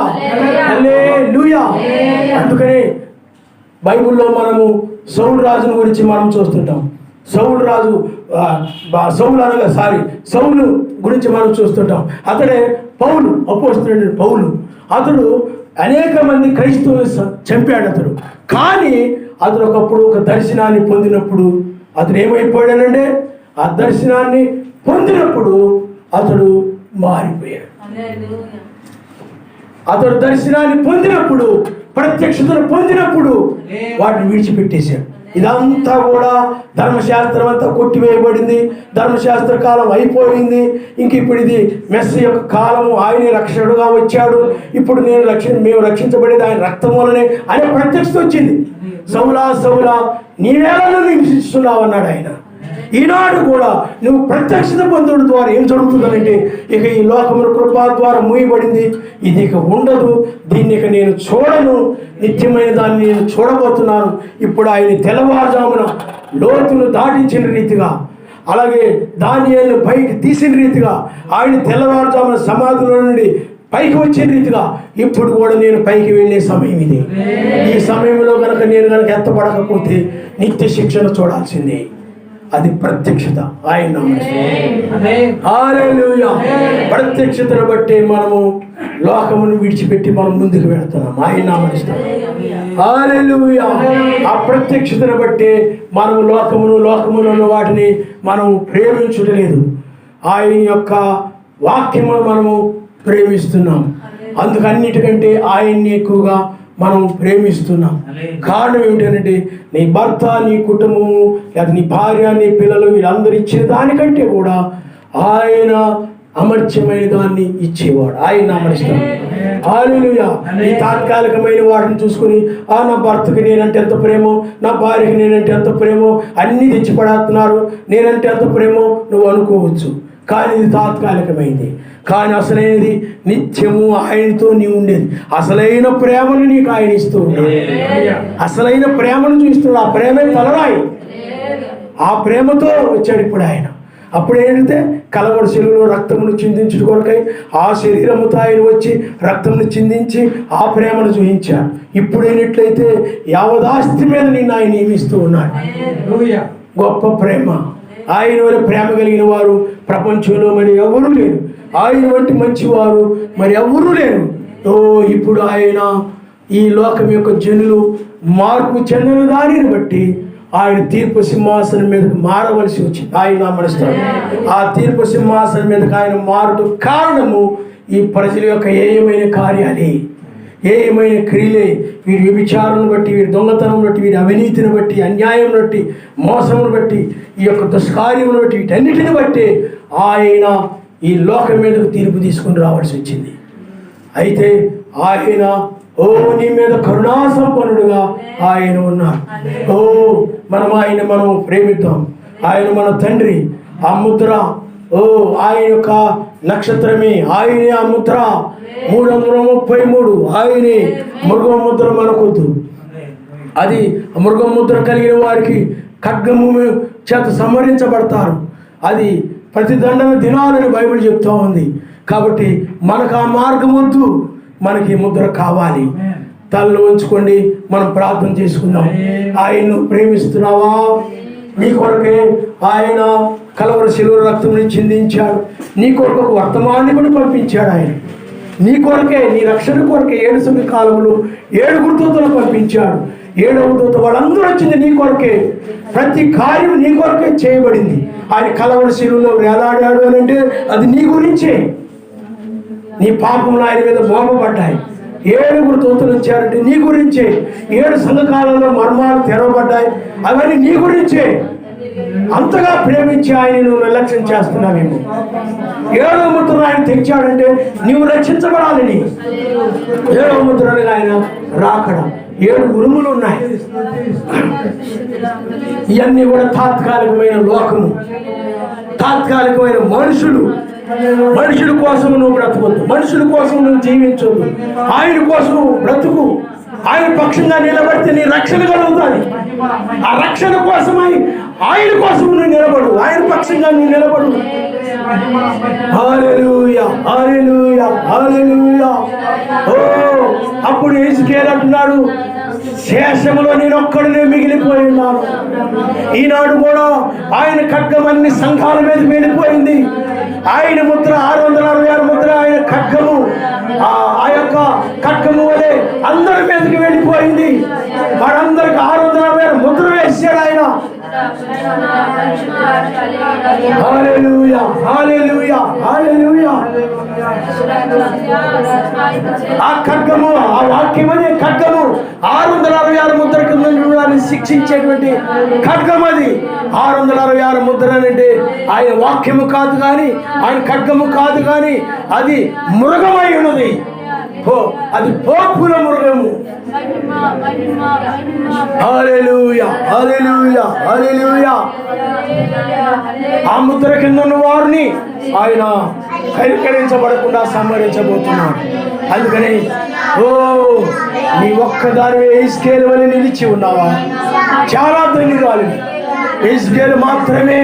హల్లెలూయా. అందుకని బైబిల్లో మనము సౌలు రాజుని గురించి మనం చూస్తుంటాం. సౌలు గురించి మనం చూస్తుంటాం. అతడే పౌలు, అపోస్తలుడైన పౌలు. అతడు అనేక మంది క్రైస్తవులను చంపాడు అతడు. కానీ అతడు ఒకప్పుడు ఒక దర్శనాన్ని పొందినప్పుడు అతడు ఏమైపోయాడంటే, ఆ దర్శనాన్ని పొందినప్పుడు అతడు మారిపోయాడు. అతడు దర్శనాన్ని పొందినప్పుడు, ప్రత్యక్షతను పొందినప్పుడు వాటిని విడిచిపెట్టేశాడు. ఇదంతా కూడా ధర్మశాస్త్రం అంతా కొట్టివేయబడింది. ధర్మశాస్త్ర కాలం అయిపోయింది. ఇంక ఇప్పుడు ఇది మెస్సీ యొక్క కాలము. ఆయనే రక్షకుడుగా వచ్చాడు. ఇప్పుడు మేము రక్షించబడేది ఆయన రక్తం వల్లనే అనే ప్రత్యక్షత వచ్చింది. సౌలా నీవేళ నన్ను హింసిస్తున్నావు అన్నాడు ఆయన. ఈనాడు కూడా నువ్వు ప్రత్యక్షత పొందడం ద్వారా ఏం జరుగుతుందంటే, ఇక ఈ లోకముల కృపా ద్వారా మూయబడింది, ఇది ఇక ఉండదు, దీన్ని ఇక నేను చూడను, నిత్యమైన దాన్ని నేను చూడబోతున్నాను. ఇప్పుడు ఆయన తెల్లవారుజామున లోతును దాటించిన రీతిగా, అలాగే దానియేలును పైకి తీసిన రీతిగా, ఆయన తెల్లవారుజామున సమాధిలో నుండి పైకి వచ్చిన రీతిగా ఇప్పుడు కూడా నేను పైకి వెళ్ళే సమయం ఇది. ఈ సమయంలో కనుక నేను ఎత్తపడకపోతే నిత్య శిక్షణ చూడాల్సిందే. అది ప్రత్యక్షత. ఆయన హల్లెలూయా. ప్రత్యక్షతను బట్టి మనము లోకమును విడిచిపెట్టి మనం ముందుకు వెళుతున్నాం. ఆయన నామనిస్తాం. హల్లెలూయా. ఆ ప్రత్యక్షతను బట్టి మనము లోకములో ఉన్న వాటిని మనం ప్రేమించుటలేదు, ఆయన యొక్క వాక్యమును మనము ప్రేమిస్తున్నాం. అందుకన్నిటికంటే ఆయన్ని ఎక్కువగా మనం ప్రేమిస్తున్నాం. కారణం ఏమిటంటే నీ భర్త, నీ కుటుంబము, లేదా నీ భార్య, నీ పిల్లలు వీళ్ళందరూ ఇచ్చే దానికంటే కూడా ఆయన అమర్త్యమైన దాన్ని ఇచ్చేవాడు. ఆయన అమర్చుతాడు. హల్లెలూయా. ఈ తాత్కాలికమైన వాటిని చూసుకుని నా భర్తకి నేనంటే ఎంత ప్రేమో, నా భార్యకి నేనంటే ఎంత ప్రేమో, అన్నీ తెచ్చిపడేస్తున్నారు, నేనంటే ఎంత ప్రేమో నువ్వు అనుకోవచ్చు. కానీ ఇది తాత్కాలికమైంది. కానీ అసలైనది నిత్యము ఆయనతో నీవు ఉండేది. అసలైన ప్రేమను నీకు ఆయన ఇస్తూ ఉన్నాడు. అసలైన ప్రేమను చూస్తున్నాడు. ఆ ప్రేమే తలరాయి. ఆ ప్రేమతో వచ్చాడు ఇప్పుడు ఆయన. అప్పుడు ఏంటంటే కలవరి శిలువలో రక్తమును చిందించుట కొరకై ఆ శరీరముతో ఆయన వచ్చి రక్తమును చిందించి ఆ ప్రేమను చూపించాడు. ఇప్పుడు అయినట్లయితే యావదాస్తి మీద నిన్ను ఆయన నియమిస్తూ ఉన్నాడు. గొప్ప ప్రేమ. ఆయన వల్ల ప్రేమ కలిగిన వారు ప్రపంచంలో మరి ఎవరూ లేరు. ఆయన వంటి మంచివారు మరి ఎవరూ లేరు. ఇప్పుడు ఆయన ఈ లోకం యొక్క జనులు మార్పు చెందిన దానిని బట్టి ఆయన తీర్పు సింహాసనం మీదకి మారవలసి వచ్చింది. ఆయన అమరుస్తాడు. ఆ తీర్పు సింహాసనం మీదకి ఆయన మారుట కారణము ఈ ప్రజల యొక్క ఏమైన కార్యాలే, ఏమైన క్రియలే. వీరి వ్యభిచారం బట్టి, వీరి దొంగతనం బట్టి, వీరి అవినీతిని బట్టి, అన్యాయం బట్టి, మోసమును బట్టి, ఈ యొక్క దుష్కార్యమును బట్టి, వీటన్నిటిని బట్టి ఆయన ఈ లోకం మీదకు తీర్పు తీసుకుని రావాల్సి వచ్చింది. అయితే ఆయన నీ మీద కరుణా సంపన్నుడుగా ఆయన ఉన్నాడు. మనం ప్రేమిద్దాం. ఆయన మన తండ్రి. ఆ ముద్ర ఆయన యొక్క నక్షత్రమే, ఆయనే ఆ ముద్ర. 333 ఆయనే. మృగం ముద్ర మనకొద్దు. అది మృగం ముద్ర కలిగిన వారికి ఖడ్గము చేత సంహరించబడతారు. అది ప్రతిదండన దినాలని బైబిల్ చెప్తా ఉంది. కాబట్టి మనకు ఆ మార్గం వద్దు, మనకి ముద్ర కావాలి. తలలో ఉంచుకోండి, మనం ప్రార్థన చేసుకుందాం. ఆయన్ను ప్రేమిస్తున్నావా? నీ కొరకే ఆయన కలవరి శిలువ రక్తముని చిందించాడు. నీ కొరకు ఒక వర్తమాన్ని కూడా పంపించాడు. ఆయన నీ కొరకే, నీ రక్షణ కొరకే 7 సంఘ కాలములు 7 దూతలు పంపించాడు. 7వ దూత వాళ్ళందరూ వచ్చింది నీ కొరకే. ప్రతి కార్యం నీ కొరకే చేయబడింది. ఆయన కలవరి శిలువలో వేలాడాడు అని అంటే అది నీ గురించే. నీ పాపములు ఆయన మీద మోపబడ్డాయి. 7 దూతలు వచ్చారంటే నీ గురించే. 7 సంఘకాలంలో మర్మాలు తెరవబడ్డాయి, అవన్నీ నీ గురించే. అంతగా ప్రేమించి ఆయన నువ్వు నిర్లక్ష్యం చేస్తున్నావేమో. 7వ ముద్రను ఆయన తెచ్చాడంటే నీవు రక్షించబడాలని. 7వ ముద్రని ఆయన రాకడ 7 ఉరుములు ఉన్నాయి. ఇవన్నీ కూడా తాత్కాలికమైన లోకము, తాత్కాలికమైన మనుషులు. మనుషుల కోసం నువ్వు బ్రతకొద్దు, మనుషుల కోసం నువ్వు జీవించొద్దు. ఆయన కోసం బ్రతుకు. ఆయన పక్షంగా నిలబడితే నీ రక్షణ కలుగుతుంది. ఆ రక్షణ కోసమై ఆయన కోసం నువ్వు నిలబడు, ఆయన పక్షంగా నువ్వు నిలబడు. హల్లెలూయా, హల్లెలూయా, హల్లెలూయా. అప్పుడు యేసుకేలు అంటున్నాడు, శేషములో నేను ఒక్కడినే మిగిలిపోయి ఉన్నాను. ఈనాడు కూడా ఆయన ఖడ్గం అన్ని సంఘాల మీద వెళ్ళిపోయింది. ఆయన ముద్ర 666 ముద్ర, ఆయన ఖడ్గము ఆ యొక్క ఖడ్గము వలె అందరి మీదకి వెళ్ళిపోయింది. వారందరికి 666 ముద్ర వేసాడు ఆయన. హల్లెలూయా, హల్లెలూయా, హల్లెలూయా. ఆ ఖడ్గము, ఆ వాక్యం అనే ఖడ్గము 666 ముద్ర కింద శిక్షించేటువంటి ఖడ్గం. అది 666 ముద్ర అంటే ఆయన వాక్యము కాదు కానీ, ఆయన ఖడ్గము కాదు కానీ, అది మృగమై ఉన్నది. అది పోపుల మృగము. హల్లెలూయా, హల్లెలూయా, హల్లెలూయా. ఆ ముద్ర కింద ఉన్న వారిని ఆయన కనికరించబడకుండా సంహరించబోతున్నాడు. అందుకని నీ ఒక్కదాని యేసుకేలు వలె నిలిచి ఉన్నావా? చాలా ధన్యురాలు. యేసుకేలు మాత్రమే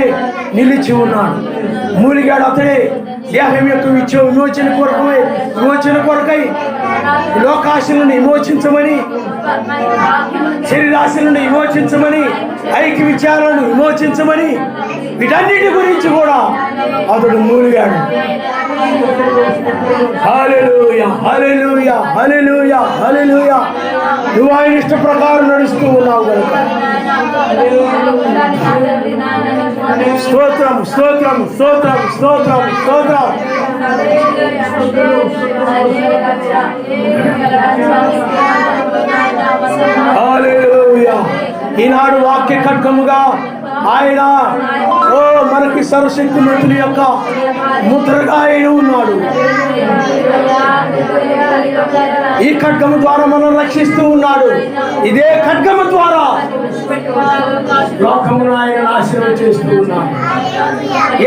నిలిచి ఉన్నాడు. మూలిగాడు అతడే. దేహం యొక్క విమోచన కొరకై లోకాశలను విమోచించమని, శరీరాశలను విమోచించమని, ఐక్య విచారాలను విమోచించమని, వీటన్నిటి గురించి కూడా అతడు మూలిగాడు. హల్లెలూయా, హల్లెలూయా, హల్లెలూయా, హల్లెలూయా. నువ్వు ఆయన ఇష్ట ప్రకారం నడుస్తూ ఉన్నావు కనుక స్తోత్రం, స్తోత్రం, స్తోత్రం, స్తోత్రం, స్తోత్రం. హల్లెలూయా. ఈనాడు వాక్య ఖడ్గముగా ఆయన మనకి సర్వశక్తిమంతుని యొక్క ముద్రగా ఆయన ఉన్నాడు. ఈ ఖడ్గము ద్వారా మనం రక్షిస్తూ ఉన్నాడు. ఇదే ఖడ్గము ద్వారా లోకమును ఆయన నాశనం చేస్తూ ఉన్నాడు.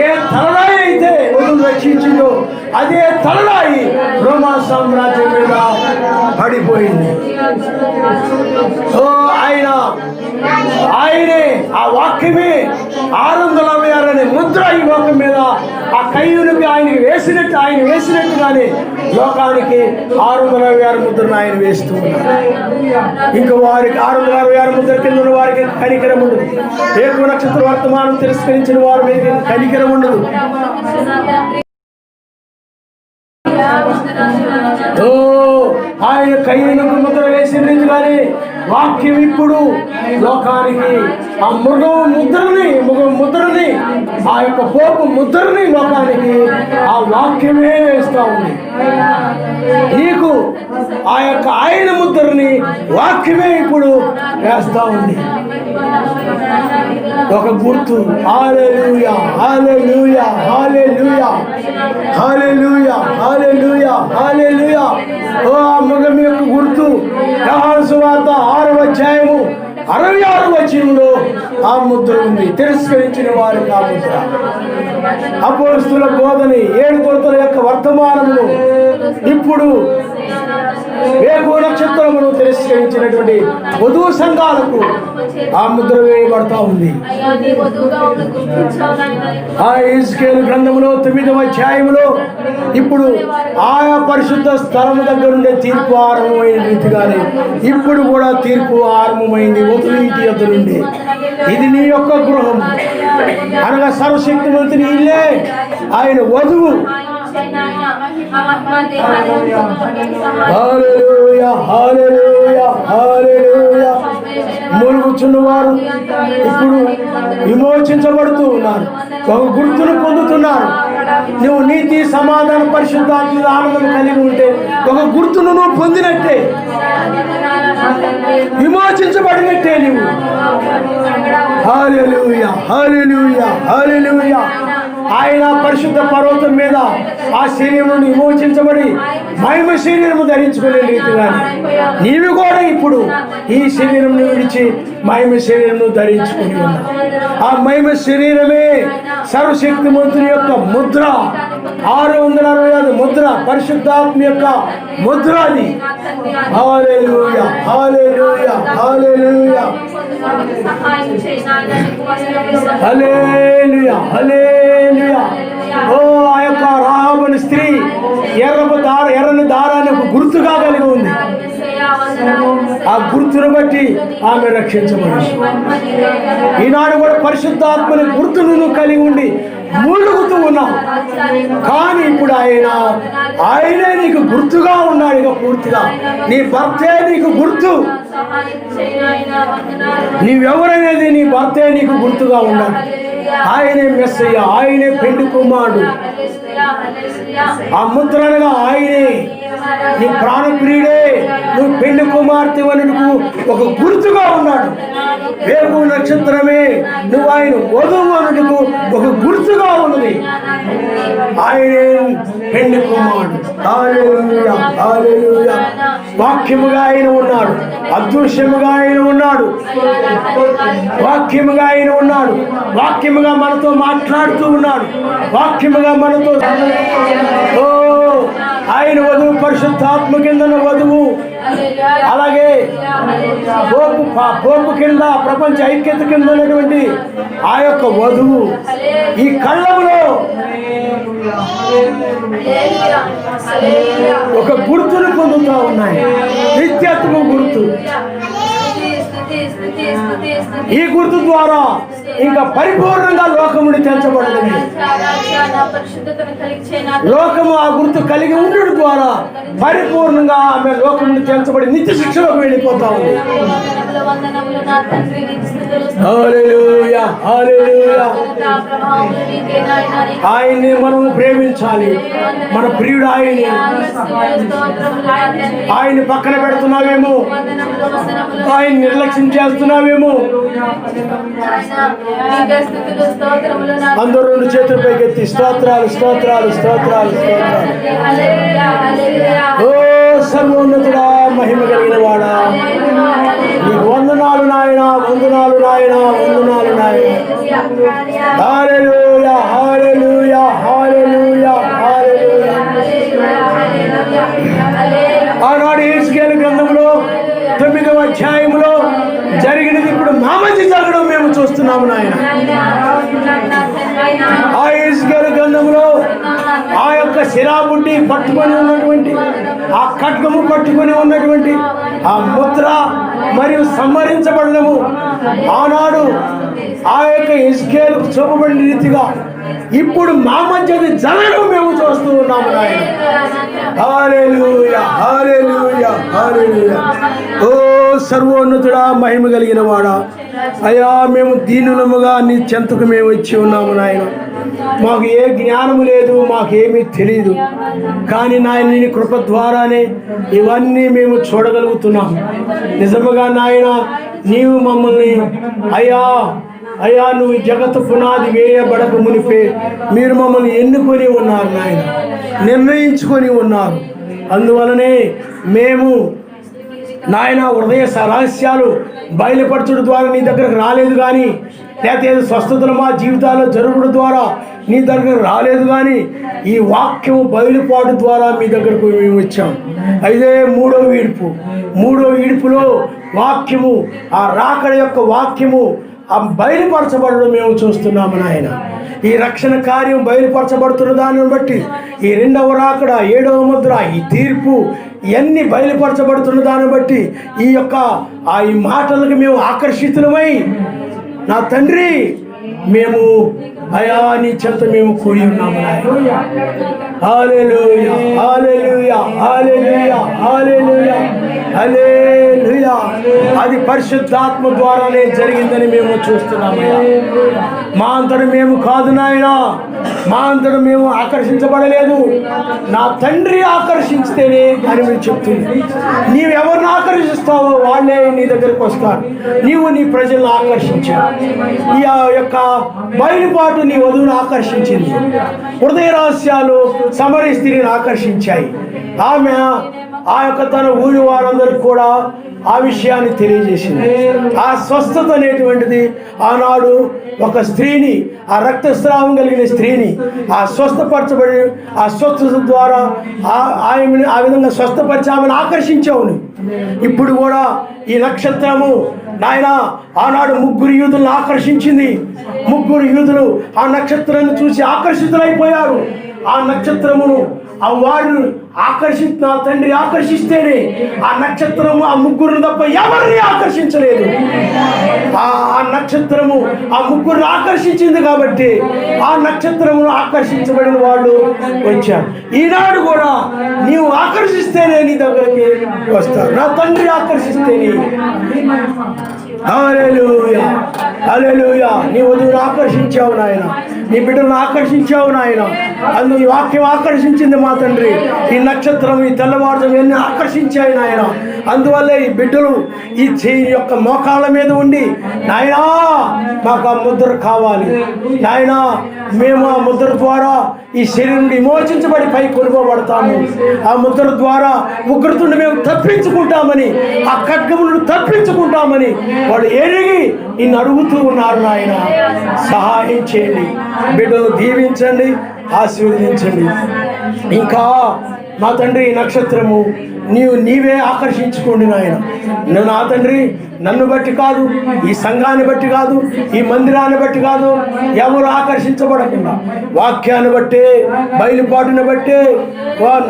ఏ తలరాయి అయితే వధువు రక్షించిందో అదే తలరాయి రోమా సామ్రాజ్యం మీద పడిపోయింది. ఆయనే ఆ వాక్యమే 666 అనే ముద్ర ఈ లోకం మీద ఆ కయ్యూనికి ఆయనకి వేసినట్టుగానే లోకానికి 666 ముద్రను ఆయన వేస్తూ ఉన్నారు. ఇంకా వారికి 666 ముద్ర కింద ఉన్న వారికి కనికరం ఉండదు. ఏకో నక్షత్ర వర్తమానం తిరస్కరించిన వారి మీద కనికరం ఉండదు. ఆయన కయ్యూనికి ముద్ర వేసిన రీతిగానే వాక్యం ఇప్పుడు లోకానికి ఆ మృగ ముద్రని ఆ యొక్క పోపు ముద్రని లోకానికి ఆ వాక్యమే వేస్తా ఉంది. నీకు ఆ యొక్క ఆయన ముద్రని వాక్యమే ఇప్పుడు వేస్తా ఉంది. ఒక గుర్తు. హల్లెలూయా, హల్లెలూయా, హల్లెలూయా, హల్లెలూయా, హల్లెలూయా, హల్లెలూయా. ఆ మృగం యొక్క గుర్తు యోహాను సువార్త 6వ అధ్యాయము 66వ వచనంలో ఆ ముద్ర ఉంది. తిరస్కరించిన వారికి ఆ ముద్ర. అపోస్తలుల బోధని 7 దూతల యొక్క వర్తమానమును ఇప్పుడు వేగో నక్షత్రమును తిరస్కరించినటువంటి వధువు సంఘాలకు ఆ ముద్ర వేయబడతా ఉంది. ఆ హిజ్కేలు గ్రంథములో 9వ అధ్యాయములో ఇప్పుడు ఆయా పరిశుద్ధ స్థలము దగ్గర ఉండే తీర్పు ఆరంభమైన రీతిగానే ఇప్పుడు కూడా తీర్పు ఆరంభమైంది. వధువు ఇంటి యొద్ద నుండి ఇది నీ యొక్క గృహం అనగా సర్వశక్తిమంతుని ఇల్లే ఆయన వధువు. హల్లెలూయా, హల్లెలూయా, హల్లెలూయా. మూలుగుచున్నవారు ఇప్పుడు విమోచించబడుతూ ఉన్నారు. ఒక గుర్తును పొందుతున్నారు. నువ్వు నీతి, సమాధాన, పరిశుద్ధాత్మ, ఆనందం కలిగి ఉంటే ఒక గుర్తును నువ్వు పొందినట్టే, విమోచించబడినట్టే నువ్వు. హల్లెలూయా, హల్లెలూయా, హల్లెలూయా. ఆయన పరిశుద్ధ పర్వతం మీద ఆ శరీరం విమోచించబడి మహిమ శరీరము ధరించుకునే రీతిగా నీవు కూడా ఇప్పుడు ఈ శరీరం విడిచి మహిమ శరీరం ధరించుకుని ఉన్నావు. ఆ మహిమ శరీరమే సర్వశక్తిమంతుని యొక్క ముద్ర. 666 ముద్ర పరిశుద్ధాత్మ యొక్క ముద్ర అది. హల్లెలూయా, హల్లెలూయా, హల్లెలూయా, హల్లెలూయా, హల్లెలూయా. ఆ యొక్క రాహాబు స్త్రీ ఎర్రని దారాన్ని ఒక గుర్తుగా కలిగి ఉంది. ఆ గుర్తును బట్టి ఆమె రక్షించబడింది. ఈనాడు కూడా పరిశుద్ధాత్మని గుర్తును కలిగి ఉండి మూలుగుతూ ఉన్నావు. కానీ ఇప్పుడు ఆయనే నీకు గుర్తుగా ఉన్నాడు. ఇక పూర్తిగా నీ భర్తే నీకు గుర్తు. నీవెవరనేది నీ భర్తే నీకు గుర్తుగా ఉన్నాడు. ఆయనే మెస్సయ్య, ఆయనే పెండ్లి కుమారుడు. ఆ ముద్ర అనగా ఆయనే నీ ప్రాణప్రియుడే. నువ్వు పెళ్లి కుమార్తె వనుకు ఒక గుర్తుగా ఉన్నాడు. వేగు నక్షత్రమే నువ్వు ఆయన వధువు అనుటకు ఒక గుర్తుగా ఉన్నది. ఆయనే పెళ్లి కుమారుడు. హల్లెలూయా, హల్లెలూయా. వాక్యముగా ఆయన ఉన్నాడు, అదృశ్యముగా ఆయన ఉన్నాడు, వాక్యముగా ఆయన ఉన్నాడు, వాక్యముగా మనతో మాట్లాడుతూ ఉన్నాడు, వాక్యముగా మనతో. ఆయన వధువు పరిశుద్ధాత్మ కింద వధువు. అలాగే పోపు కింద ప్రపంచ ఐక్యత కింద ఉన్నటువంటి ఆ యొక్క వధువు ఈ కళ్ళములో ఒక గుర్తును పొందుతూ ఉన్నాయి. నిత్యత్వ గుర్తు. ఈ గుర్తు ద్వారా ఇంకా పరిపూర్ణంగా లోకముని తెంచబడుతుంది. లోకము ఆ గుర్తు కలిగి ఉండడం ద్వారా పరిపూర్ణంగా ఆమె లోకముని తెంచబడి నిత్య శిక్షలోకి వెళ్ళిపోతా ఉంది. హల్లెలూయా హల్లెలూయా. ఆయన్ని మనం ప్రేమించాలి. మన ప్రియుడు ఆయన్ని పక్కన పెడుతున్నావేమో, ఆయన నిర్లక్ష్యం చేస్తున్నావేమో. అందరూ 2 చేతులు పైకెత్తి స్తోత్రాలు స్తోత్రాలు స్తోత్రాలు స్తోత్రాలు. ఓ సర్వోన్నతుడా, మహిమ కలిగిన వాడా, నీకు వందనాలు నాయనా, వందనాలు నాయనా, వందనాలు నాయనా. హల్లెలూయా హల్లెలూయా హల్లెలూయా హల్లెలూయా. ఆనాడు యెహెజ్కేలు గ్రంథంలో 9వ అధ్యాయంలో జరిగినది ఇప్పుడు మా మధ్య జరగడం మేము చూస్తున్నాము నాయన. ఆ యెహెజ్కేలు గ్రంథంలో ఆ యొక్క శిరాబుడ్డి పట్టుకొని ఉన్నటువంటి, ఆ ఖడ్గము పట్టుకొని ఉన్నటువంటి ఆ ముద్ర మరియు సంహరించబడము ఆనాడు ఆ యొక్క యెహెజ్కేలు చూపబడిన రీతిగా ఇప్పుడు మా మధ్యది జరగడం మేము చూస్తూ ఉన్నాము నాయన. హల్లెలూయా హల్లెలూయా హల్లెలూయా. ఓ సర్వోన్నతుడా, మహిమ కలిగిన వాడా, అయ్యా మేము దీనులముగా నీ చెంతకు మేము వచ్చి ఉన్నాము నాయన. మాకు ఏ జ్ఞానము లేదు, మాకేమీ తెలియదు. కానీ నాయన నీ కృప ద్వారానే ఇవన్నీ మేము చూడగలుగుతున్నాం. నిజముగా నాయన నీవు మమ్మల్ని అయ్యా నువ్వు జగత్తు పునాది వేయబడక మునిపే మీరు మమ్మల్ని ఎన్నుకొని ఉన్నారు నాయన, నిర్ణయించుకొని ఉన్నారు. అందువలనే మేము నాయన హృదయ రహస్యాలు బయలుపరచడం ద్వారా నీ దగ్గరకు రాలేదు, కానీ లేకపోతే స్వస్థతలు మా జీవితాల్లో జరగడం ద్వారా నీ దగ్గరకు రాలేదు, కానీ ఈ వాక్యము బయలుపాటు ద్వారా మీ దగ్గరకు మేము వచ్చాం. అయితే మూడో ఈడుపులో వాక్యము, ఆ రాకడ యొక్క వాక్యము ఆ బయలుపరచబడడం మేము చూస్తున్నాము నాయన. ఈ రక్షణ కార్యం బయలుపరచబడుతున్న దానిని బట్టి ఈ 2వ రాకడ, 7వ ముద్ర, ఈ తీర్పు ఇవన్నీ బయలుపరచబడుతున్న దాన్ని బట్టి ఈ మాటలకు మేము ఆకర్షితులమై నా తండ్రి మేము అయా నీ చెంత మేము కూడి ఉన్నాము నాయన. హల్లెలూయా హల్లెలూయా హల్లెలూయా హల్లెలూయా హల్లెలూయా. అది పరిశుద్ధాత్మ ద్వారానే జరిగిందని మేము చూస్తున్నాము. మా అంతట మేము కాదు నాయన, మా అంతట మేము ఆకర్షించబడలేదు, నా తండ్రి ఆకర్షించితేనే అని మీరు చెప్తుంది. నీవు ఎవరిని ఆకర్షిస్తావో వాళ్ళే నీ దగ్గరికి వస్తారు. నీవు నీ ప్రజలను ఆకర్షించావు. ఈ యొక్క బయలుపాటు నీ వధువును ఆకర్షించింది. హృదయ రహస్యాలు సమరీ స్త్రీని ఆకర్షించాయి. ఆమె ఆ యొక్క తన ఊరి వారందరికీ కూడా ఆ విషయాన్ని తెలియజేసింది. ఆ స్వస్థత అనేటువంటిది ఆనాడు ఒక స్త్రీని, ఆ రక్తస్రావం కలిగిన స్త్రీని ఆ స్వస్థపరచబడి ఆ స్వస్థత ద్వారా ఆమెను ఆ విధంగా స్వస్థపరిచి ఆమెను ఆకర్షించావును. ఇప్పుడు కూడా ఈ నక్షత్రము నాయన ఆనాడు 3 యూదులను ఆకర్షించింది. 3 యూదులు ఆ నక్షత్రాన్ని చూసి ఆకర్షితులైపోయారు. ఆ నక్షత్రమును ఆ వారిని నా తండ్రి ఆకర్షిస్తేనే ఆ నక్షత్రము ఆ 3 తప్ప ఎవరిని ఆకర్షించలేదు. ఆ నక్షత్రము ఆ 3 ఆకర్షించింది కాబట్టి ఆ నక్షత్రమును ఆకర్షించబడిన వాళ్ళు వచ్చారు. ఈనాడు కూడా నీవు ఆకర్షిస్తేనే నీ దగ్గరికి వస్తారు. నా తండ్రి ఆకర్షిస్తేనే. హల్లెలూయా హల్లెలూయా. నీ వధువును ఆకర్షించావు నాయన, నీ బిడ్డలను ఆకర్షించావు నాయన. అందుకు ఈ వాక్యం ఆకర్షించింది మా తండ్రి. ఈ నక్షత్రం, ఈ తెల్లవారుజాము ఇవన్నీ ఆకర్షించాయి నాయన. అందువల్ల ఈ బిడ్డలు ఈ యొక్క మోకాళ్ళ మీద ఉండి నాయనా మాకు ఆ ముద్ర కావాలి నాయన, మేము ఆ ముద్ర ద్వారా ఈ శరీరం నుండి విమోచించబడి పై కొనుకోబడతాము. ఆ ముద్ర ద్వారా ఉగ్రతుని మేము తప్పించుకుంటామని, ఆ ఖడ్గములను తప్పించుకుంటామని వాళ్ళు ఎరిగి నిన్ను అడుగుతూ ఉన్నారు నాయన. సహాయం చేయండి, బిడ్డలు దీవించండి, ఆశీర్వదించండి. ఇంకా మా తండ్రి ఈ నక్షత్రము నీవే ఆకర్షించుకోండి నాయన. నా తండ్రి నన్ను బట్టి కాదు, ఈ సంఘాన్ని బట్టి కాదు, ఈ మందిరాన్ని బట్టి కాదు, ఎవరు ఆకర్షించబడకుండా వాక్యాన్ని బట్టే, బయలుపాటుని బట్టే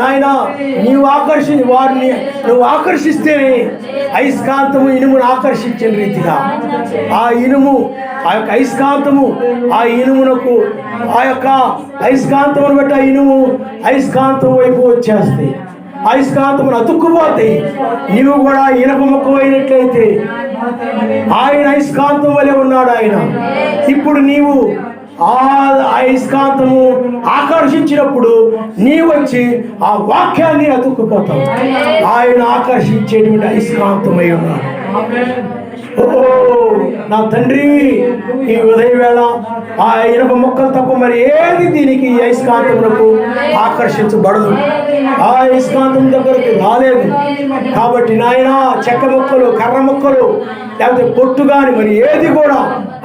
నాయన నీవు వారిని నువ్వు ఆకర్షిస్తేనే అయస్కాంతము ఇనుమును ఆకర్షించిన రీతిగా ఆ ఇనుము, ఆ యొక్క అయస్కాంతము ఆ ఇనుమునకు, ఆ యొక్క అయస్కాంతమును బట్టి ఆ ఇనుము అయస్కాంతం వైపు వచ్చేస్తాయి. అయస్కాంతములు అతుక్కుపోతాయి. నీవు కూడా ఇనప ముక్క అయినట్లయితే ఆయన అయస్కాంతం వలె ఉన్నాడు ఆయన. ఇప్పుడు నీవు ఆ అయస్కాంతము ఆకర్షించినప్పుడు నీవు వచ్చి ఆ వాక్యాన్ని అతుక్కుపోతావు. ఆయన ఆకర్షించేటువంటి అయస్కాంతమై ఉన్నాడు. ఓ నా తండ్రి, ఈ ఉదయం వేళ ఆ ఇనప మొక్కలు తప్ప మరి ఏది దీనికి ఈ అయస్కాంతములకు ఆకర్షించబడదు. ఆ అయస్కాంతం దగ్గరికి రాలేదు. కాబట్టి నాయన చెక్క మొక్కలు, కర్ర మొక్కలు, లేకపోతే పొట్టు కానీ మరి ఏది కూడా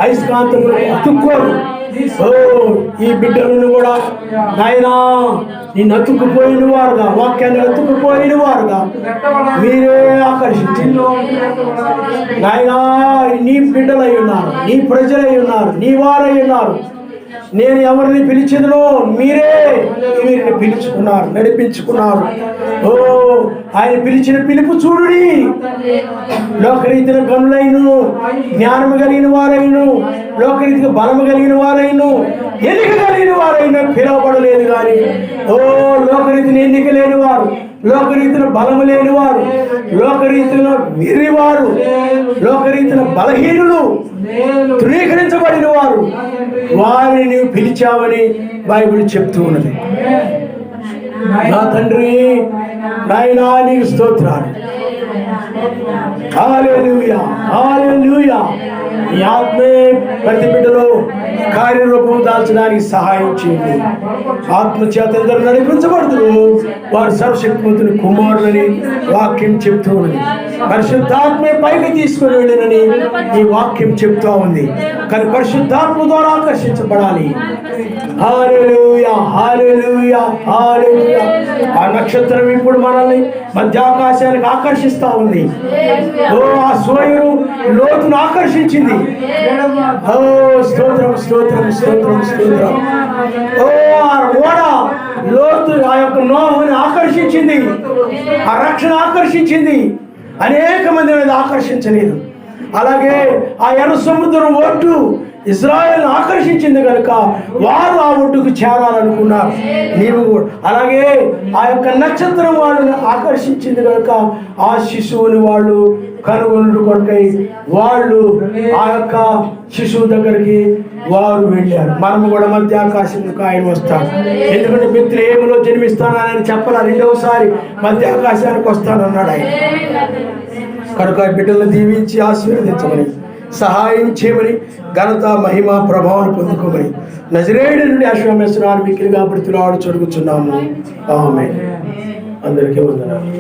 అయస్కాంతములకు అతుక్కోదు. ఓ ఈ బిడ్డలను కూడా నాయనా నిన్ను అతుక్కుపోయిన వారుగా, వాక్యాన్ని అతుక్కుపోయిన వారుగా మీరే ఆకర్షించింది. నాయనా నీ బిడ్డలై ఉన్నారు, నీ ప్రజలై ఉన్నారు, నీ వారై ఉన్నారు. నేను ఎవరిని పిలిచేదనో మీరే వీరిని పిలుచుకున్నారు, నడిపించుకున్నారు. ఓ ఆయన పిలిచిన పిలుపు చూడుడి. లోకరీతిన గనులైను, జ్ఞానము కలిగిన వారైను, లోకరీతిగా బలము కలిగిన వారైను, ఎన్నిక కలిగిన వారైనా పిలవబడలేదు. కానీ ఓ లోకరీతిని ఎన్నిక లేని వారు, లోకరీతిన బలము లేని వారు, లోకరీతిన విరివారు, లోకరీతిన బలహీనులు, ధృవీకరించబడిన వారు, వారిని నీవు పిలిచావని బైబిల్ చెప్తూ ఉన్నది. నా తండ్రి నాయనా నీకు స్తోత్రాలు. హల్లెలూయా, హల్లెలూయా. ఈ ఆత్మే ప్రతి బిడ్డలో కార్యరూపం దాల్చడానికి సహాయం చేయండి. ఆత్మచేత నడిపించబడుతున్నారు వారు సర్వశక్తిమంతుని కుమారులని వాక్యం చెప్తూ ఉన్నది. పరిశుద్ధాత్మే పైకి తీసుకుని వెళ్ళినని ఈ వాక్యం చెప్తా ఉంది. కానీ పరిశుద్ధాత్మ ద్వారా ఆకర్షించబడాలి. హల్లెలూయా, హల్లెలూయా, హల్లెలూయా. ఆ నక్షత్రం ఇప్పుడు మనల్ని మధ్యాకాశానికి ఆకర్షిస్తా ఉంది. ఓ ఆ సూర్యుడు లోతును ఆకర్షించింది. ఓ స్తోత్రం, స్తోత్రం, స్తోత్రం, స్తోత్రం. ఓ ఆ ఓడ లోతు ఆ యొక్క నోహుని ఆకర్షించింది. ఆ రక్షణ ఆకర్షించింది. అనేక మంది మీద ఆకర్షించలేదు. అలాగే ఆ ఎర్ర సముద్రం ఒడ్డు ఇజ్రాయెల్ని ఆకర్షించింది కనుక వారు ఆ ఒడ్డుకు చేరాలనుకున్నారు. నీవు కూడా అలాగే ఆ యొక్క నక్షత్రం వాళ్ళని ఆకర్షించింది కనుక ఆ శిశువుని వాళ్ళు కనుగొనుడు కొరకై వాళ్ళు ఆ యొక్క శిశువు దగ్గరికి వారు వెళ్ళారు. మనము కూడా మధ్య ఆకాశానికి ఆయన వస్తాడు. ఎందుకంటే బెత్లెహేములో జన్మిస్తానని చెప్పాల, రెండవసారి మధ్య ఆకాశానికి వస్తానన్నాడు ఆయన. కనుక బిడ్డలను దీవించి ఆశీర్వదించమని, సహాయం చేయమని, ఘనత మహిమ ప్రభావం పొందుకోమని నజరేయుడి నుండి అశ్వమేశ్వరాన్ని మిక్కిలిగా బ్రతిలాడు చదువుతున్నాము. ఆమేన్. అందరికీ వందనాలు.